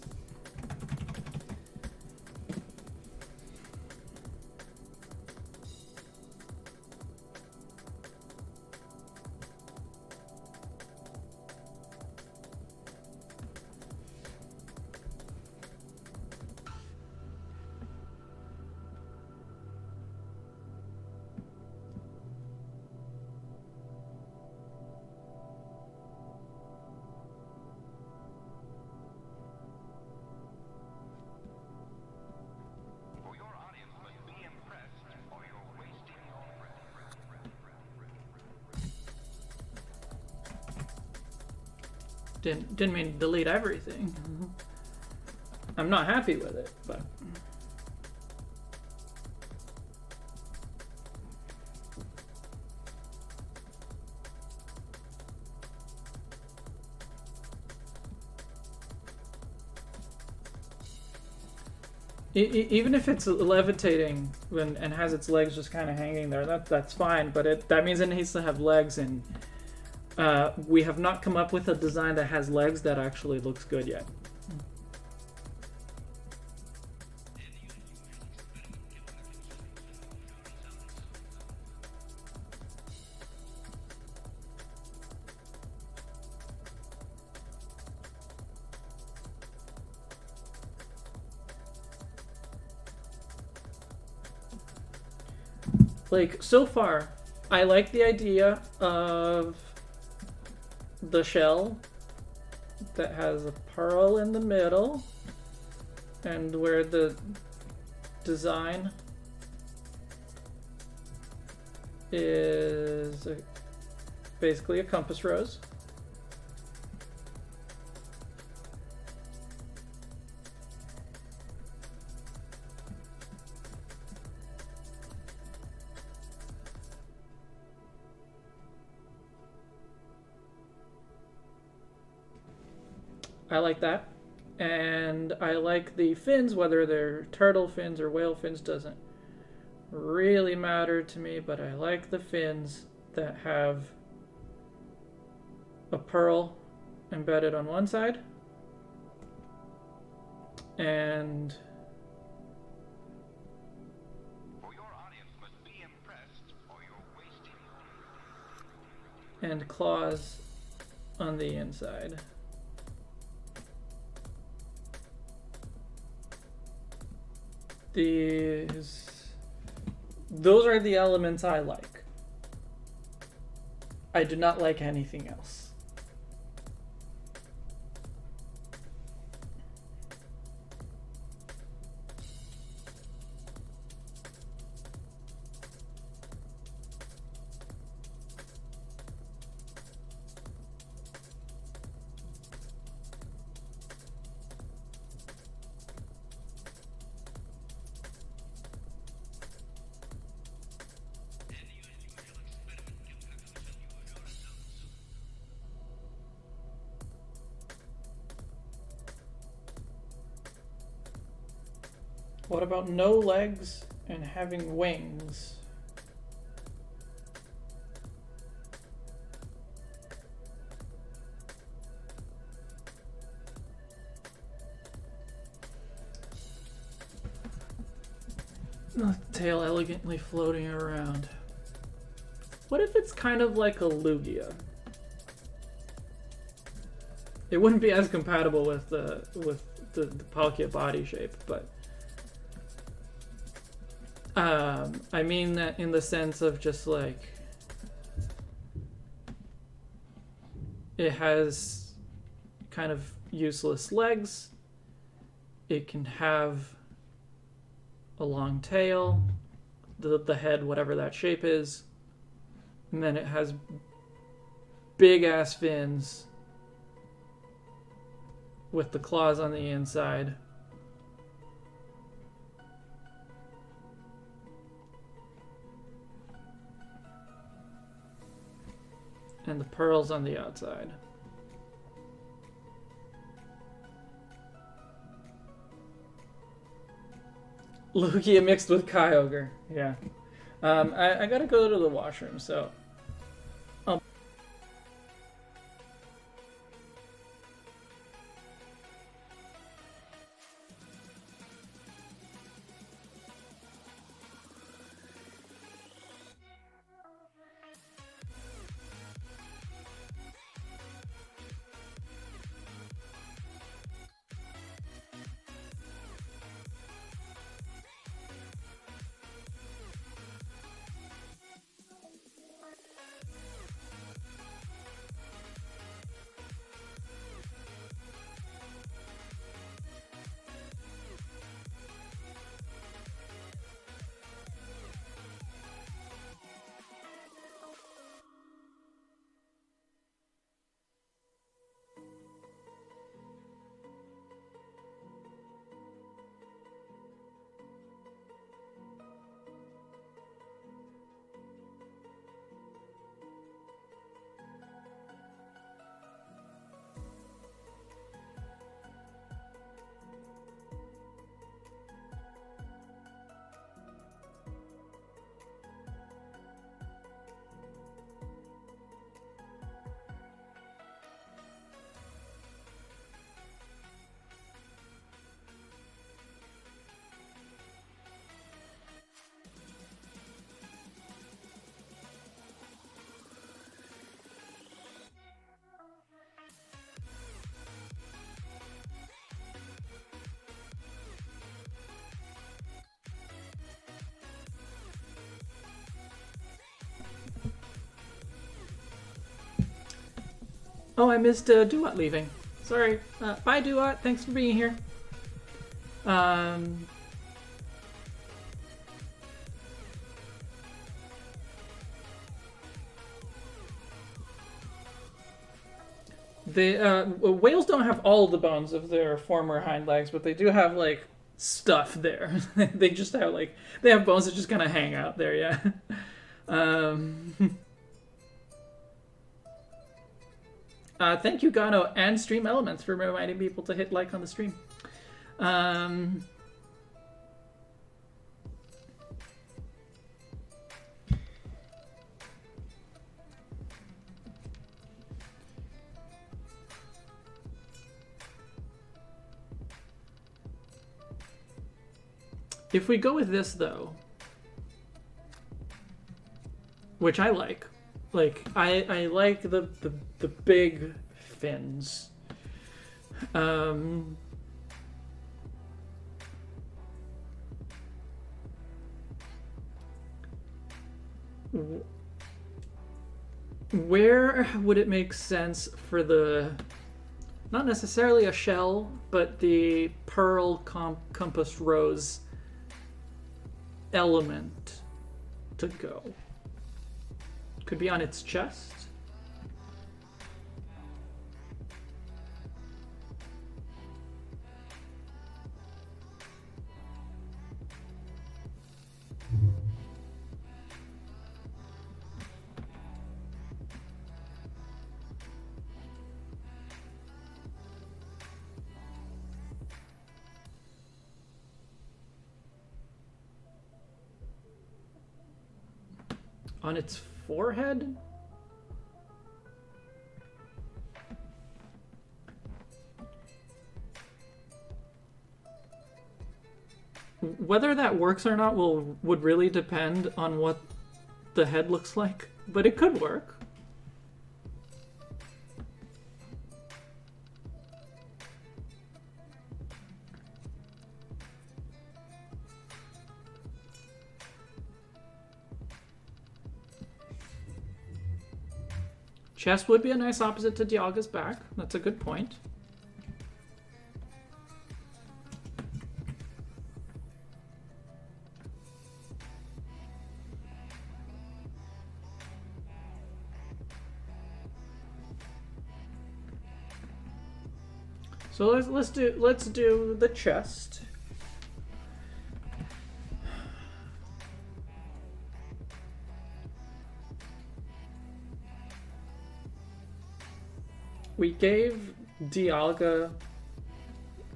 Didn't mean to delete everything. I'm not happy with it, but even if it's levitating and has its legs just kind of hanging there, that's fine. But that means it needs to have legs, and we have not come up with a design that has legs that actually looks good yet. Like, so far, I like the idea of the shell that has a pearl in the middle and where the design is basically a compass rose. I like that. And I like the fins, whether they're turtle fins or whale fins, doesn't really matter to me, but I like the fins that have a pearl embedded on one side and claws on the inside. Those are the elements I like. I do not like anything else. What about no legs and having wings? The tail elegantly floating around. What if it's kind of like a Lugia? It wouldn't be as compatible with the Palkia body shape, but I mean that in the sense of just like it has kind of useless legs. It can have a long tail, the head, whatever that shape is, and then it has big ass fins with the claws on the inside. And the pearls on the outside. Lugia mixed with Kyogre. Yeah. I gotta go to the washroom, so Oh, I missed Duat leaving. Sorry. Bye, Duat. Thanks for being here. Whales don't have all the bones of their former hind legs, but they do have like stuff there. They just have like they have bones that just kind of hang out there. Yeah. Thank you, Gano and Stream Elements, for reminding people to hit like on the stream. If we go with this, though, which I like I like the big fins. Where would it make sense for the, not necessarily a shell, but the pearl compass rose element to go? Could be on its chest. On its forehead? Whether that works or not would really depend on what the head looks like, but it could work. Chest would be a nice opposite to Dialga's back. That's a good point. So let's do the chest. We gave Dialga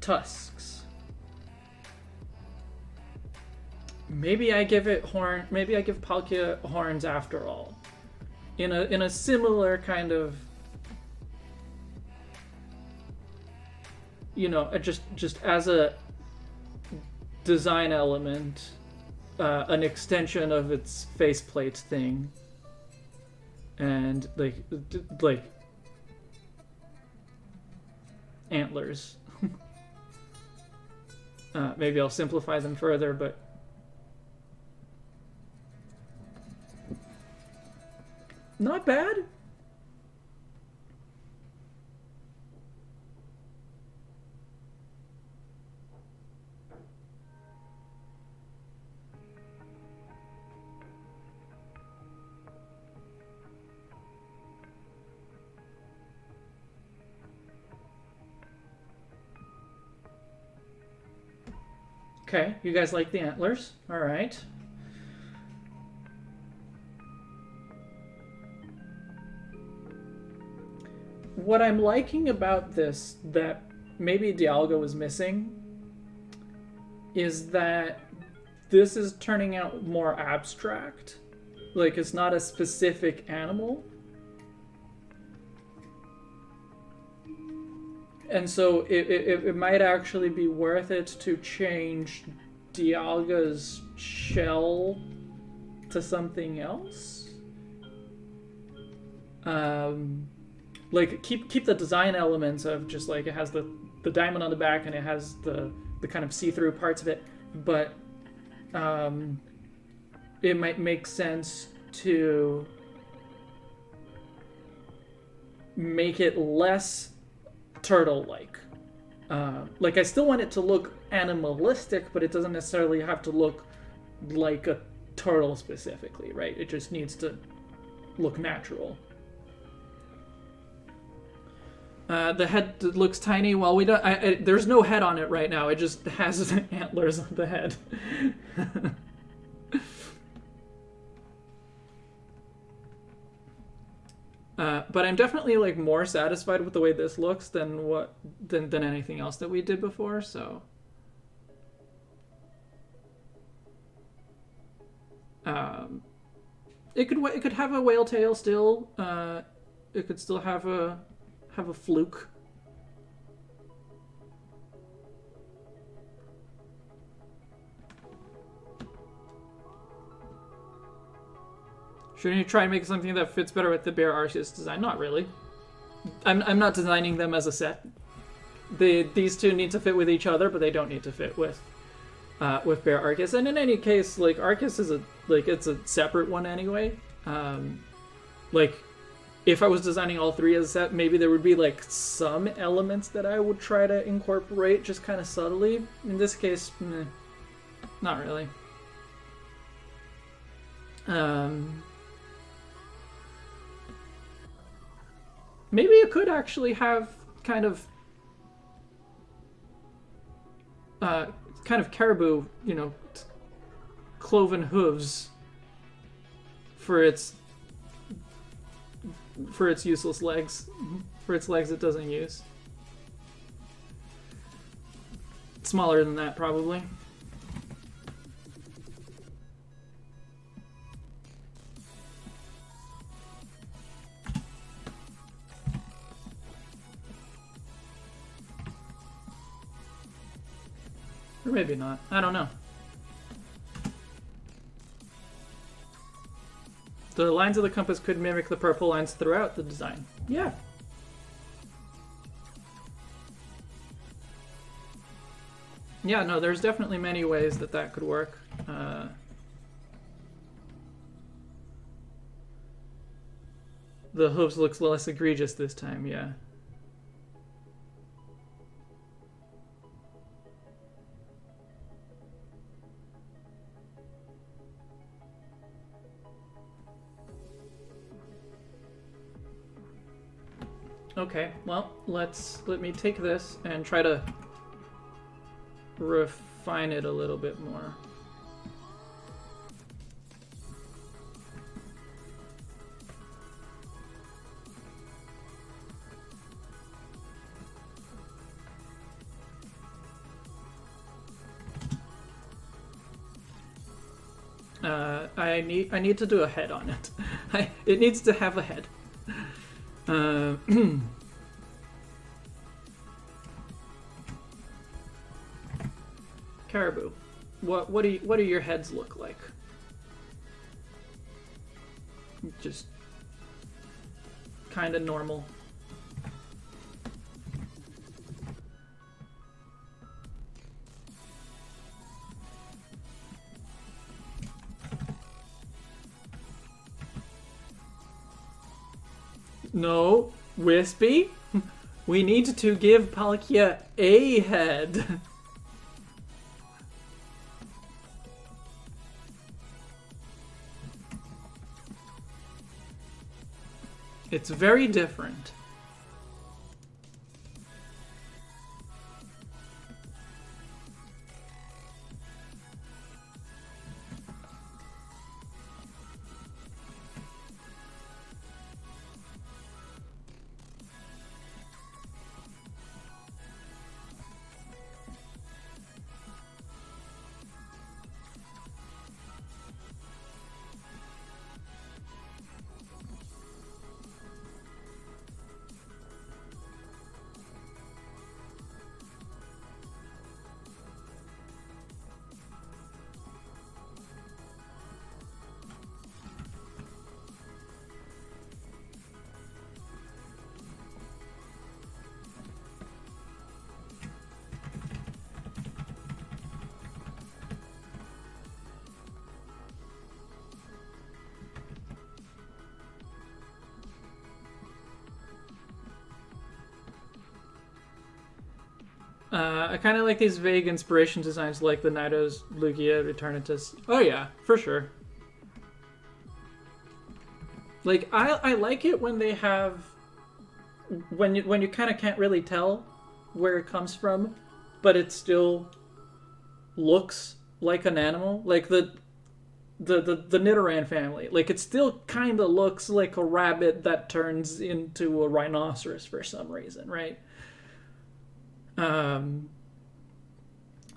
tusks. Maybe I give it horn. Maybe I give Palkia horns after all. In a similar kind of, you know, just as a design element, an extension of its faceplate thing, and like antlers. Maybe I'll simplify them further, but not bad. Okay, you guys like the antlers? All right. What I'm liking about this that maybe Dialga was missing is that this is turning out more abstract. Like, it's not a specific animal. And so it might actually be worth it to change Dialga's shell to something else. Like keep the design elements of just like it has the diamond on the back and it has the kind of see-through parts of it, but it might make sense to make it less turtle-like. Like, I still want it to look animalistic, but it doesn't necessarily have to look like a turtle specifically, right? It just needs to look natural. The head looks tiny. Well, we don't. There's no head on it right now. It just has antlers on the head. But I'm definitely like more satisfied with the way this looks than anything else that we did before. So, it could have a whale tail still. It could still have a fluke. Shouldn't you try and make something that fits better with the Bear Arceus design? Not really. I'm not designing them as a set. These two need to fit with each other, but they don't need to fit with Bear Arceus. And in any case, like, Arceus is it's a separate one anyway. Like, if I was designing all three as a set, maybe there would be like some elements that I would try to incorporate just kind of subtly. In this case, not really. Maybe it could actually have kind of caribou, you know, cloven hooves for its useless legs, for its legs it doesn't use. Smaller than that, probably. Or maybe not. I don't know. The lines of the compass could mimic the purple lines throughout the design. Yeah. Yeah, no, there's definitely many ways that could work. The hooves looks less egregious this time, yeah. Okay, well, let me take this and try to refine it a little bit more. I need to do a head on it. It needs to have a head. Caribou, what do your heads look like? Just kind of normal. No, Wispy, we need to give Palkia a head. It's very different. I kind of like these vague inspiration designs like the Nidos, Lugia, Eternatus. Oh yeah, for sure. Like, I like it when they have... When you kind of can't really tell where it comes from, but it still looks like an animal. Like the Nidoran family. Like, it still kind of looks like a rabbit that turns into a rhinoceros for some reason, right?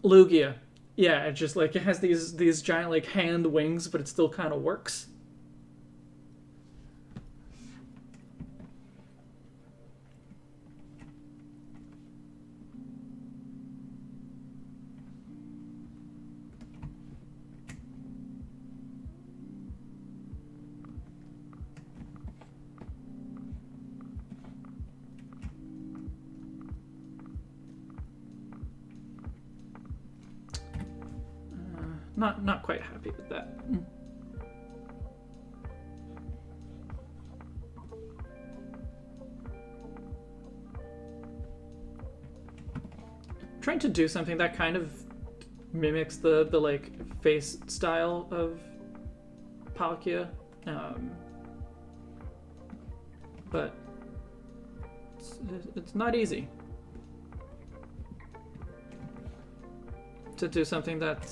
Lugia. Yeah, it's just like it has these giant like hand wings, but it still kind of works. Not quite happy with that. Trying to do something that kind of mimics the like face style of Palkia, but it's not easy to do something that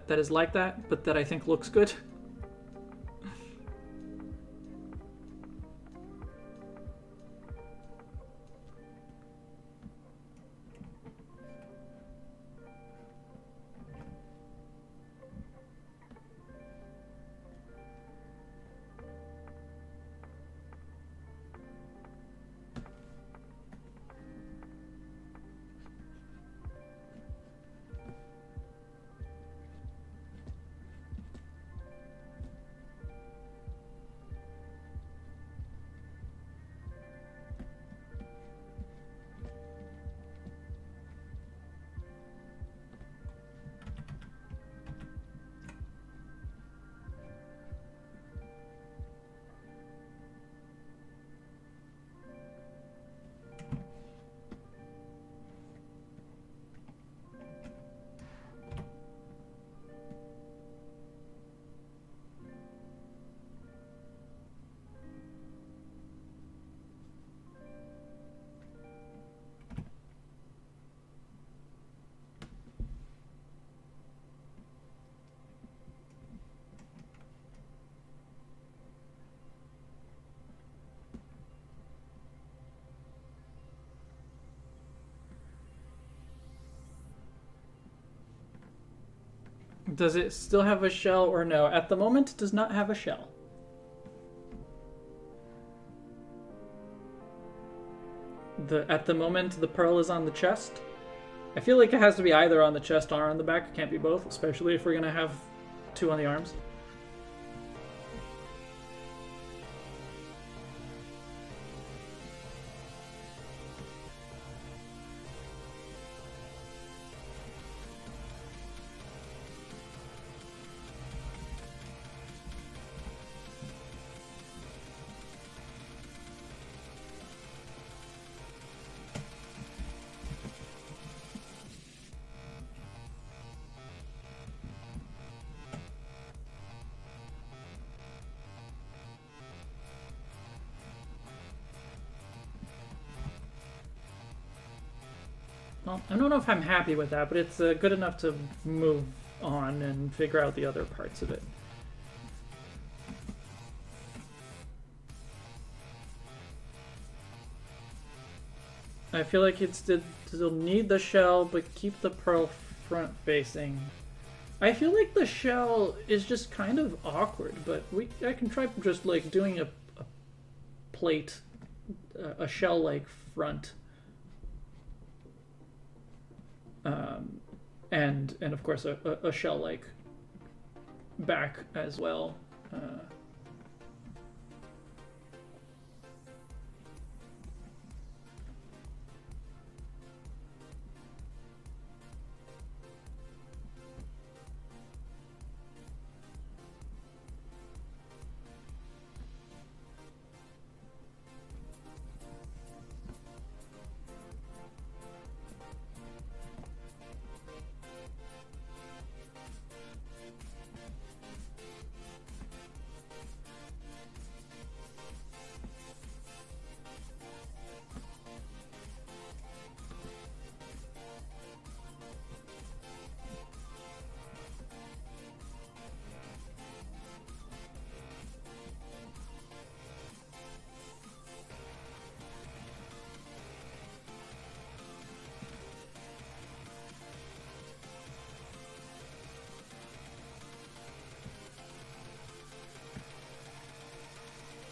is like that, but that I think looks good. Does it still have a shell or no? At the moment, it does not have a shell. At the moment, the pearl is on the chest. I feel like it has to be either on the chest or on the back. It can't be both, especially if we're going to have two on the arms. Well, I don't know if I'm happy with that, but it's good enough to move on and figure out the other parts of it. I feel like it's still need the shell, but keep the pearl front facing. I feel like the shell is just kind of awkward, but I can try just like doing a plate, a shell-like front. And of course a shell-like back as well.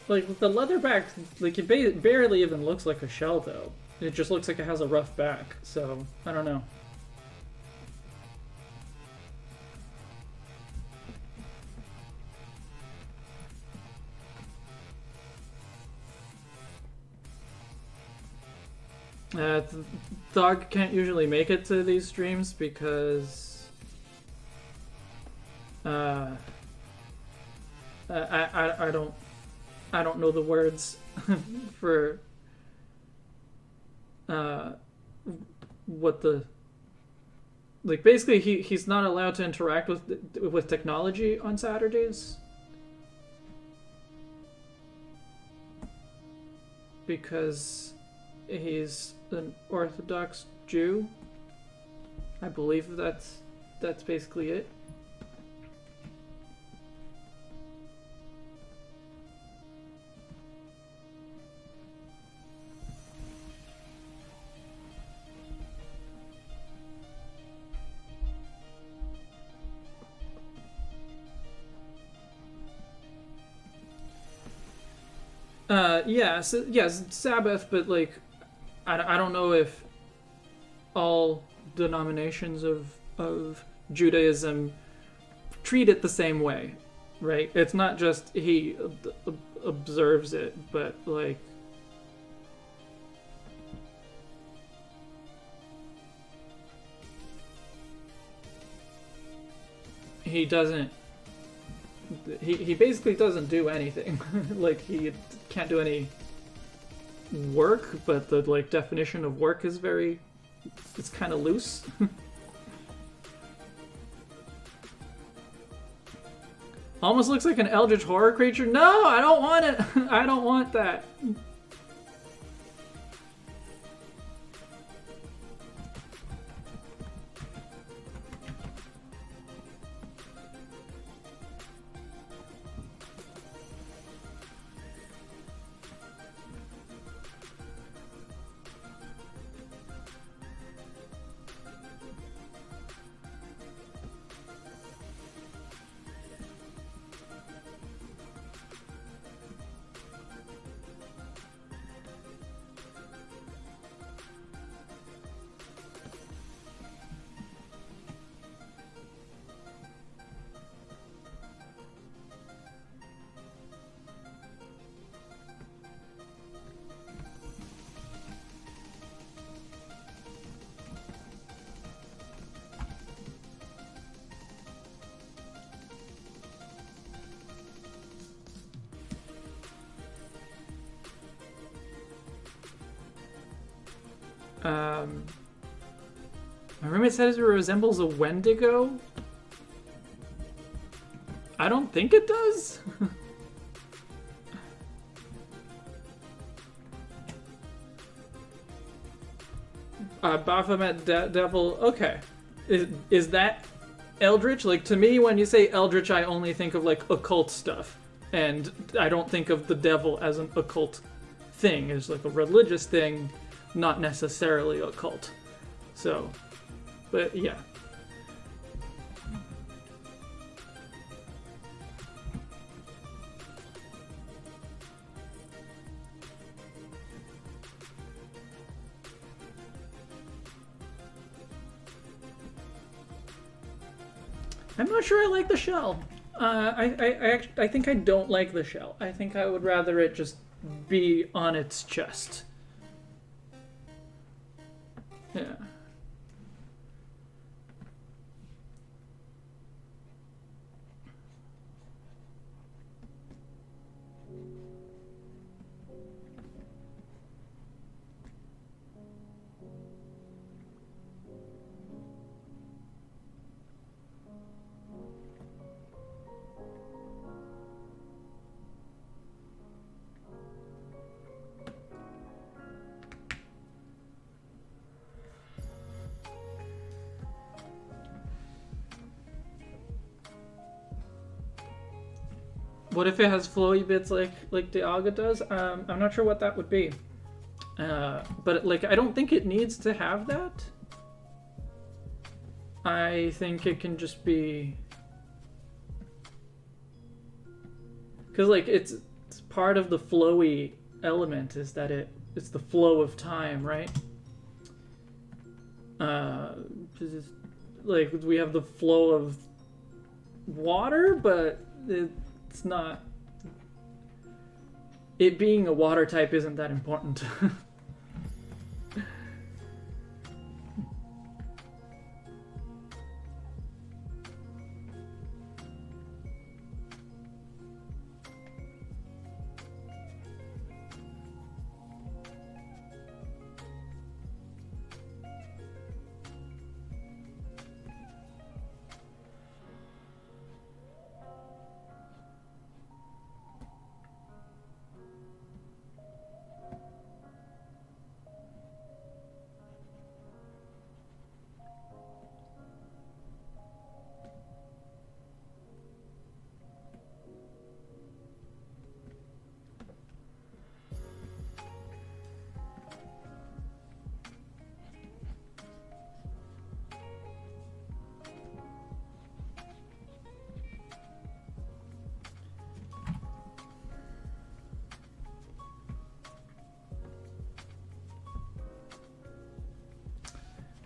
Like, the leatherback, like, it barely even looks like a shell, though. It just looks like it has a rough back, so, I don't know. Dog can't usually make it to these streams because I don't know the words for what the, like, basically he's not allowed to interact with technology on Saturdays because he's an Orthodox Jew. I believe that's basically it. Yes, Sabbath, but like, I don't know if all denominations of Judaism treat it the same way, right? It's not just he observes it, but like, he doesn't. He basically doesn't do anything. Like, he can't do any work, but the like definition of work is it's kind of loose. Almost looks like an eldritch horror creature. No, I don't want it. I don't want that. My roommate says it resembles a Wendigo. I don't think it does. Baphomet Devil. Okay, is that Eldritch? Like, to me, when you say Eldritch, I only think of like occult stuff, and I don't think of the devil as an occult thing. It's like a religious thing, not necessarily occult. So, but yeah. I'm not sure I like the shell. I think I don't like the shell. I think I would rather it just be on its chest. Yeah. What if it has flowy bits like Dialga does? I'm not sure what that would be. But like, I don't think it needs to have that. I think it can just be, because like it's part of the flowy element is that it's the flow of time, right? Like we have the flow of water, but it's not. It being a water type isn't that important.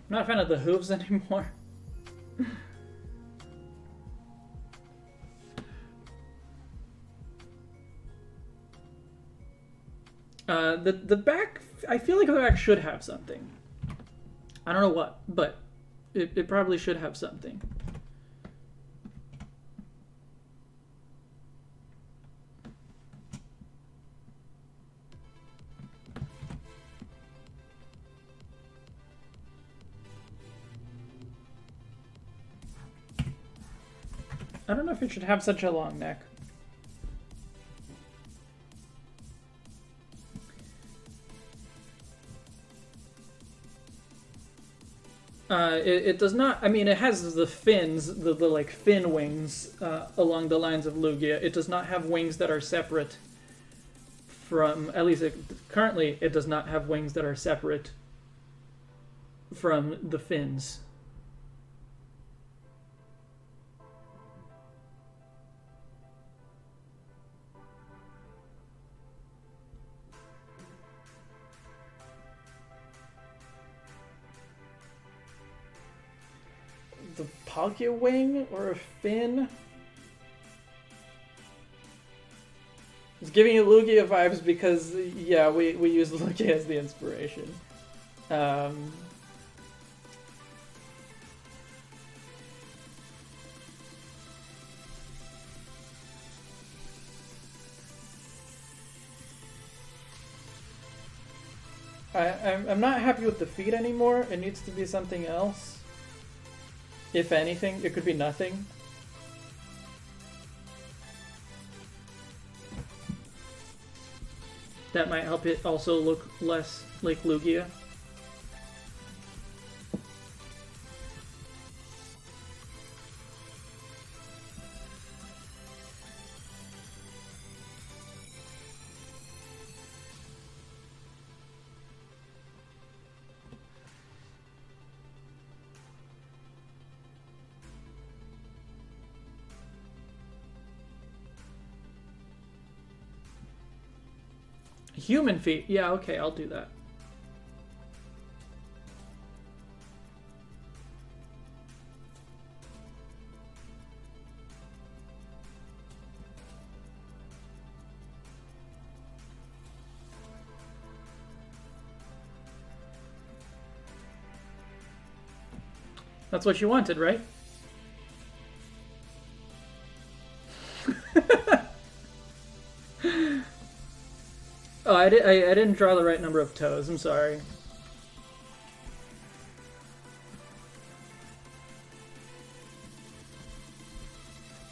I'm not a fan of the hooves anymore. The back, I feel like the back should have something. I don't know what, but it probably should have something. I don't know if it should have such a long neck. It does not, I mean, it has the fins, the like fin wings along the lines of Lugia. It does not have wings that are separate from, at least currently it does not have wings that are separate from the fins. The Palkia wing or a fin? It's giving you Lugia vibes because, yeah, we use Lugia as the inspiration. I'm not happy with the feet anymore. It needs to be something else. If anything, it could be nothing. That might help it also look less like Lugia. Human feet. Yeah, okay, I'll do that. That's what you wanted, right? Oh, I didn't draw the right number of toes. I'm sorry.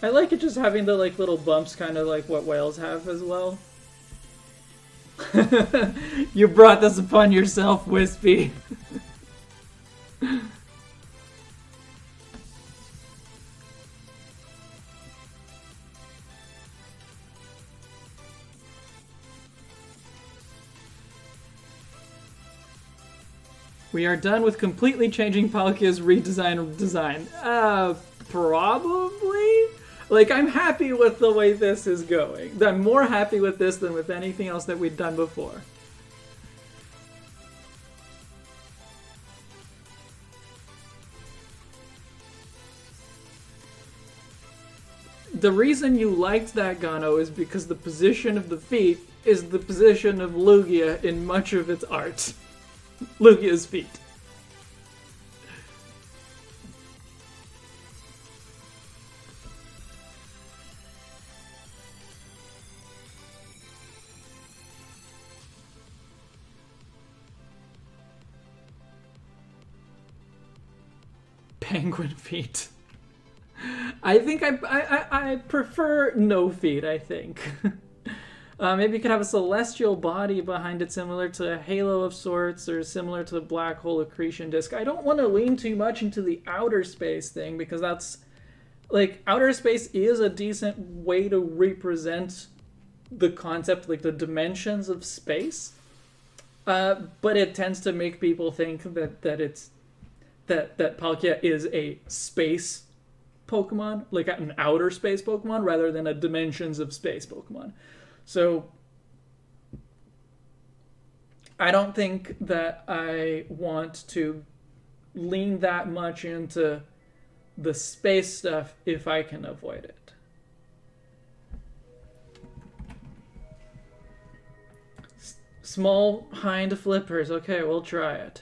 I like it just having the like little bumps, kind of like what whales have as well. You brought this upon yourself, Wispy. We are done with completely changing Palkia's redesign design. Probably? Like, I'm happy with the way this is going. I'm more happy with this than with anything else that we've done before. The reason you liked that, Gano, is because the position of the feet is the position of Lugia in much of its art. Lugia's feet. Penguin feet. I think I prefer no feet, I think. Maybe you could have a celestial body behind it similar to a halo of sorts or similar to a black hole accretion disk. I don't want to lean too much into the outer space thing because that's... Like, outer space is a decent way to represent the concept, like the dimensions of space. But it tends to make people think that Palkia is a space Pokemon, like an outer space Pokemon, rather than a dimensions of space Pokemon. So I don't think that I want to lean that much into the space stuff if I can avoid it. Small hind flippers. Okay, we'll try it.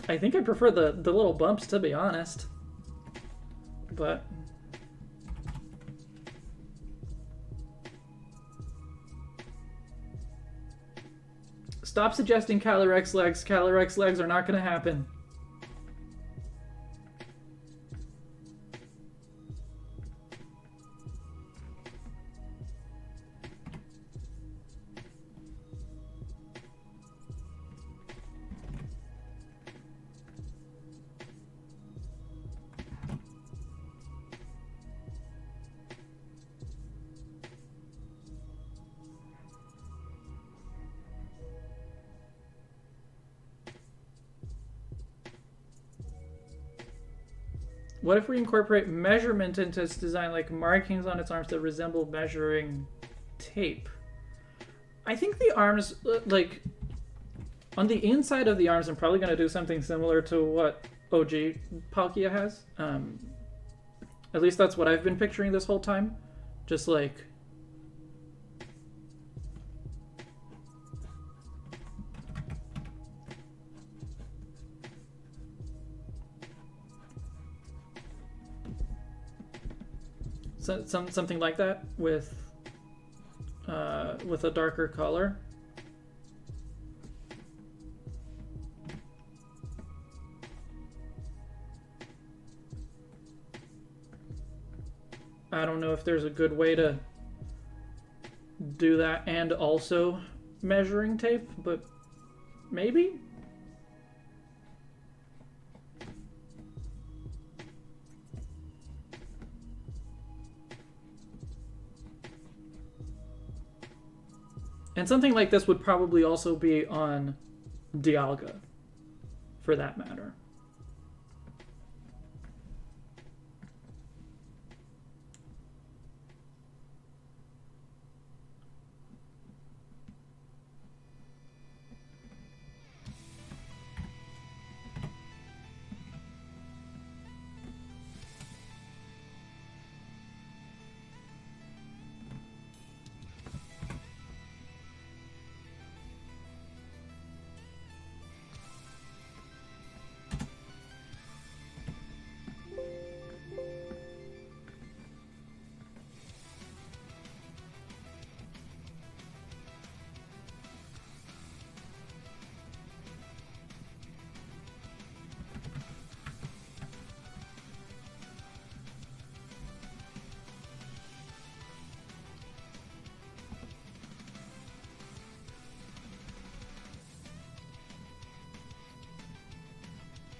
I think I prefer the little bumps, to be honest. But stop suggesting Calyrex legs. Calyrex legs are not going to happen. What if we incorporate measurement into its design, like markings on its arms that resemble measuring tape? I think the arms, like, on the inside of the arms, I'm probably going to do something similar to what OG Palkia has. At least that's what I've been picturing this whole time. Just like... something like that with a darker color. I don't know if there's a good way to do that and also measuring tape, but maybe? And something like this would probably also be on Dialga, for that matter.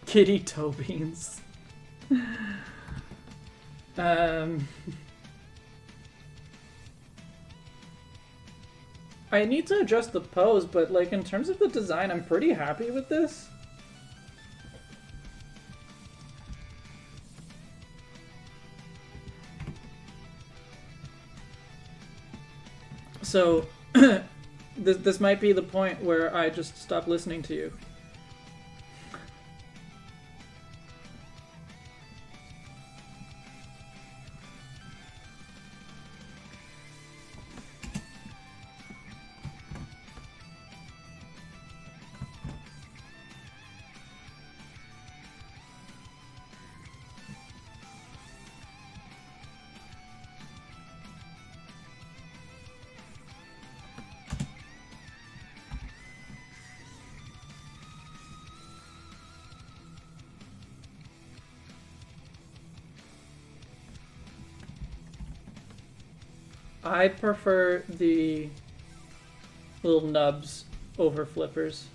Kitty toe beans. Um, I need to adjust the pose, but like in terms of the design, I'm pretty happy with this. So, this might be the point where I just stop listening to you. I prefer the little nubs over flippers.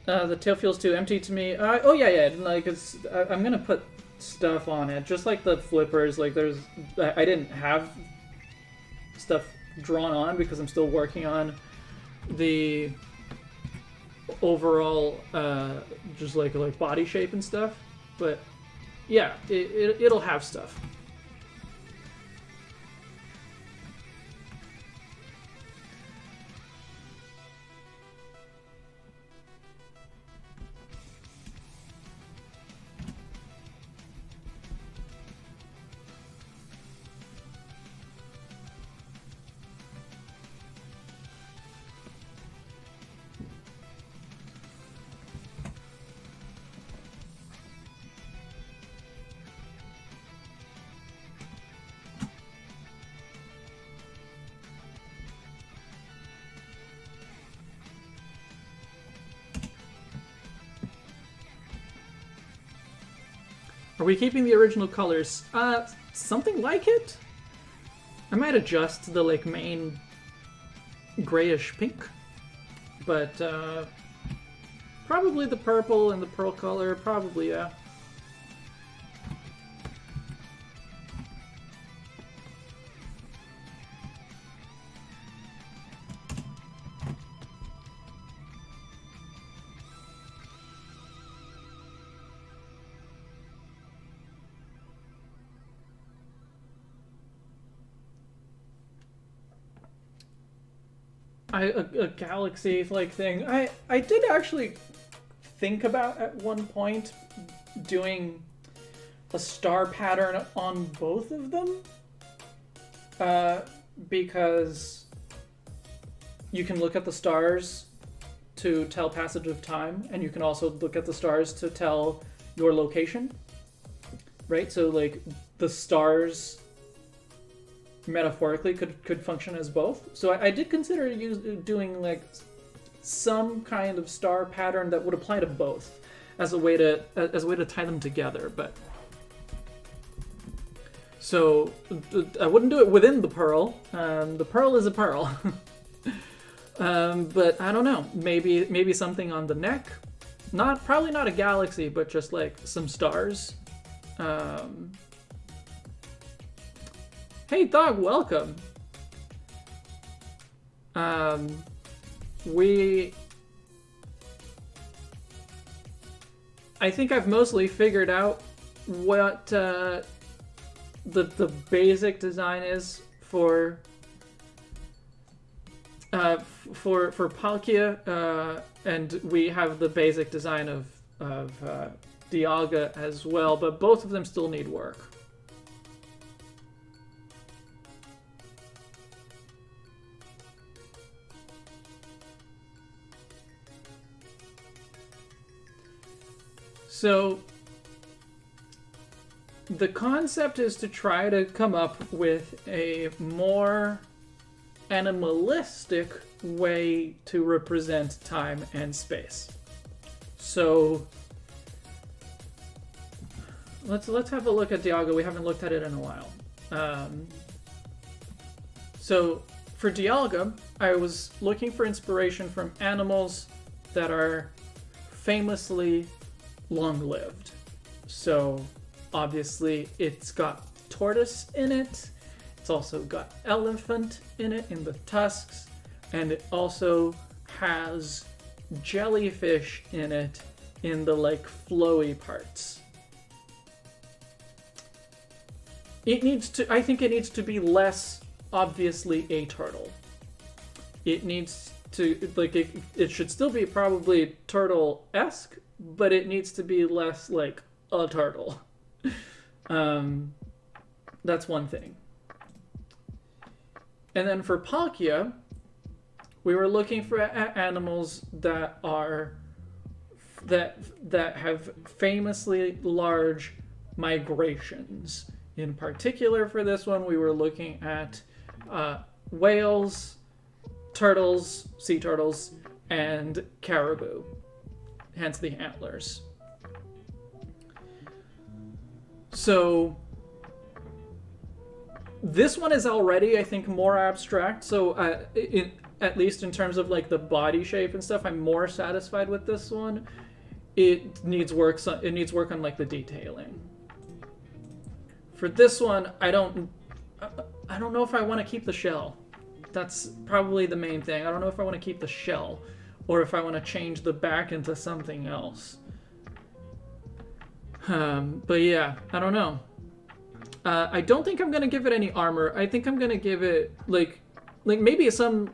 The tail feels too empty to me. Oh yeah, like I'm gonna put stuff on it, just like the flippers. Like I didn't have stuff drawn on because I'm still working on the overall just like body shape and stuff. But yeah, it'll have stuff. Are we keeping the original colors? Something like it? I might adjust the like main grayish pink, but probably the purple and the pearl color, probably, yeah. A galaxy-like thing. I did actually think about at one point doing a star pattern on both of them. Because you can look at the stars to tell passage of time, and you can also look at the stars to tell your location. Right? So, like, the stars metaphorically could function as both. So I did consider doing like some kind of star pattern that would apply to both as a way to tie them together. But so I wouldn't do it within the pearl. The pearl is a pearl. But I don't know. Maybe something on the neck. Probably not a galaxy, but just like some stars. Hey dog, welcome. I think I've mostly figured out what the basic design is for Palkia, and we have the basic design of Dialga as well, but both of them still need work. So the concept is to try to come up with a more animalistic way to represent time and space. So let's have a look at Dialga. We haven't looked at it in a while. So for Dialga, I was looking for inspiration from animals that are famously long-lived. So obviously it's got tortoise in it, it's also got elephant in it in the tusks, and it also has jellyfish in it in the like flowy parts. It needs to, I think it needs to be less obviously a turtle. It needs to, like, it should still be probably turtle-esque, but it needs to be less like a turtle. That's one thing. And then for Palkia, we were looking for animals that are that have famously large migrations. In particular, for this one, we were looking at whales, turtles, sea turtles, and caribou. Hence the antlers. So this one is already, I think, more abstract. So at least in terms of like the body shape and stuff, I'm more satisfied with this one. It needs work. It needs work on like the detailing. For this one, I don't know if I want to keep the shell. That's probably the main thing. I don't know if I want to keep the shell, or if I want to change the back into something else. But yeah, I don't know. I don't think I'm gonna give it any armor. I think I'm gonna give it like maybe some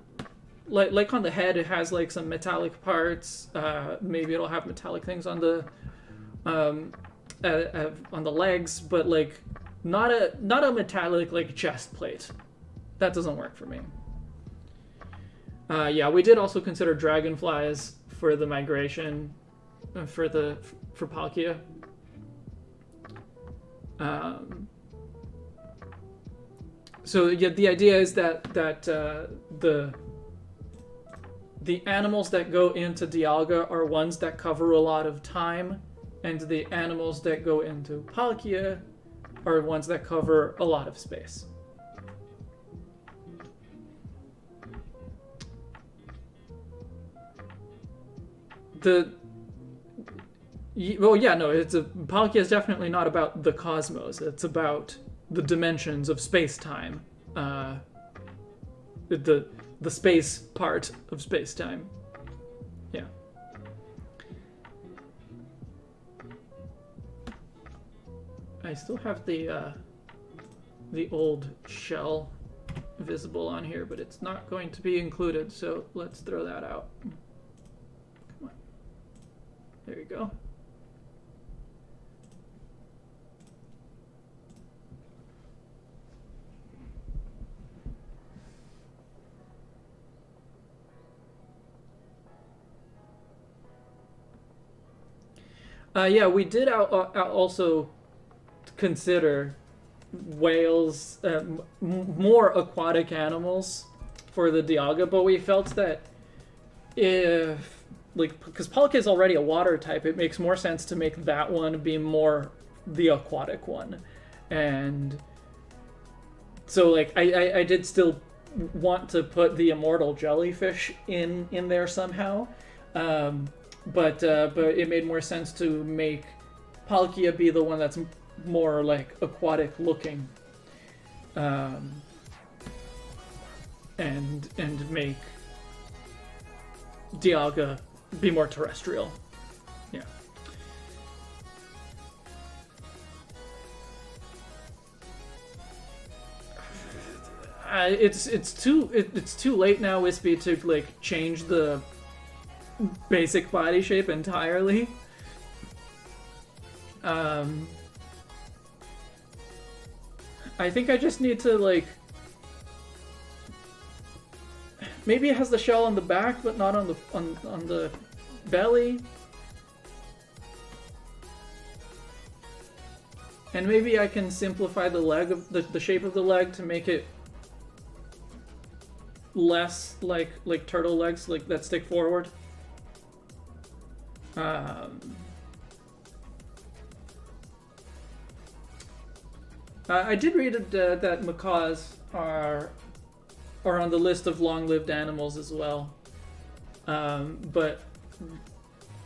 like on the head it has like some metallic parts. Maybe it'll have metallic things on the legs, but like not a metallic like chest plate. That doesn't work for me. Yeah, we did also consider dragonflies for the migration for Palkia. So yeah, the idea is that the animals that go into Dialga are ones that cover a lot of time, and the animals that go into Palkia are ones that cover a lot of space. Well, yeah, no, Palkia is definitely not about the cosmos. It's about the dimensions of space-time. The space part of space-time. Yeah. I still have the old shell visible on here, but it's not going to be included, so let's throw that out. Come on. There you go. Yeah, we did also consider whales, more aquatic animals for the Dialga, but we felt that if, like, because Palkia is already a water type, it makes more sense to make that one be more the aquatic one. And so, like, I did still want to put the immortal jellyfish in there somehow. But it made more sense to make Palkia be the one that's more like aquatic looking, and make Dialga be more terrestrial. Yeah. It's too late now, Wispy, to like change the basic body shape entirely. I think I just need to like, maybe it has the shell on the back but not on the belly, and maybe I can simplify the leg of the shape of the leg to make it less like turtle legs like that stick forward. I did read that macaws are on the list of long-lived animals as well, but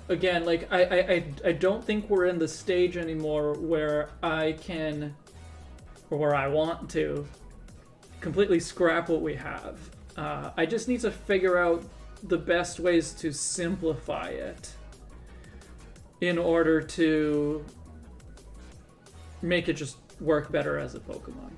again, like, I don't think we're in the stage anymore where I can, or where I want to, completely scrap what we have. I just need to figure out the best ways to simplify it in order to make it just work better as a Pokemon.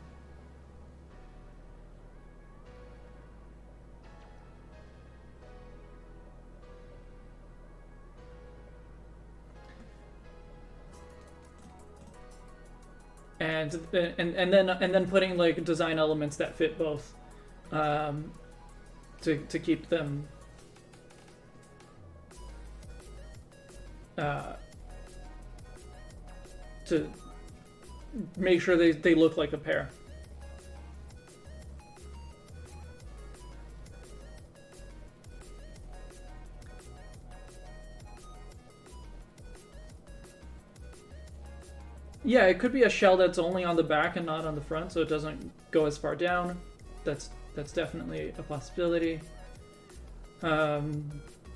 And then putting like design elements that fit both, to keep them to make sure they look like a pair. Yeah, it could be a shell that's only on the back and not on the front, so it doesn't go as far down. That's definitely a possibility. And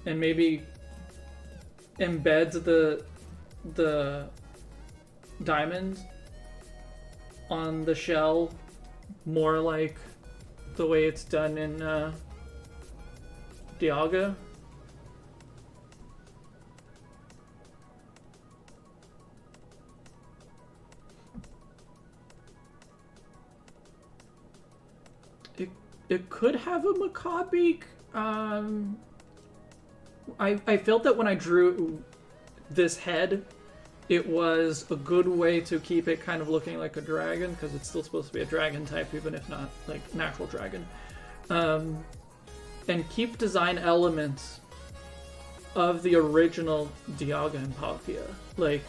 maybe embed the diamond on the shell more like the way it's done in Dialga. It could have a macaw beak. I felt that when I drew this head, it was a good way to keep it kind of looking like a dragon, because it's still supposed to be a dragon type, even if not like natural dragon. And keep design elements of the original Dialga and Palkia. Like,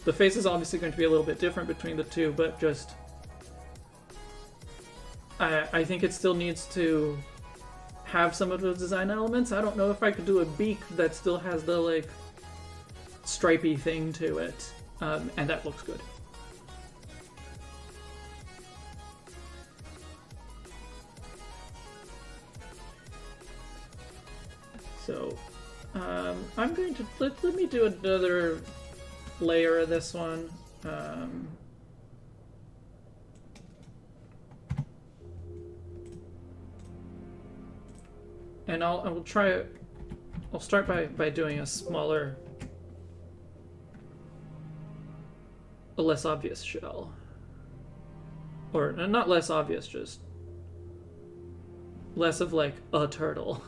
the face is obviously going to be a little bit different between the two, but just I think it still needs to have some of those design elements. I don't know if I could do a beak that still has the like stripy thing to it, and that looks good. So I'm going to let me do another layer of this one. And I'll start by doing a smaller, a less obvious shell. Or not less obvious, just less of like a turtle.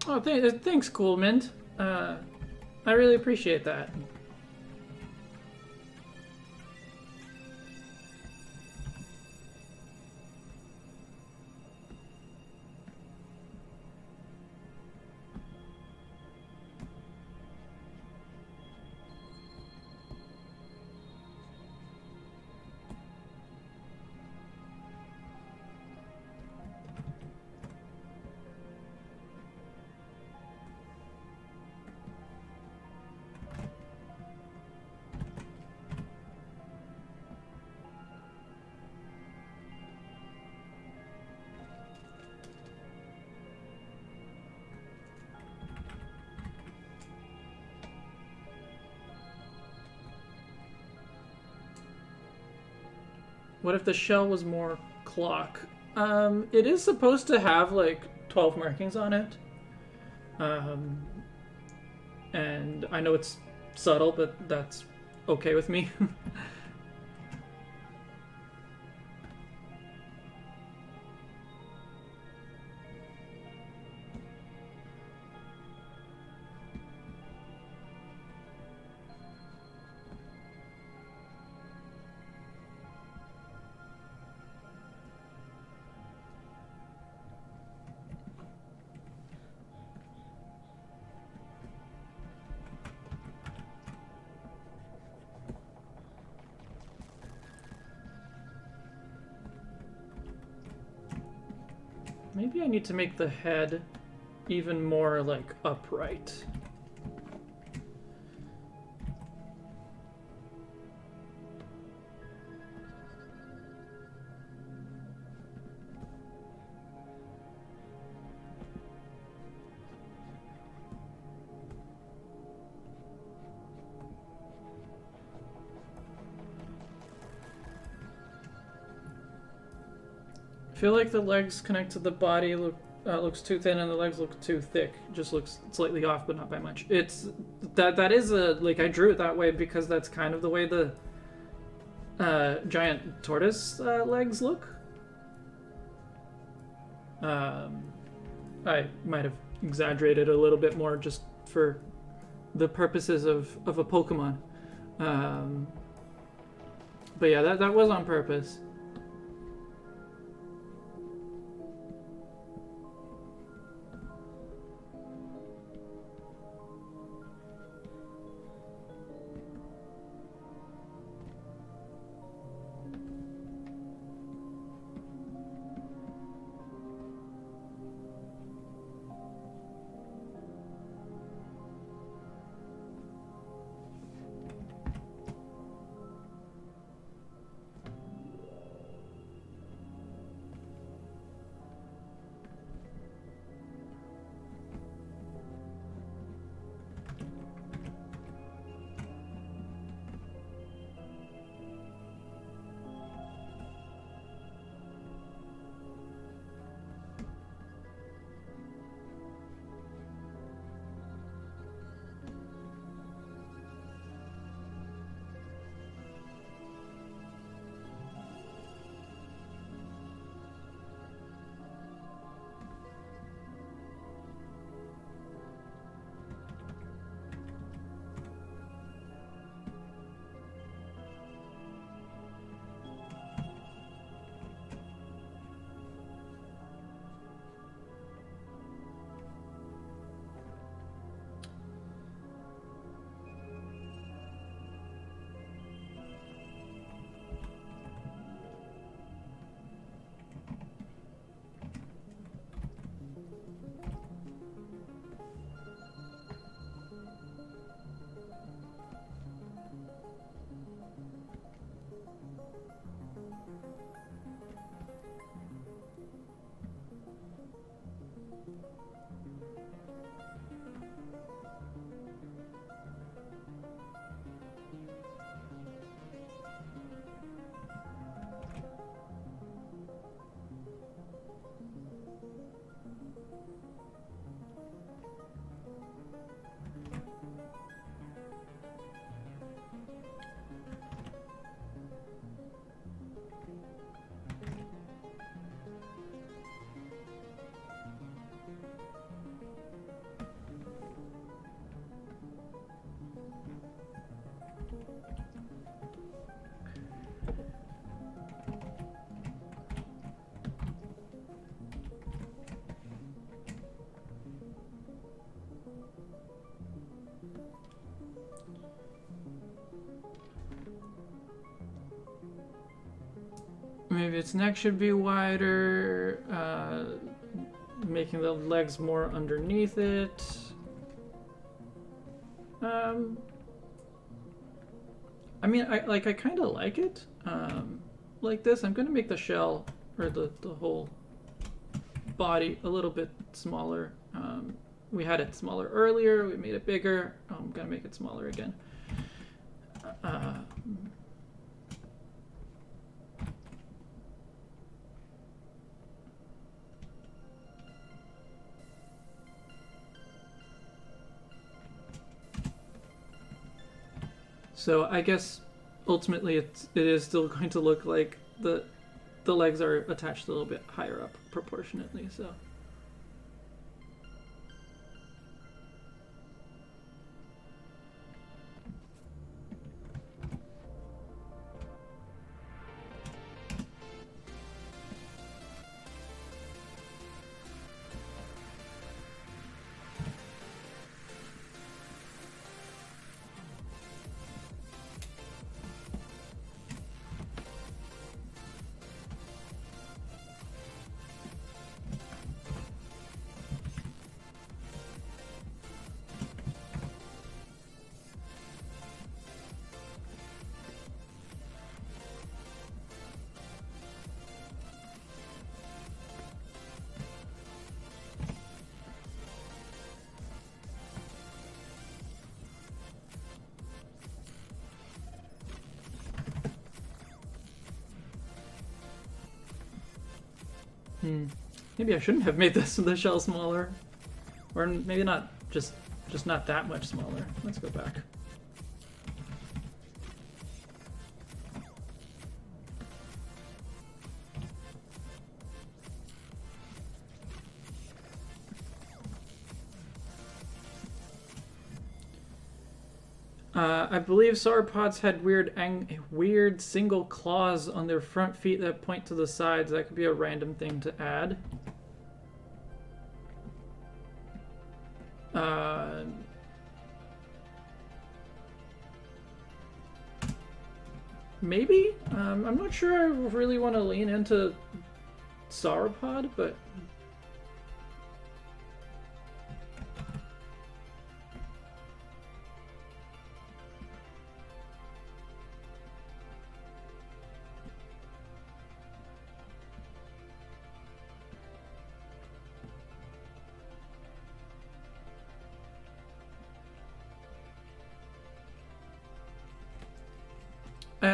Oh, thanks, Cool Mint. I really appreciate that. What if the shell was more clock? It is supposed to have like 12 markings on it. And I know it's subtle, but that's okay with me. Maybe I need to make the head even more, like, upright. I feel like the legs connect to the body looks too thin and the legs look too thick. Just looks slightly off, but not by much. It's that is a like I drew it that way because that's kind of the way the giant tortoise legs look. I might have exaggerated a little bit more just for the purposes of a Pokemon. But yeah, that was on purpose. Maybe its neck should be wider, making the legs more underneath it. I mean, I kind of like it. Like this, I'm gonna make the shell, or the whole body, a little bit smaller. We had it smaller earlier, we made it bigger. I'm gonna make it smaller again. So I guess ultimately it is still going to look like the legs are attached a little bit higher up proportionately, so. Maybe I shouldn't have made the shell smaller, or maybe not, just not that much smaller. Let's go back. I believe sauropods had weird single claws on their front feet that point to the sides. That could be a random thing to add. Maybe? I'm not sure I really want to lean into sauropod, but...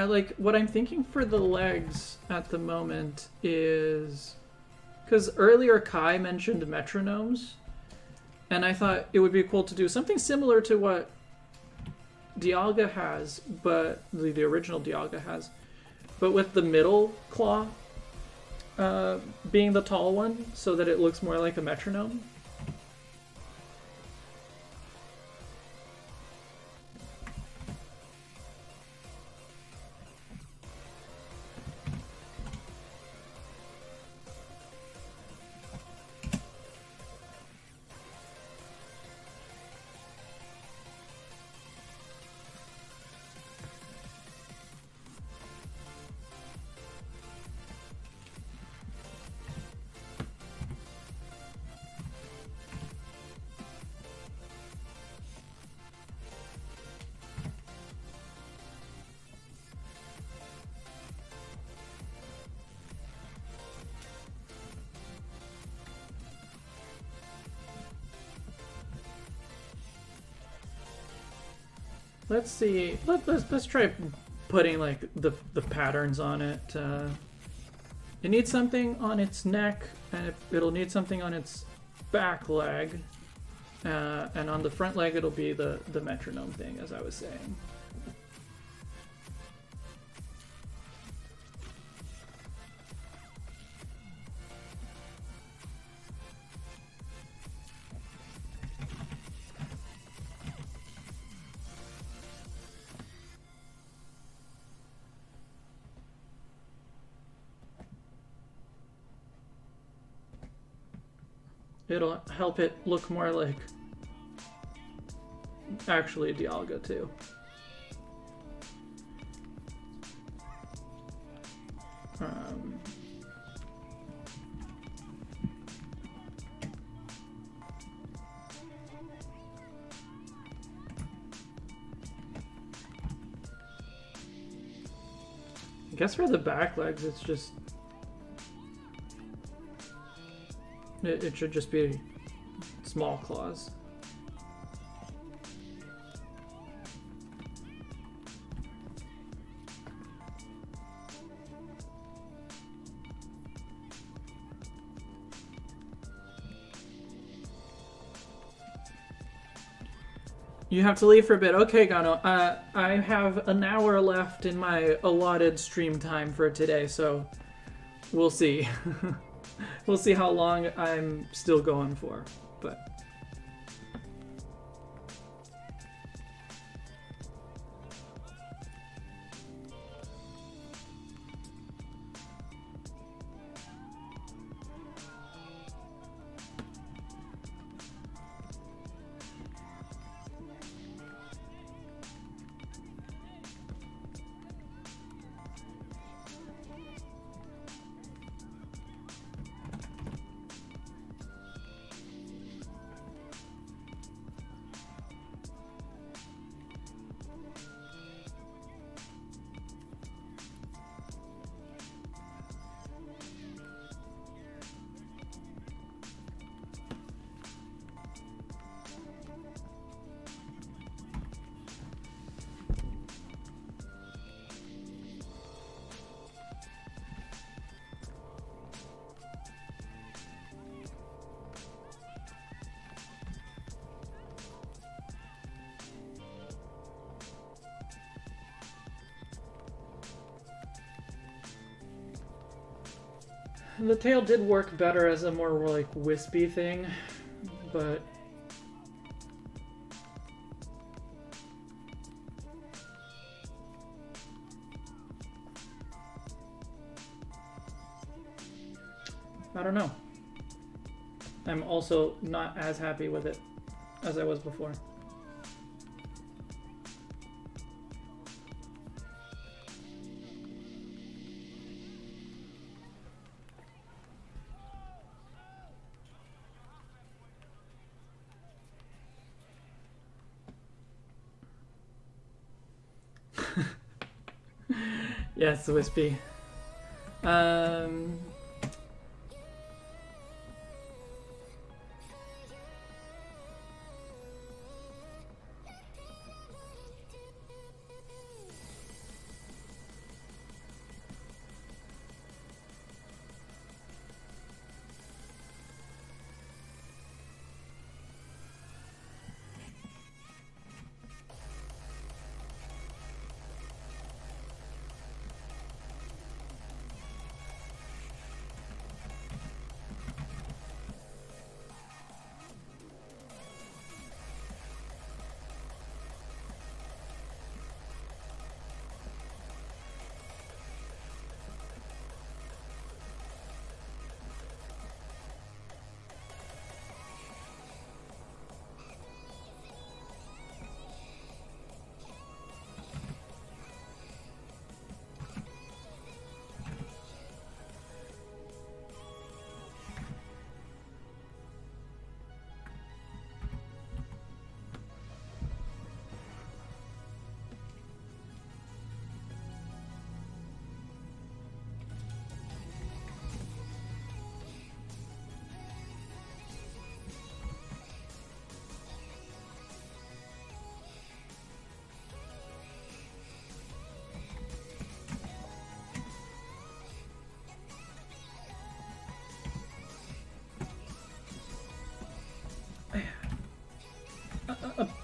like, what I'm thinking for the legs at the moment is... Because earlier Kai mentioned metronomes, and I thought it would be cool to do something similar to what Dialga has, but the original Dialga has, but with the middle claw being the tall one, so that it looks more like a metronome. Let's see. Let's try putting like the patterns on it. It needs something on its neck, and it'll need something on its back leg, and on the front leg it'll be the metronome thing, as I was saying. It'll help it look more like actually Dialga too. guess for the back legs, it's just... It should just be small claws. You have to leave for a bit. Okay, Gano. I have an hour left in my allotted stream time for today, so we'll see. We'll see how long I'm still going for, but... The tail did work better as a more, like, wispy thing, but... I don't know. I'm also not as happy with it as I was before. Yes, wispy.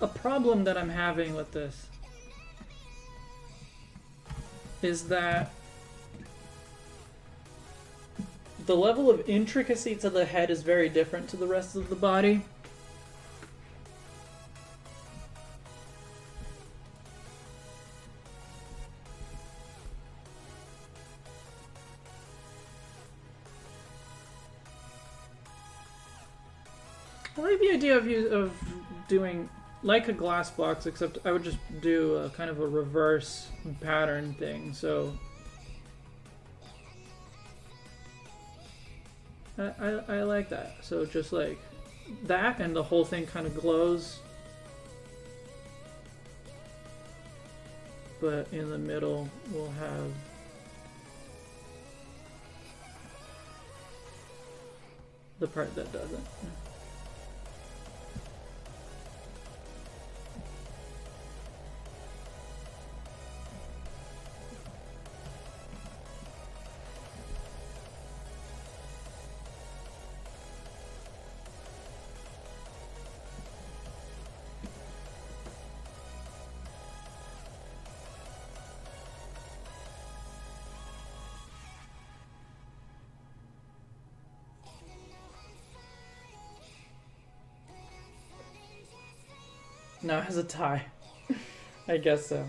A problem that I'm having with this is that the level of intricacy to the head is very different to the rest of the body. I like the idea of doing like a glass box, except I would just do a kind of a reverse pattern thing, so I like that. So just like that, and the whole thing kind of glows, but in the middle we'll have the part that doesn't. Now it has a tie. I guess so.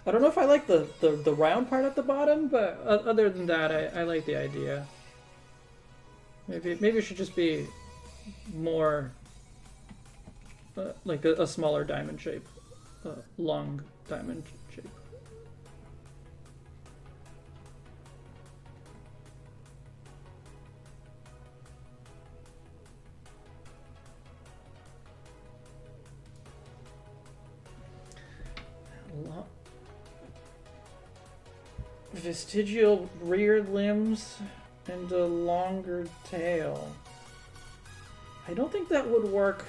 I don't know if I like the round part at the bottom, but other than that, I like the idea. Maybe it should just be more like a smaller diamond shape, long diamond shape. Vestigial rear limbs and a longer tail. I don't think that would work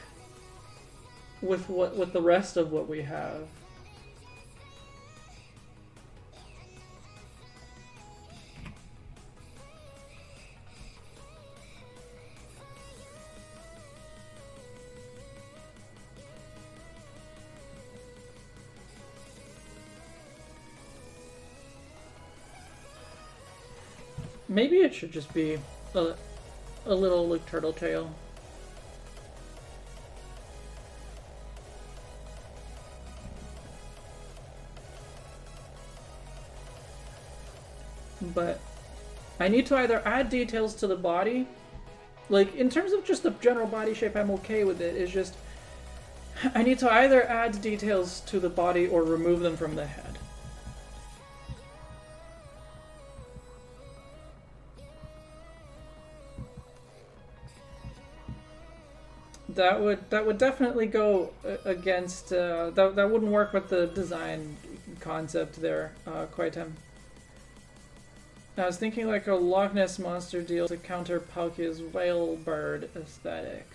with the rest of what we have. Maybe it should just be a little like turtle tail. But I need to either add details to the body, like in terms of just the general body shape, I'm okay with it. It's just I need to either add details to the body or remove them from the head. That would definitely go against that wouldn't work with the design concept there, quite him. I was thinking like a Loch Ness monster deal to counter Palkia's whale bird aesthetic.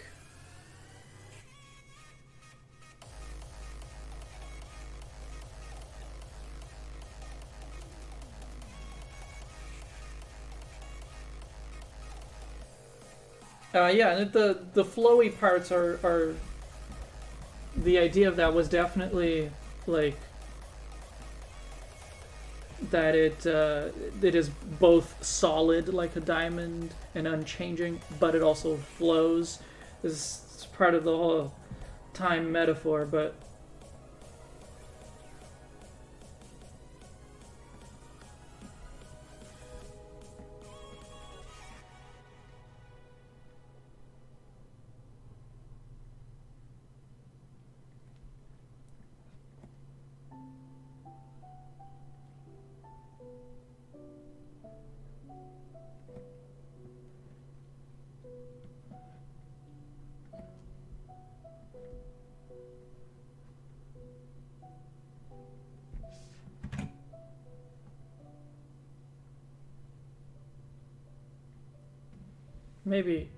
Yeah, and the flowy parts are the idea of that was definitely like that it is both solid like a diamond and unchanging, but it also flows. This is part of the whole time metaphor, but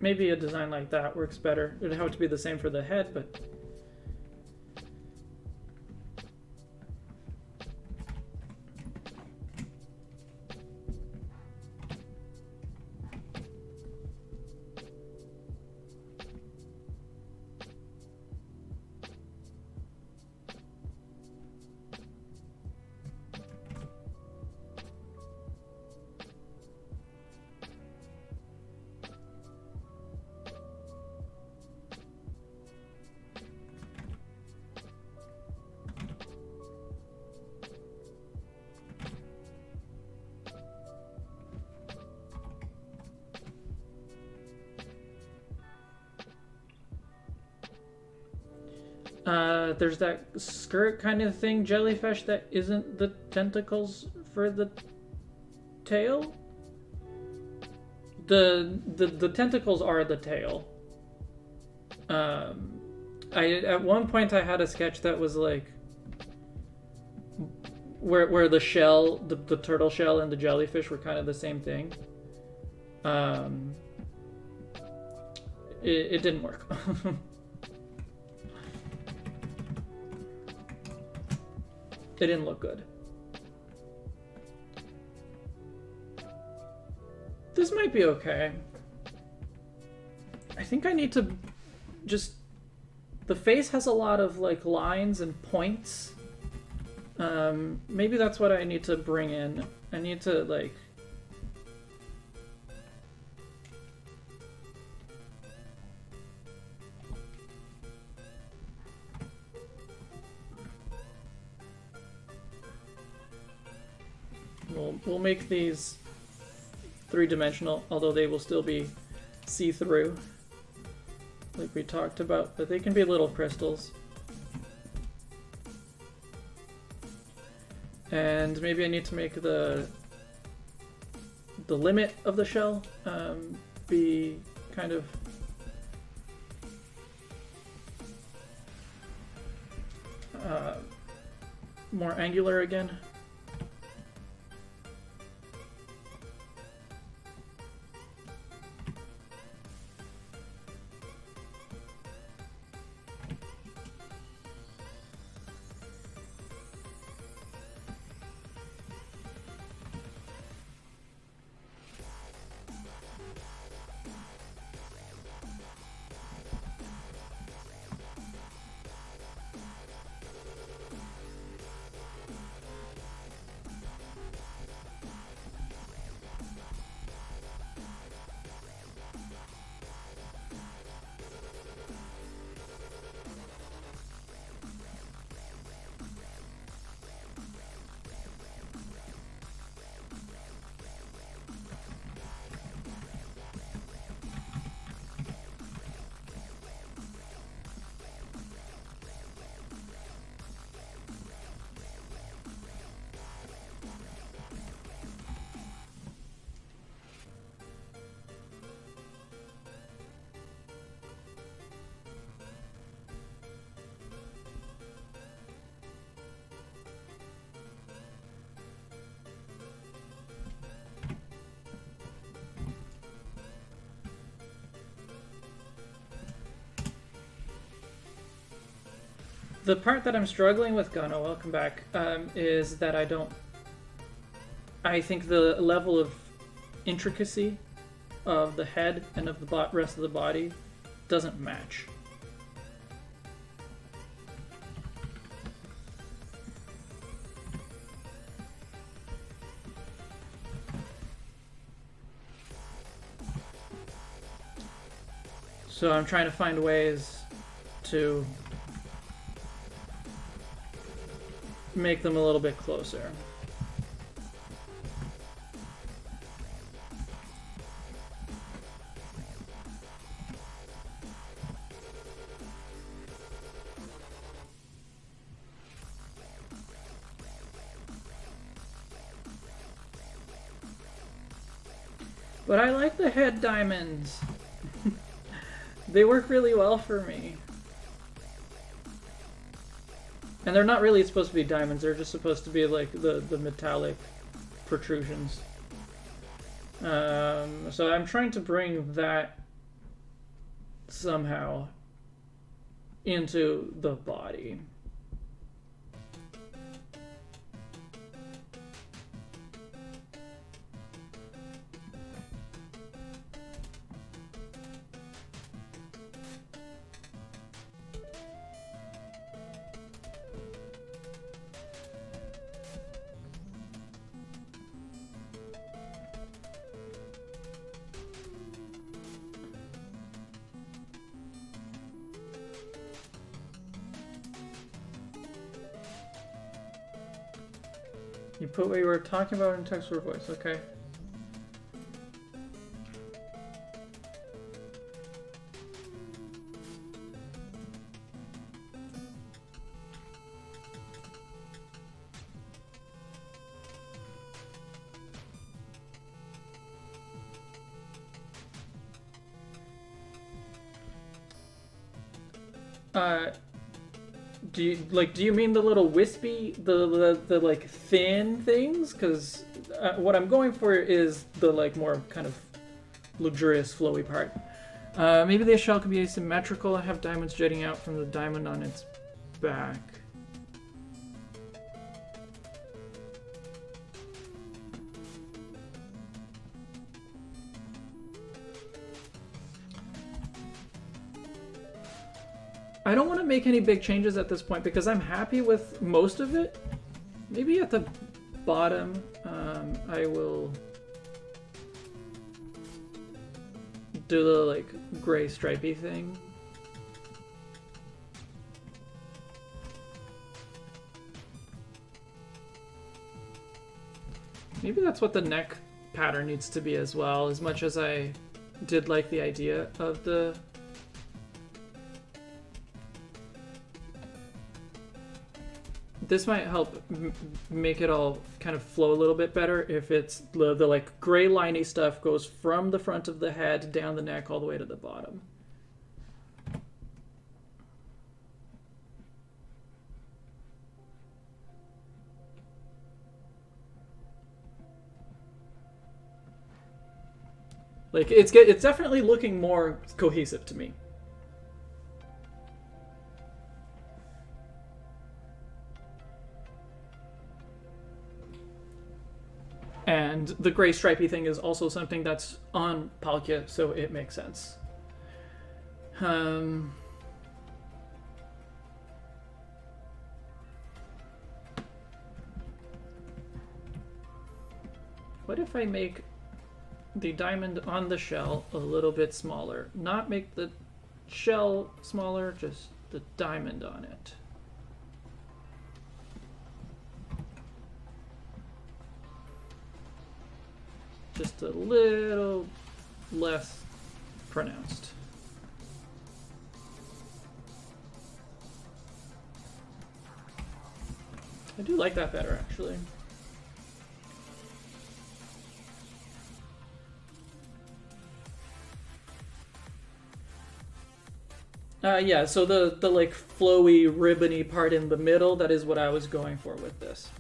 maybe a design like that works better. It'd have to be the same for the head, but there's that skirt kind of thing, jellyfish, that isn't the tentacles for the tail. The tentacles are the tail. At one point I had a sketch that was like where the shell, the turtle shell and the jellyfish were kind of the same thing. It didn't work. It didn't look good. This might be okay. I think I need to just... The face has a lot of like lines and points. Maybe that's what I need to bring in. I need to like... We'll make these three-dimensional, although they will still be see-through, like we talked about, but they can be little crystals. And maybe I need to make the limit of the shell be kind of more angular again. The part that I'm struggling with, Gunno, welcome back, is that I think the level of intricacy of the head and of the rest of the body doesn't match. So I'm trying to find ways to make them a little bit closer. But I like the head diamonds. They work really well for me. And they're not really supposed to be diamonds, they're just supposed to be like the metallic protrusions. So I'm trying to bring that somehow into the body. You put what you were talking about in text or voice, okay. Do you mean the little wispy, the like thin things? Because what I'm going for is the like more kind of luxurious flowy part. Maybe the shell could be asymmetrical. I have diamonds jutting out from the diamond on its back. I don't want to make any big changes at this point because I'm happy with most of it. Maybe at the bottom, I will do the like gray stripey thing. Maybe that's what the neck pattern needs to be as well, as much as I did like the idea of the... This might help make it all kind of flow a little bit better if it's the like gray liney stuff goes from the front of the head down the neck all the way to the bottom. Like it's definitely looking more cohesive to me. And the gray stripey thing is also something that's on Palkia, so it makes sense. What if I make the diamond on the shell a little bit smaller? Not make the shell smaller, just the diamond on it. Just a little less pronounced. I do like that better, actually. Yeah, so the like flowy, ribbony part in the middle, that is what I was going for with this.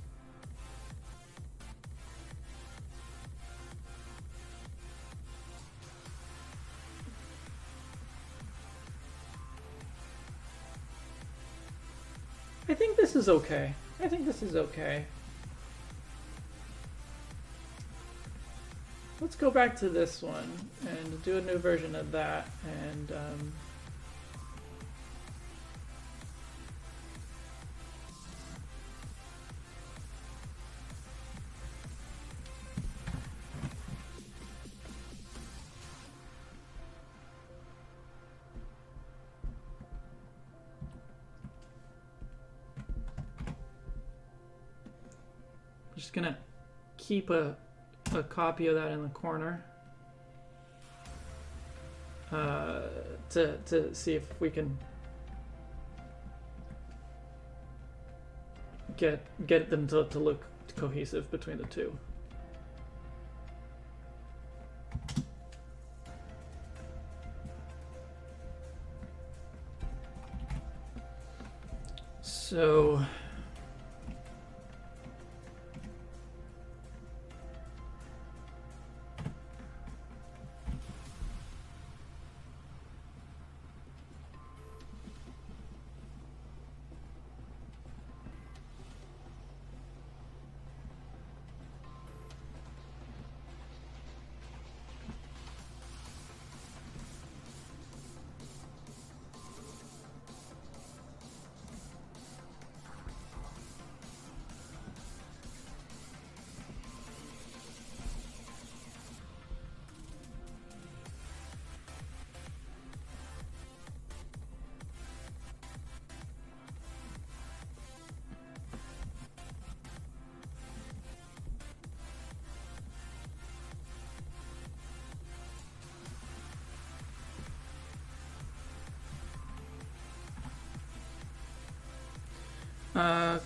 I think this is okay. I think this is okay. Let's go back to this one and do a new version of that, and just gonna keep a copy of that in the corner to see if we can get them to look cohesive between the two. So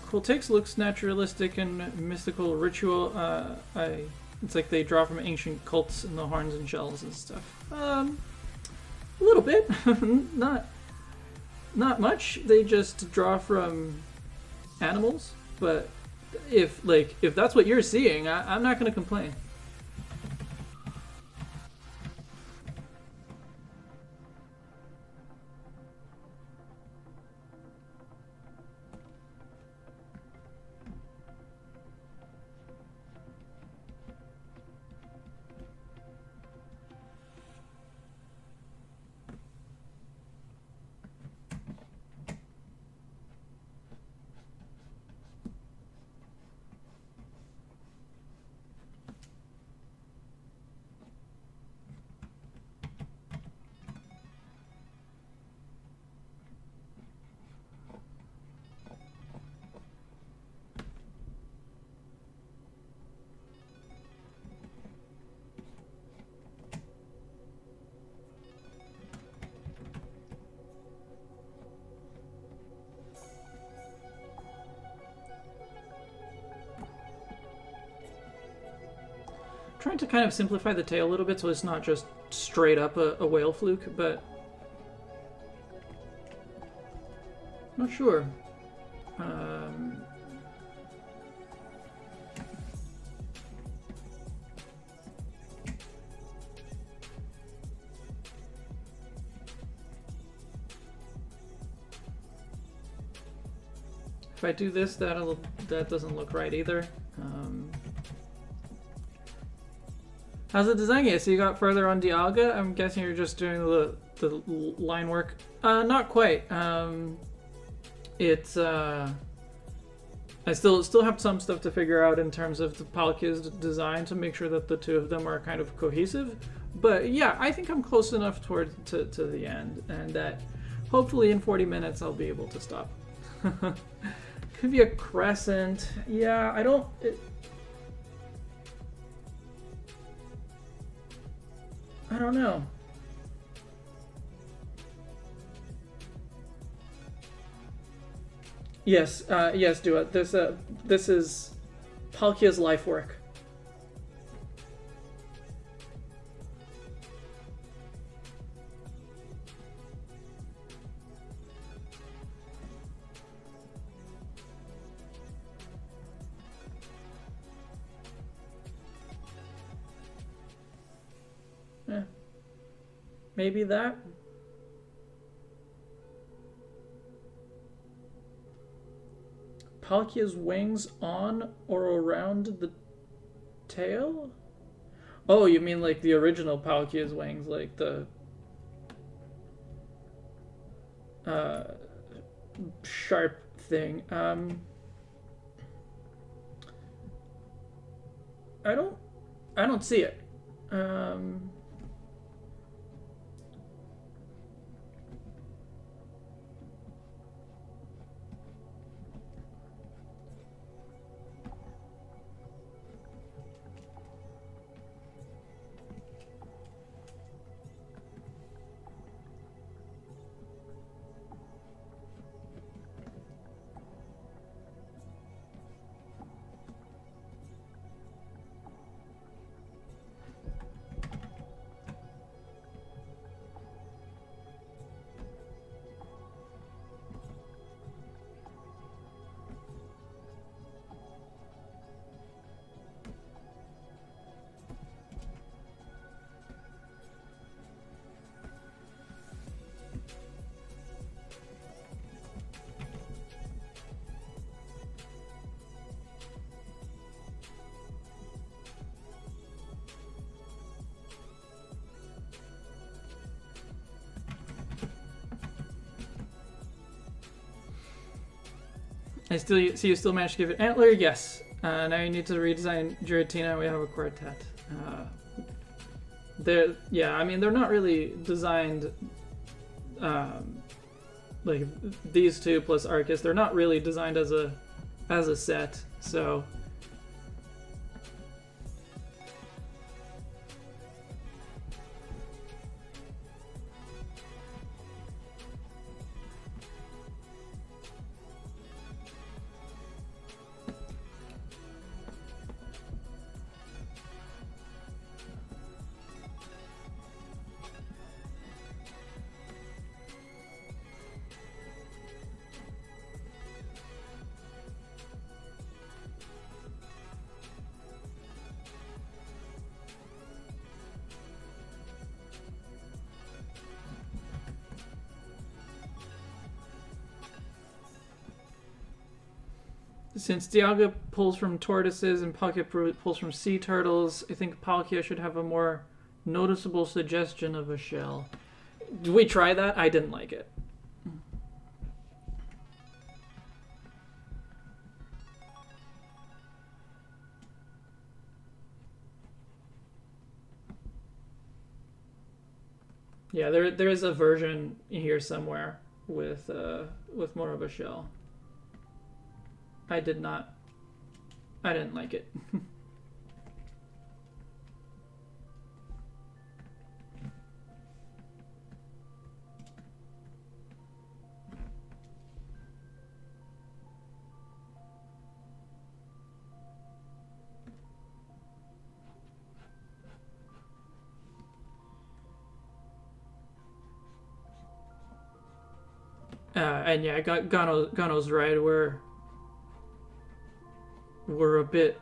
cool takes, looks naturalistic and mystical ritual. It's like they draw from ancient cults in the horns and shells and stuff. A little bit, not Not much. They just draw from animals, but if that's what you're seeing, I'm not gonna complain. Trying to kind of simplify the tail a little bit so it's not just straight up a whale fluke, but not sure. If I do this, that doesn't look right either. How's the design game? So you got further on Dialga? I'm guessing you're just doing the line work. Not quite. It's I still have some stuff to figure out in terms of the Palkia's design to make sure that the two of them are kind of cohesive. But yeah, I think I'm close enough to the end, and that hopefully in 40 minutes I'll be able to stop. Could be a crescent. Yeah, I don't. I don't know. Yes, yes, do it. This is Palkia's life work. Maybe that. Palkia's wings on or around the tail? Oh, you mean like the original Palkia's wings, like the sharp thing. I don't see it. I still see you still managed to give it antler. Yes. Now you need to redesign Giratina. We have a quartet. Yeah. I mean, they're not really designed like these two plus Arcus. They're not really designed as a set. So. Since Dialga pulls from tortoises and Palkia pulls from sea turtles, I think Palkia should have a more noticeable suggestion of a shell. Did we try that? I didn't like it. Yeah, there is a version here somewhere with more of a shell. I didn't like it. And yeah, Gano's right. We're a bit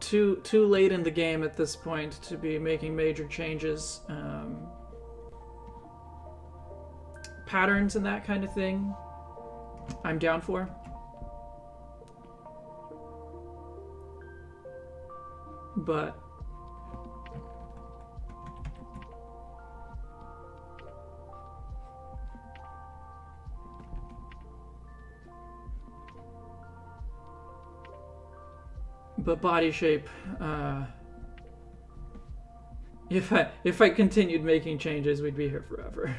too late in the game at this point to be making major changes. Patterns and that kind of thing, I'm down for. But body shape, if I continued making changes, we'd be here forever.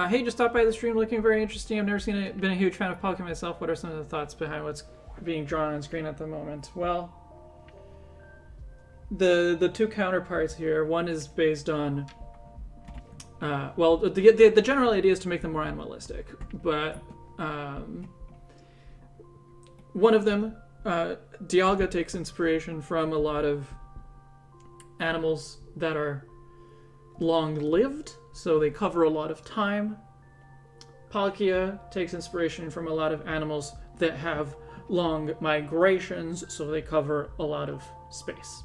Hey, just stopped by the stream looking very interesting. I've never been a huge fan of Pokemon myself. What are some of the thoughts behind what's being drawn on screen at the moment? Well, the two counterparts here. One is based on, well, the general idea is to make them more animalistic, but one of them, Dialga, takes inspiration from a lot of animals that are long-lived, so they cover a lot of time. Palkia takes inspiration from a lot of animals that have long migrations, so they cover a lot of space.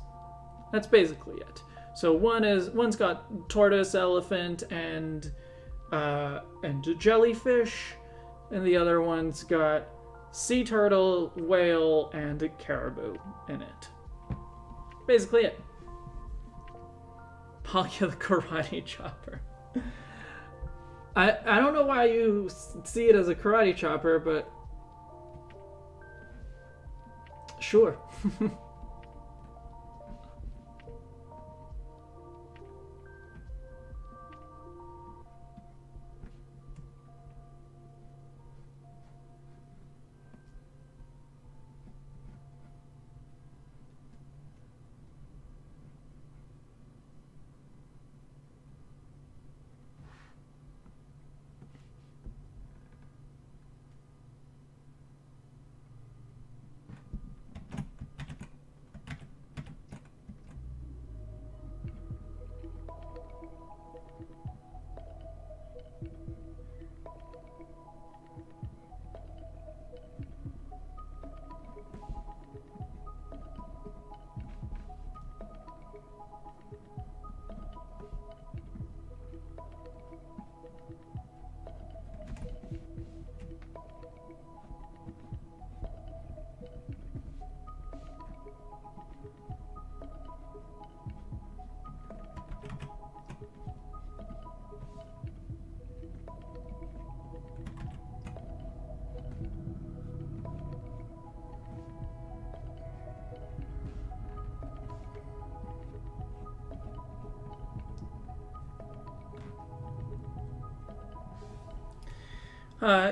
That's basically it. So one's got tortoise, elephant, and jellyfish, and the other one's got sea turtle, whale, and caribou in it. Basically it. Palkia the karate chopper. I don't know why you see it as a karate chopper, but sure.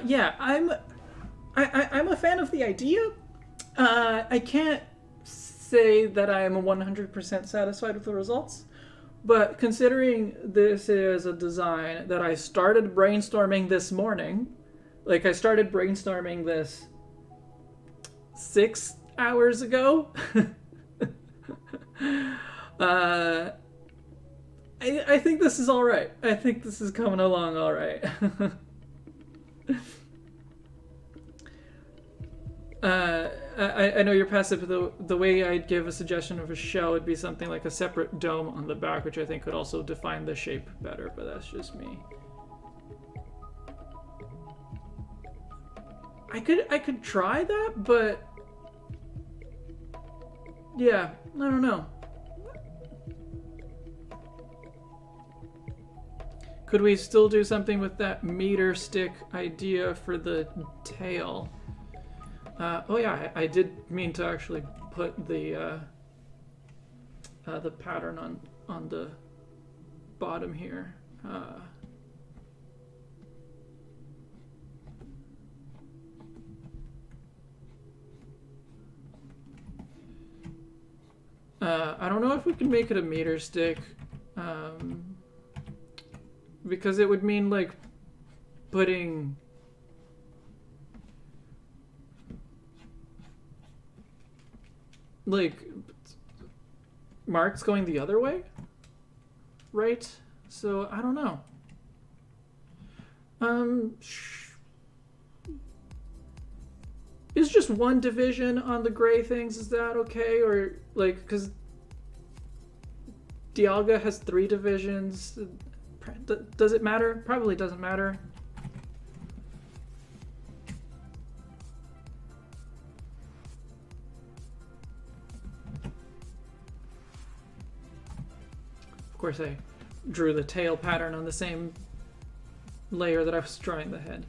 Yeah, I'm a fan of the idea. I can't say that I am 100% satisfied with the results, but considering this is a design that I started brainstorming this morning, like I started brainstorming this 6 hours ago, I think this is all right. I think this is coming along all right. I know you're passive, but the way I'd give a suggestion of a shell would be something like a separate dome on the back, which I think could also define the shape better, but that's just me. I could try that, but yeah, I don't know. Could we still do something with that meter stick idea for the tail? Oh yeah, I did mean to actually put the pattern on the bottom here. I don't know if we can make it a meter stick, because it would mean like putting like marks going the other way, right? So I don't know. Is just one division on the gray things, is that okay? Or like, because Dialga has 3 divisions. Does it matter? Probably doesn't matter. Of course, I drew the tail pattern on the same layer that I was drawing the head.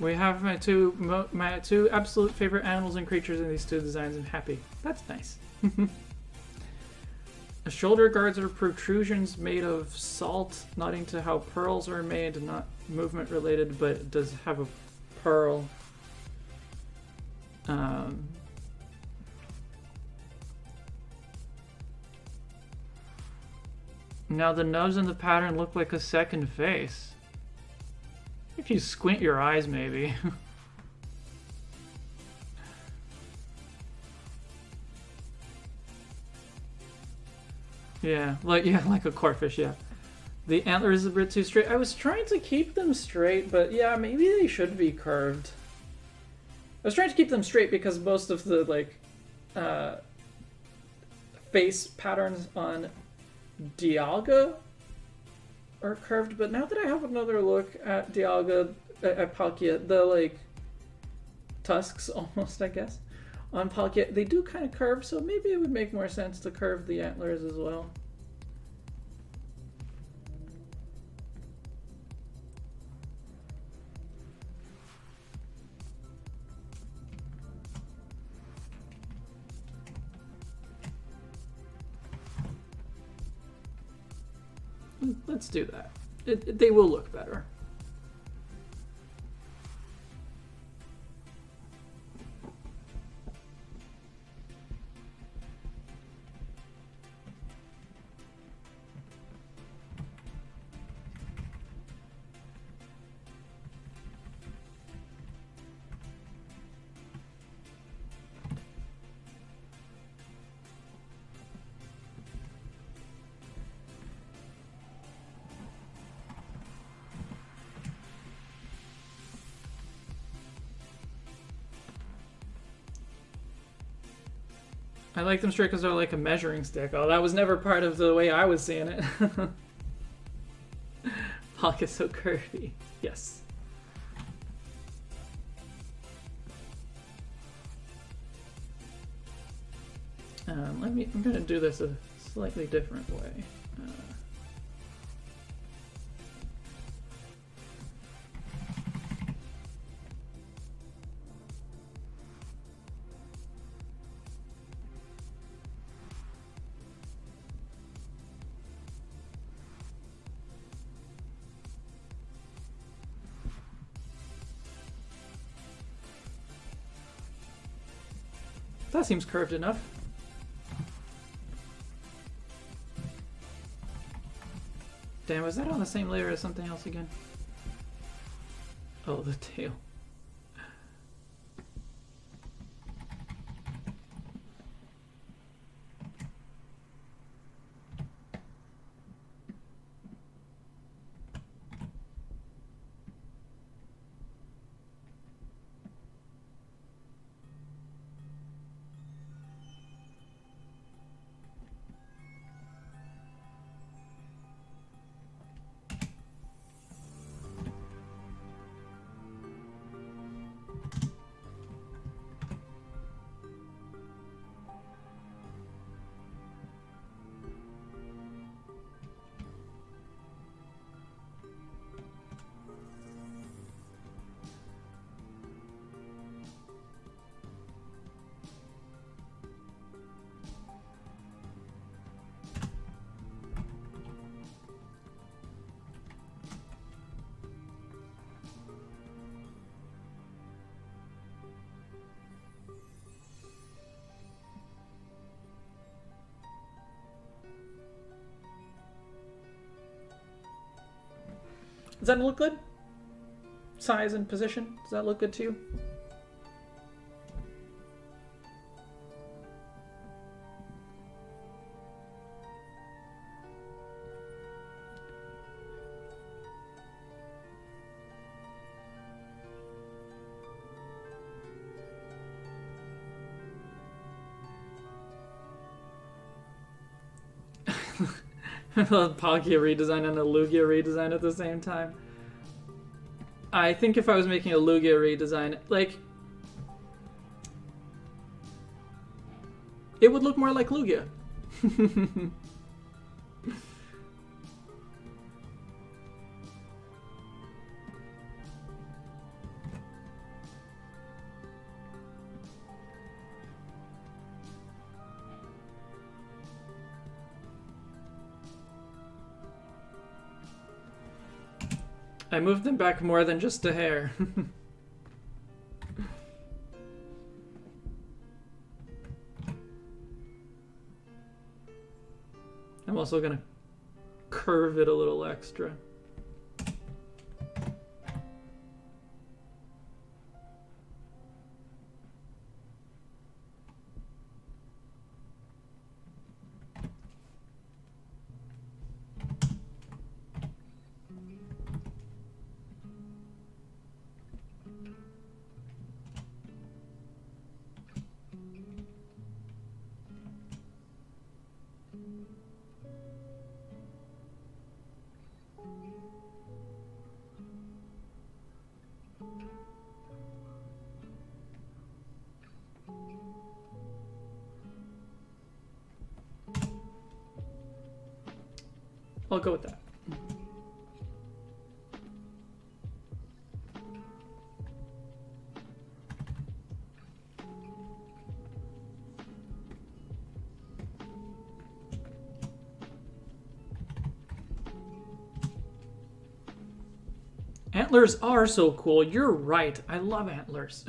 We have my two absolute favorite animals and creatures in these 2 designs, and happy. That's nice. The shoulder guards are protrusions made of salt, nodding to how pearls are made, not movement related, but it does have a pearl. Now the nose and the pattern look like a second face. If you squint your eyes, maybe. Yeah, like a corphish, yeah. The antler is a bit too straight. I was trying to keep them straight, but yeah, maybe they should be curved. I was trying to keep them straight because most of the like face patterns on Dialga are curved, but now that I have another look at Dialga, at Palkia, the like tusks almost, I guess, on Palkia, they do kind of curve, so maybe it would make more sense to curve the antlers as well. Let's do that. They will look better. I like them straight because they're like a measuring stick. Oh, that was never part of the way I was seeing it. Palkia's so curvy. Yes. I'm gonna do this a slightly different way. That seems curved enough. Damn, was that on the same layer as something else again? Oh, the tail. Does that look good? Size and position, does that look good to you? Palkia redesign and a Lugia redesign at the same time. I think if I was making a Lugia redesign, like, it would look more like Lugia. I moved them back more than just a hair. I'm also gonna curve it a little extra. I'll go with that. Antlers are so cool. You're right. I love antlers.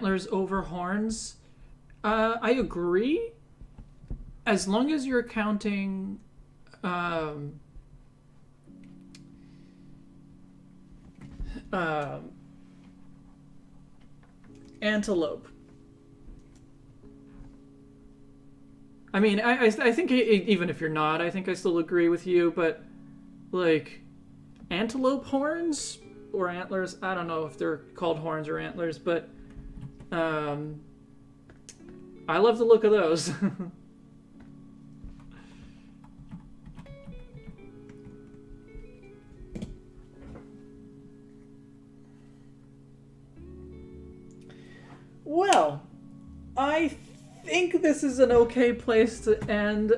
antlers over horns. I agree. As long as you're counting antelope. I mean, I think even if you're not, I think I still agree with you, but like antelope horns or antlers, I don't know if they're called horns or antlers, but I love the look of those. Well, I think this is an okay place to end,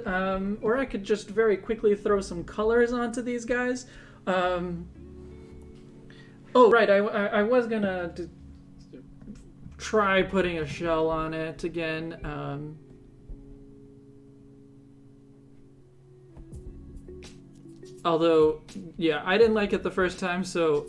or I could just very quickly throw some colors onto these guys. Oh, right, I was gonna try putting a shell on it again. Although, yeah, I didn't like it the first time, so...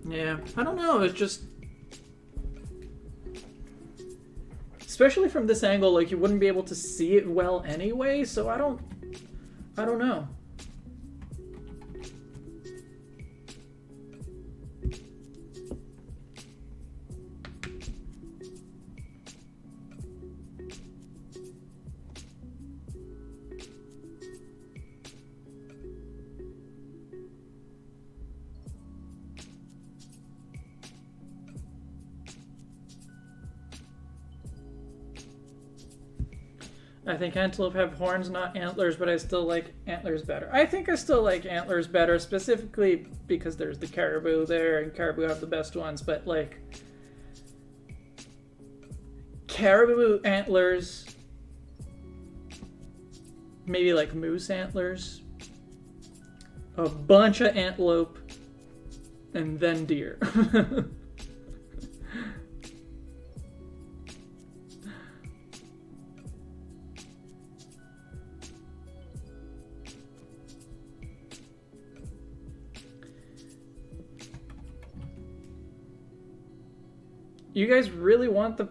Yeah, I don't know, it's just... Especially from this angle, like, you wouldn't be able to see it well anyway, so I don't know. I think antelope have horns, not antlers, but I still like antlers better. I think I still like antlers better, specifically because there's the caribou there, and caribou have the best ones, but like... Caribou antlers... Maybe like moose antlers. A bunch of antelope. And then deer. You guys really want the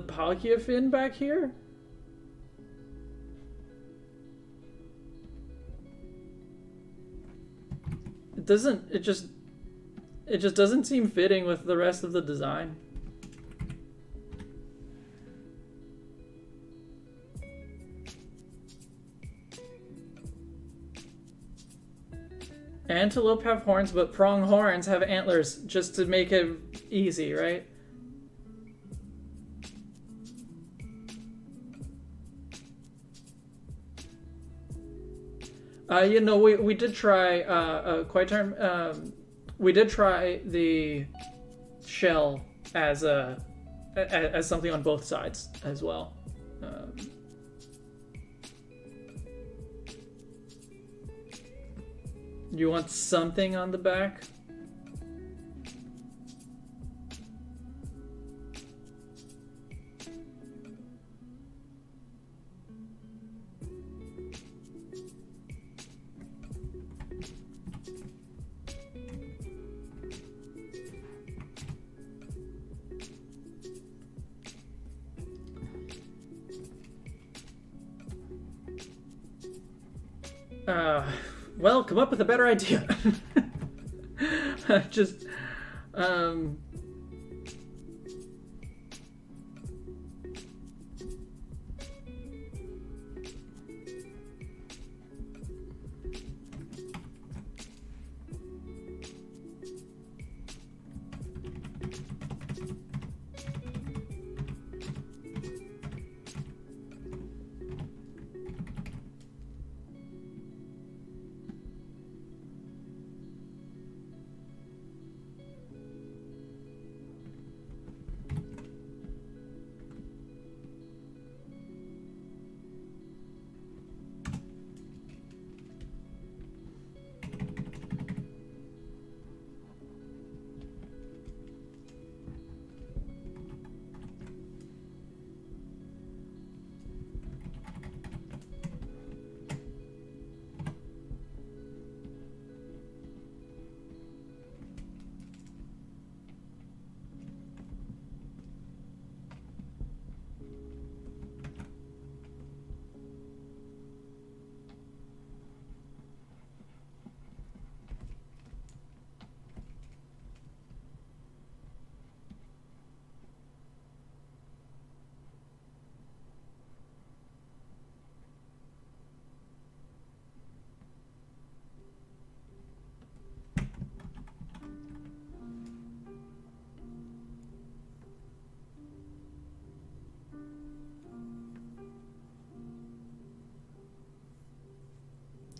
Palkia fin back here? It just doesn't seem fitting with the rest of the design. Antelope have horns, but pronghorns have antlers, just to make it easy, right? You know, we did try we did try the shell as something on both sides as well. You want something on the back? Well, come up with a better idea. Just,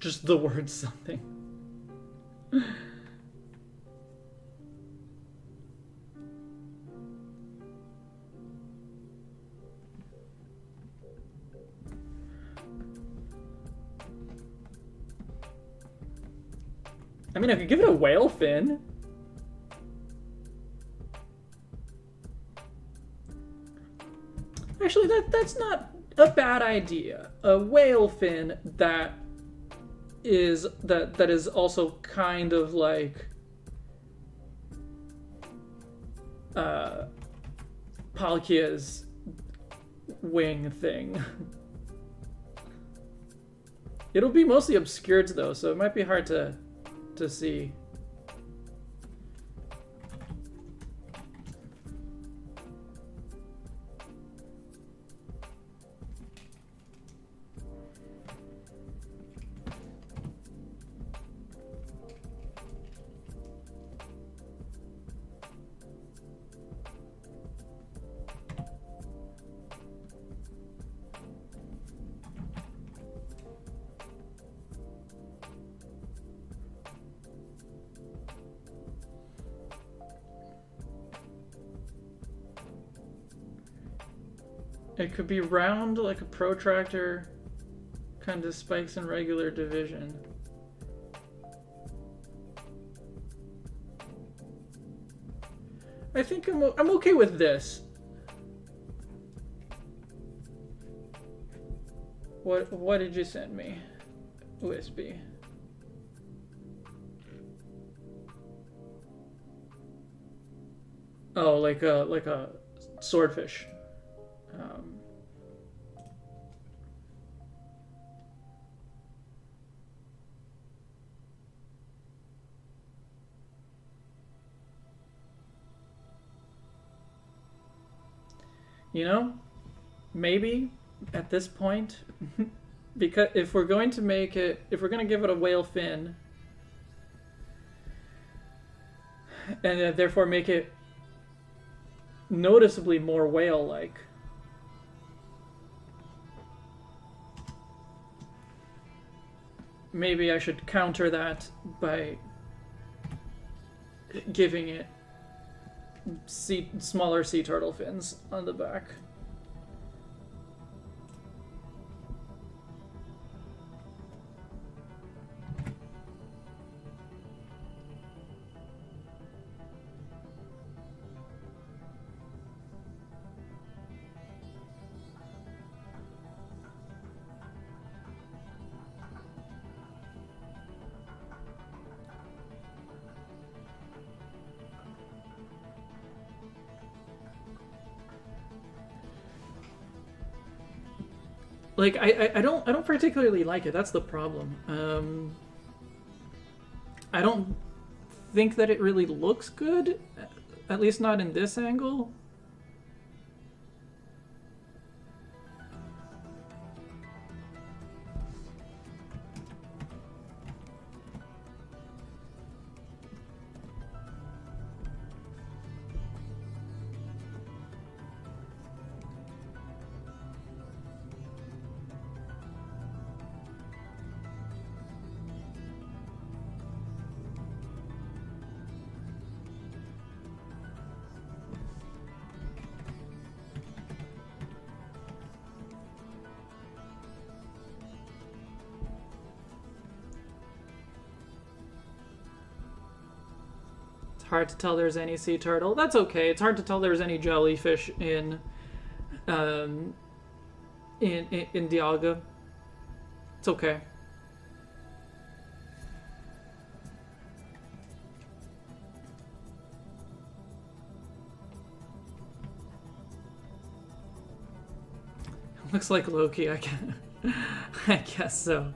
just the word something. I mean, I could give it a whale fin. Actually, that's not a bad idea. A whale fin that is also kind of like Palkia's wing thing. It'll be mostly obscured though, so it might be hard to see. It could be round like a protractor, kind of spikes in regular division. I think I'm okay with this. What did you send me? USB. Oh, like a swordfish. You know, maybe at this point, because if we're going to make it, if we're going to give it a whale fin, and therefore make it noticeably more whale-like, maybe I should counter that by giving it smaller sea turtle fins on the back. Like I don't particularly like it. That's the problem. I don't think that it really looks good, at least not in this angle. Hard to tell there's any sea turtle. That's okay. It's hard to tell there's any jellyfish in Dialga. It's okay. Looks like Loki, I guess. I guess so.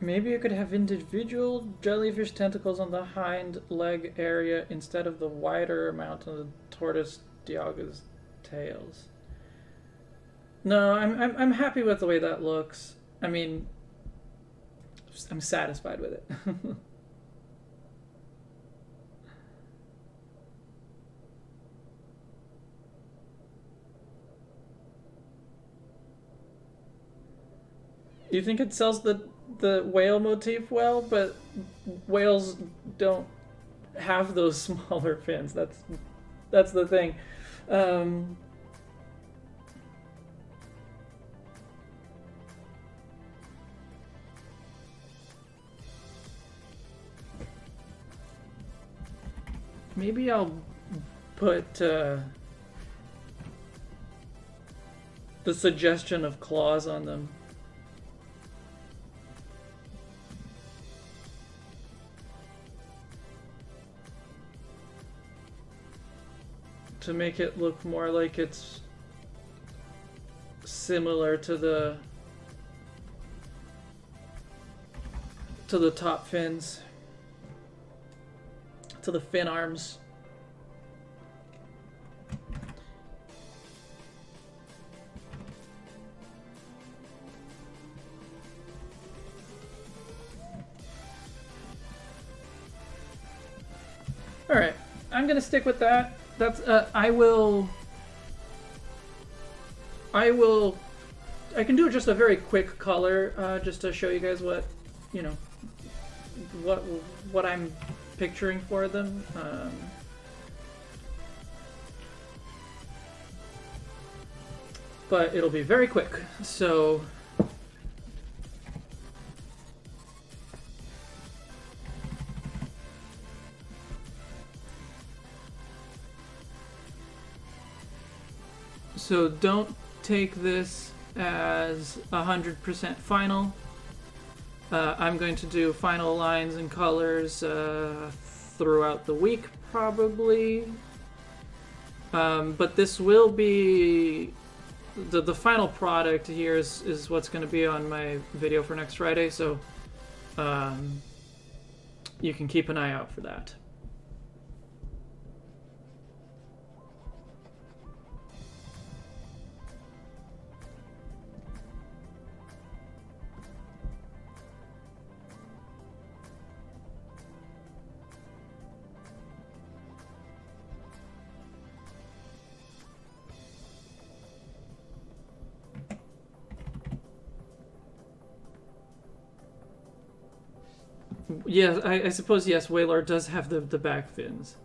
Maybe you could have individual jellyfish tentacles on the hind leg area instead of the wider amount on the tortoise Dialga's tails. No, I'm happy with the way that looks. I mean, I'm satisfied with it. You think it sells the whale motif well, but whales don't have those smaller fins. That's the thing. Maybe I'll put the suggestion of claws on them. To make it look more like it's similar to the top fins, to the fin arms. All right, I'm gonna stick with that. That's I can do just a very quick color just to show you guys what, you know, what I'm picturing for them. But it'll be very quick. So don't take this as 100% final. I'm going to do final lines and colors throughout the week, probably. But this will be the final product here is what's going to be on my video for next Friday. So you can keep an eye out for that. Yeah, I suppose, yes, Wailord does have the back fins.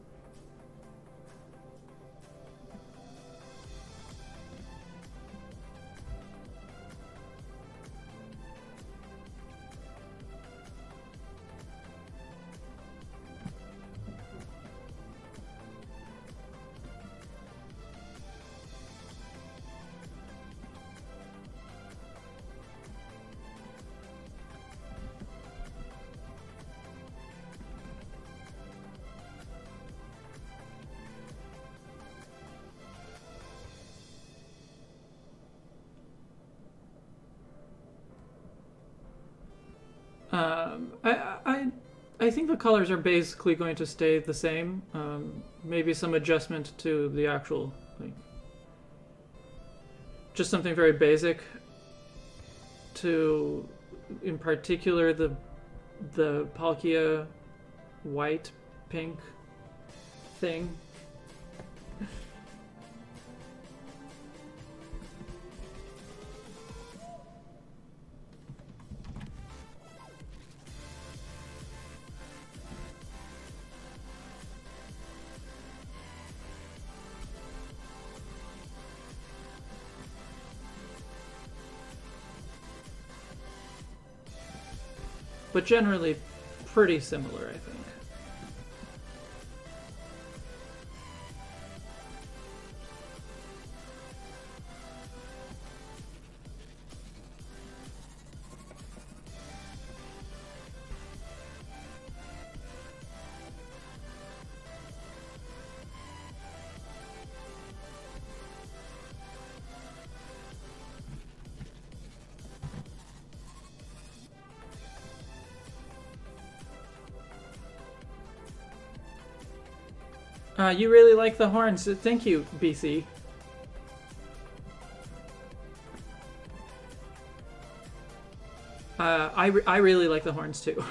I think the colors are basically going to stay the same. Maybe some adjustment to the actual, like, just something very basic. To, in particular, the Palkia white pink thing. But generally pretty similar, I think. You really like the horns. Thank you, BC. I really like the horns too.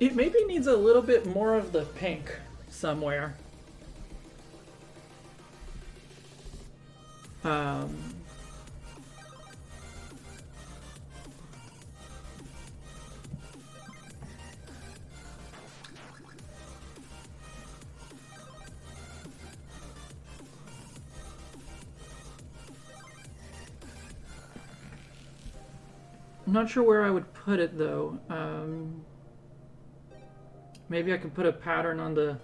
It maybe needs a little bit more of the pink somewhere. I'm not sure where I would put it though. Maybe I could put a pattern on the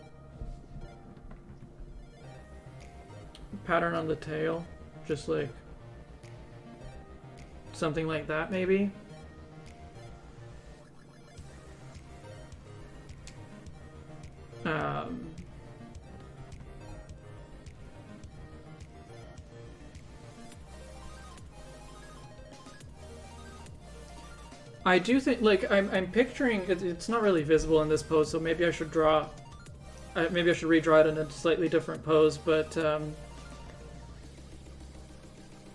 tail, just like something like that maybe. I do think, like, I'm picturing, it's not really visible in this pose, so maybe I should draw, maybe I should redraw it in a slightly different pose, but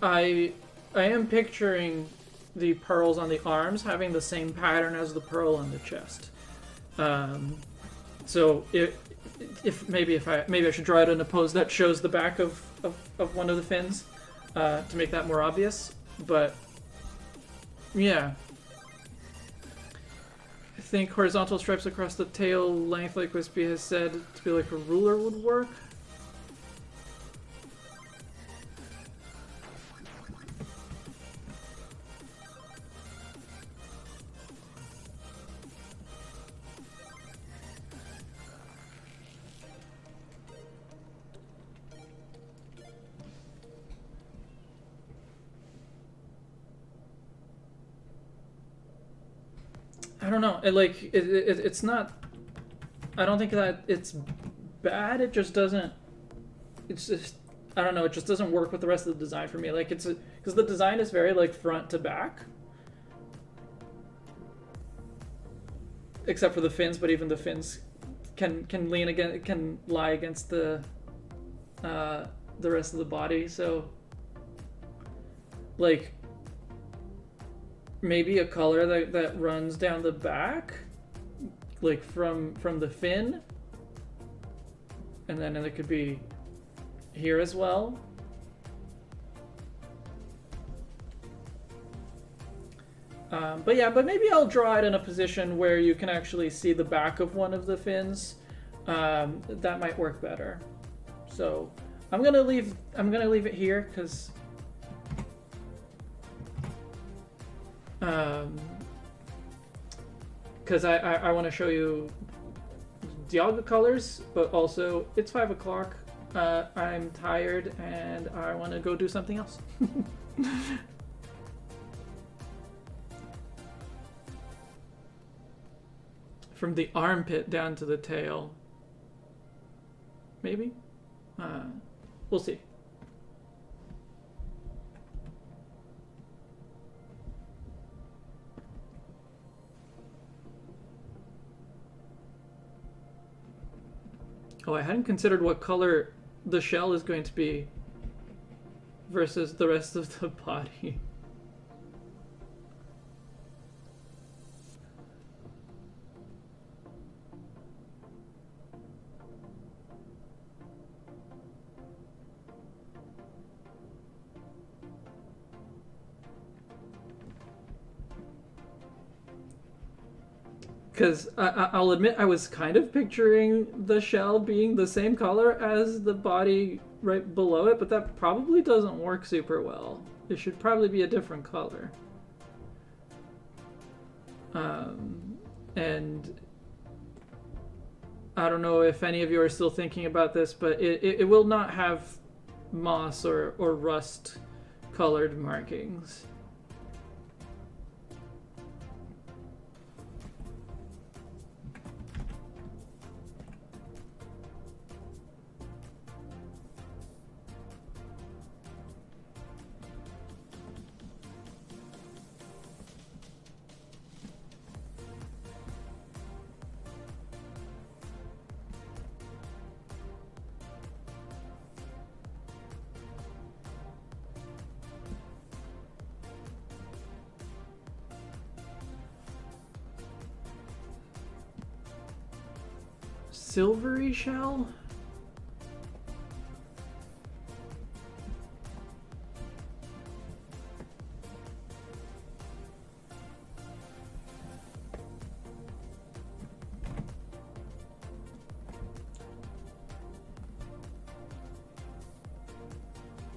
I am picturing the pearls on the arms having the same pattern as the pearl on the chest. So maybe I should draw it in a pose that shows the back of one of the fins to make that more obvious, but yeah. I think horizontal stripes across the tail length, like Wispy has said, to be like a ruler would work. I don't know. It's not. I don't think that it's bad. It just doesn't. It's just. I don't know. It just doesn't work with the rest of the design for me. Like because the design is very like front to back, except for the fins. But even the fins can lean against, can lie against the rest of the body. So like. Maybe a color that runs down the back, like from the fin, and then it could be here as well. But yeah, but maybe I'll draw it in a position where you can actually see the back of one of the fins. That might work better. So I'm gonna leave it here because. Because I want to show you Dialga colors, but also it's 5 o'clock. I'm tired and I want to go do something else. From the armpit down to the tail. Maybe? We'll see. Oh, I hadn't considered what color the shell is going to be versus the rest of the body. because I'll admit I was kind of picturing the shell being the same color as the body right below it, but that probably doesn't work super well. It should probably be a different color. And I don't know if any of you are still thinking about this, but it will not have moss or rust colored markings. Silvery shell?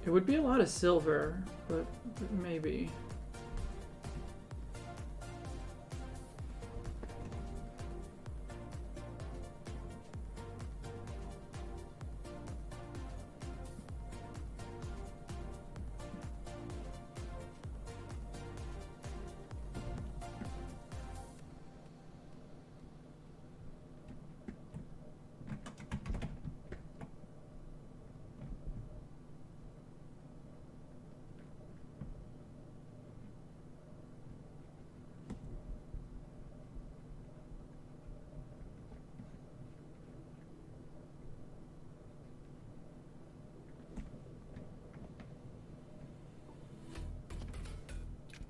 It would be a lot of silver, but maybe.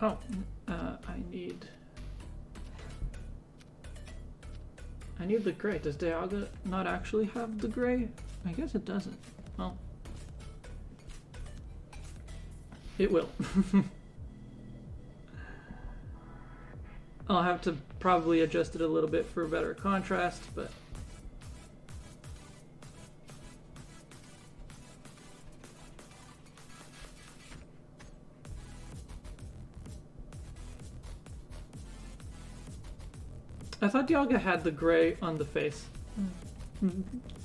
Oh, I need the gray. Does Dialga not actually have the gray? I guess it doesn't. Well, it will. I'll have to probably adjust it a little bit for better contrast, but I thought Dialga had the gray on the face.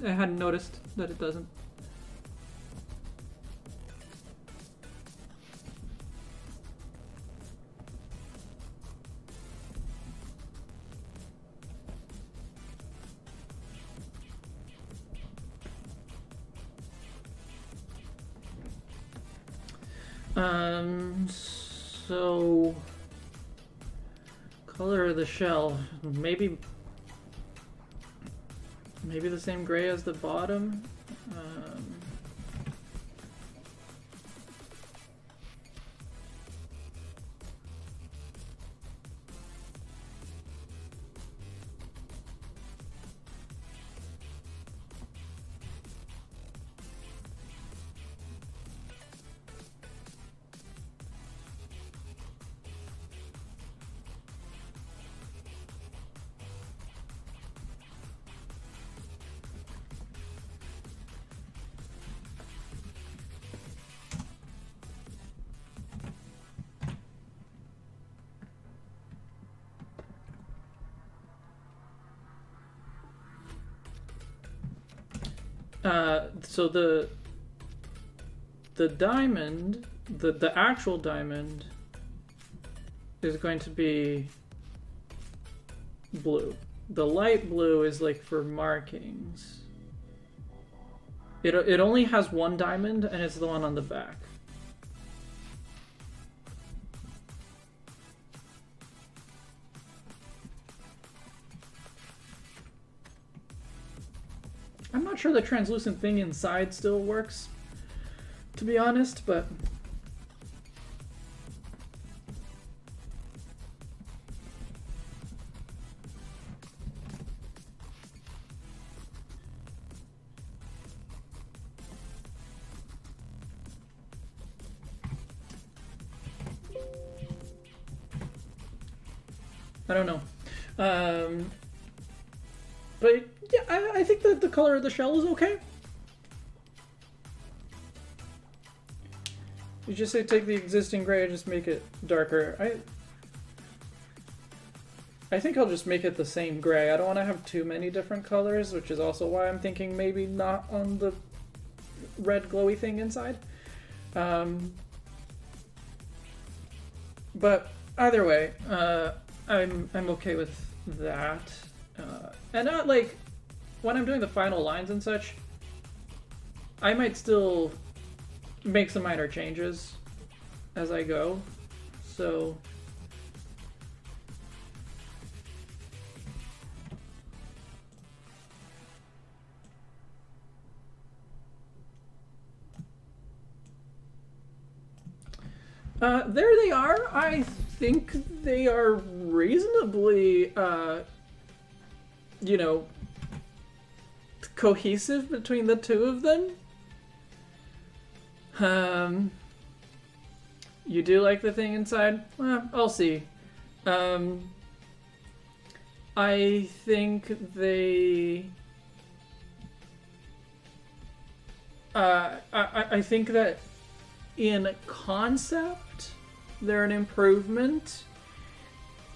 I hadn't noticed that it doesn't. So color of the shell, maybe the same gray as the bottom. So the diamond, the actual diamond is going to be blue. The light blue is like for markings. It only has one diamond, and it's the one on the back. I'm not sure the translucent thing inside still works, to be honest, but I don't know. But yeah, I think that the color of the shell is okay. You just say take the existing gray and just make it darker. I think I'll just make it the same gray. I don't want to have too many different colors, which is also why I'm thinking maybe not on the red glowy thing inside. But either way, I'm okay with that. And not like when I'm doing the final lines and such, I might still make some minor changes as I go. So there they are. I think they are reasonably, you know, cohesive between the two of them. You do like the thing inside? Well, I'll see. I think they... I think that in concept, they're an improvement.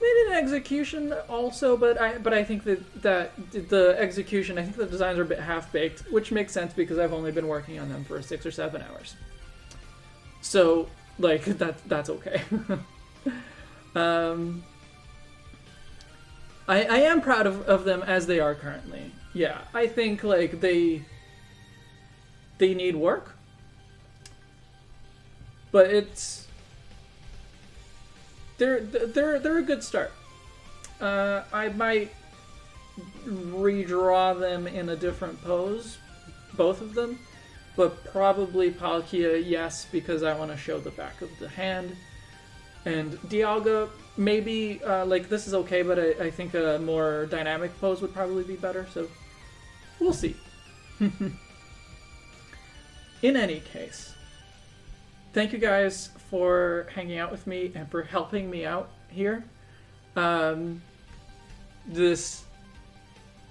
Maybe in execution also, but I think that the execution, I think the designs are a bit half-baked, which makes sense because I've only been working on them for 6 or 7 hours. So, like, that's okay. I am proud of them as they are currently. Yeah, I think, like, they need work. But they're a good start. I might redraw them in a different pose, both of them, but probably Palkia, yes, because I want to show the back of the hand. And Dialga, maybe, like, this is okay, but I think a more dynamic pose would probably be better, so we'll see. In any case, thank you guys for hanging out with me and for helping me out here. This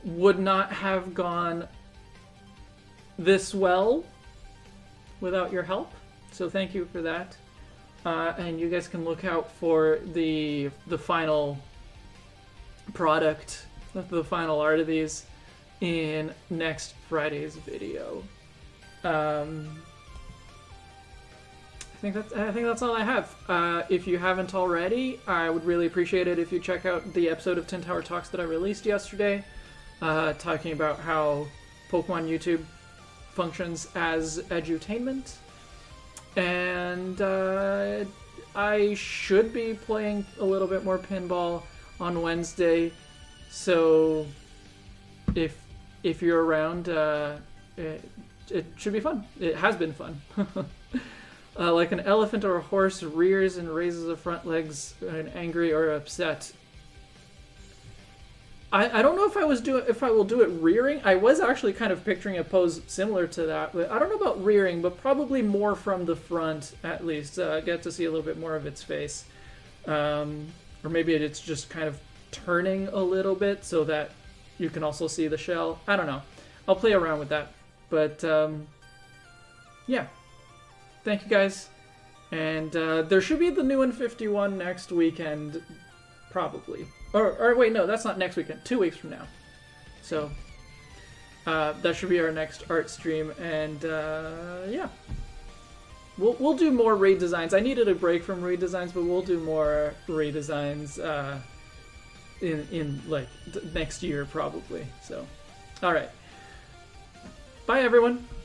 would not have gone this well without your help, so thank you for that. And you guys can look out for the final product, the final art of these, in next Friday's video. I think that's all I have. If you haven't already, I would really appreciate it if you check out the episode of Tin Tower Talks that I released yesterday, talking about how Pokemon YouTube functions as edutainment. And I should be playing a little bit more pinball on Wednesday, so if you're around, it should be fun. It has been fun. Like an elephant or a horse rears and raises the front legs when angry or upset. I don't know if I will do it rearing. I was actually kind of picturing a pose similar to that, but I don't know about rearing, but probably more from the front at least. Get to see a little bit more of its face. Or maybe it's just kind of turning a little bit so that you can also see the shell. I don't know. I'll play around with that. But yeah. Thank you guys. And there should be the new N51 next weekend, probably. Or wait, no, that's not next weekend. 2 weeks from now. So that should be our next art stream. And yeah, we'll do more redesigns. I needed a break from redesigns, but we'll do more redesigns in like next year probably. So, all right. Bye everyone.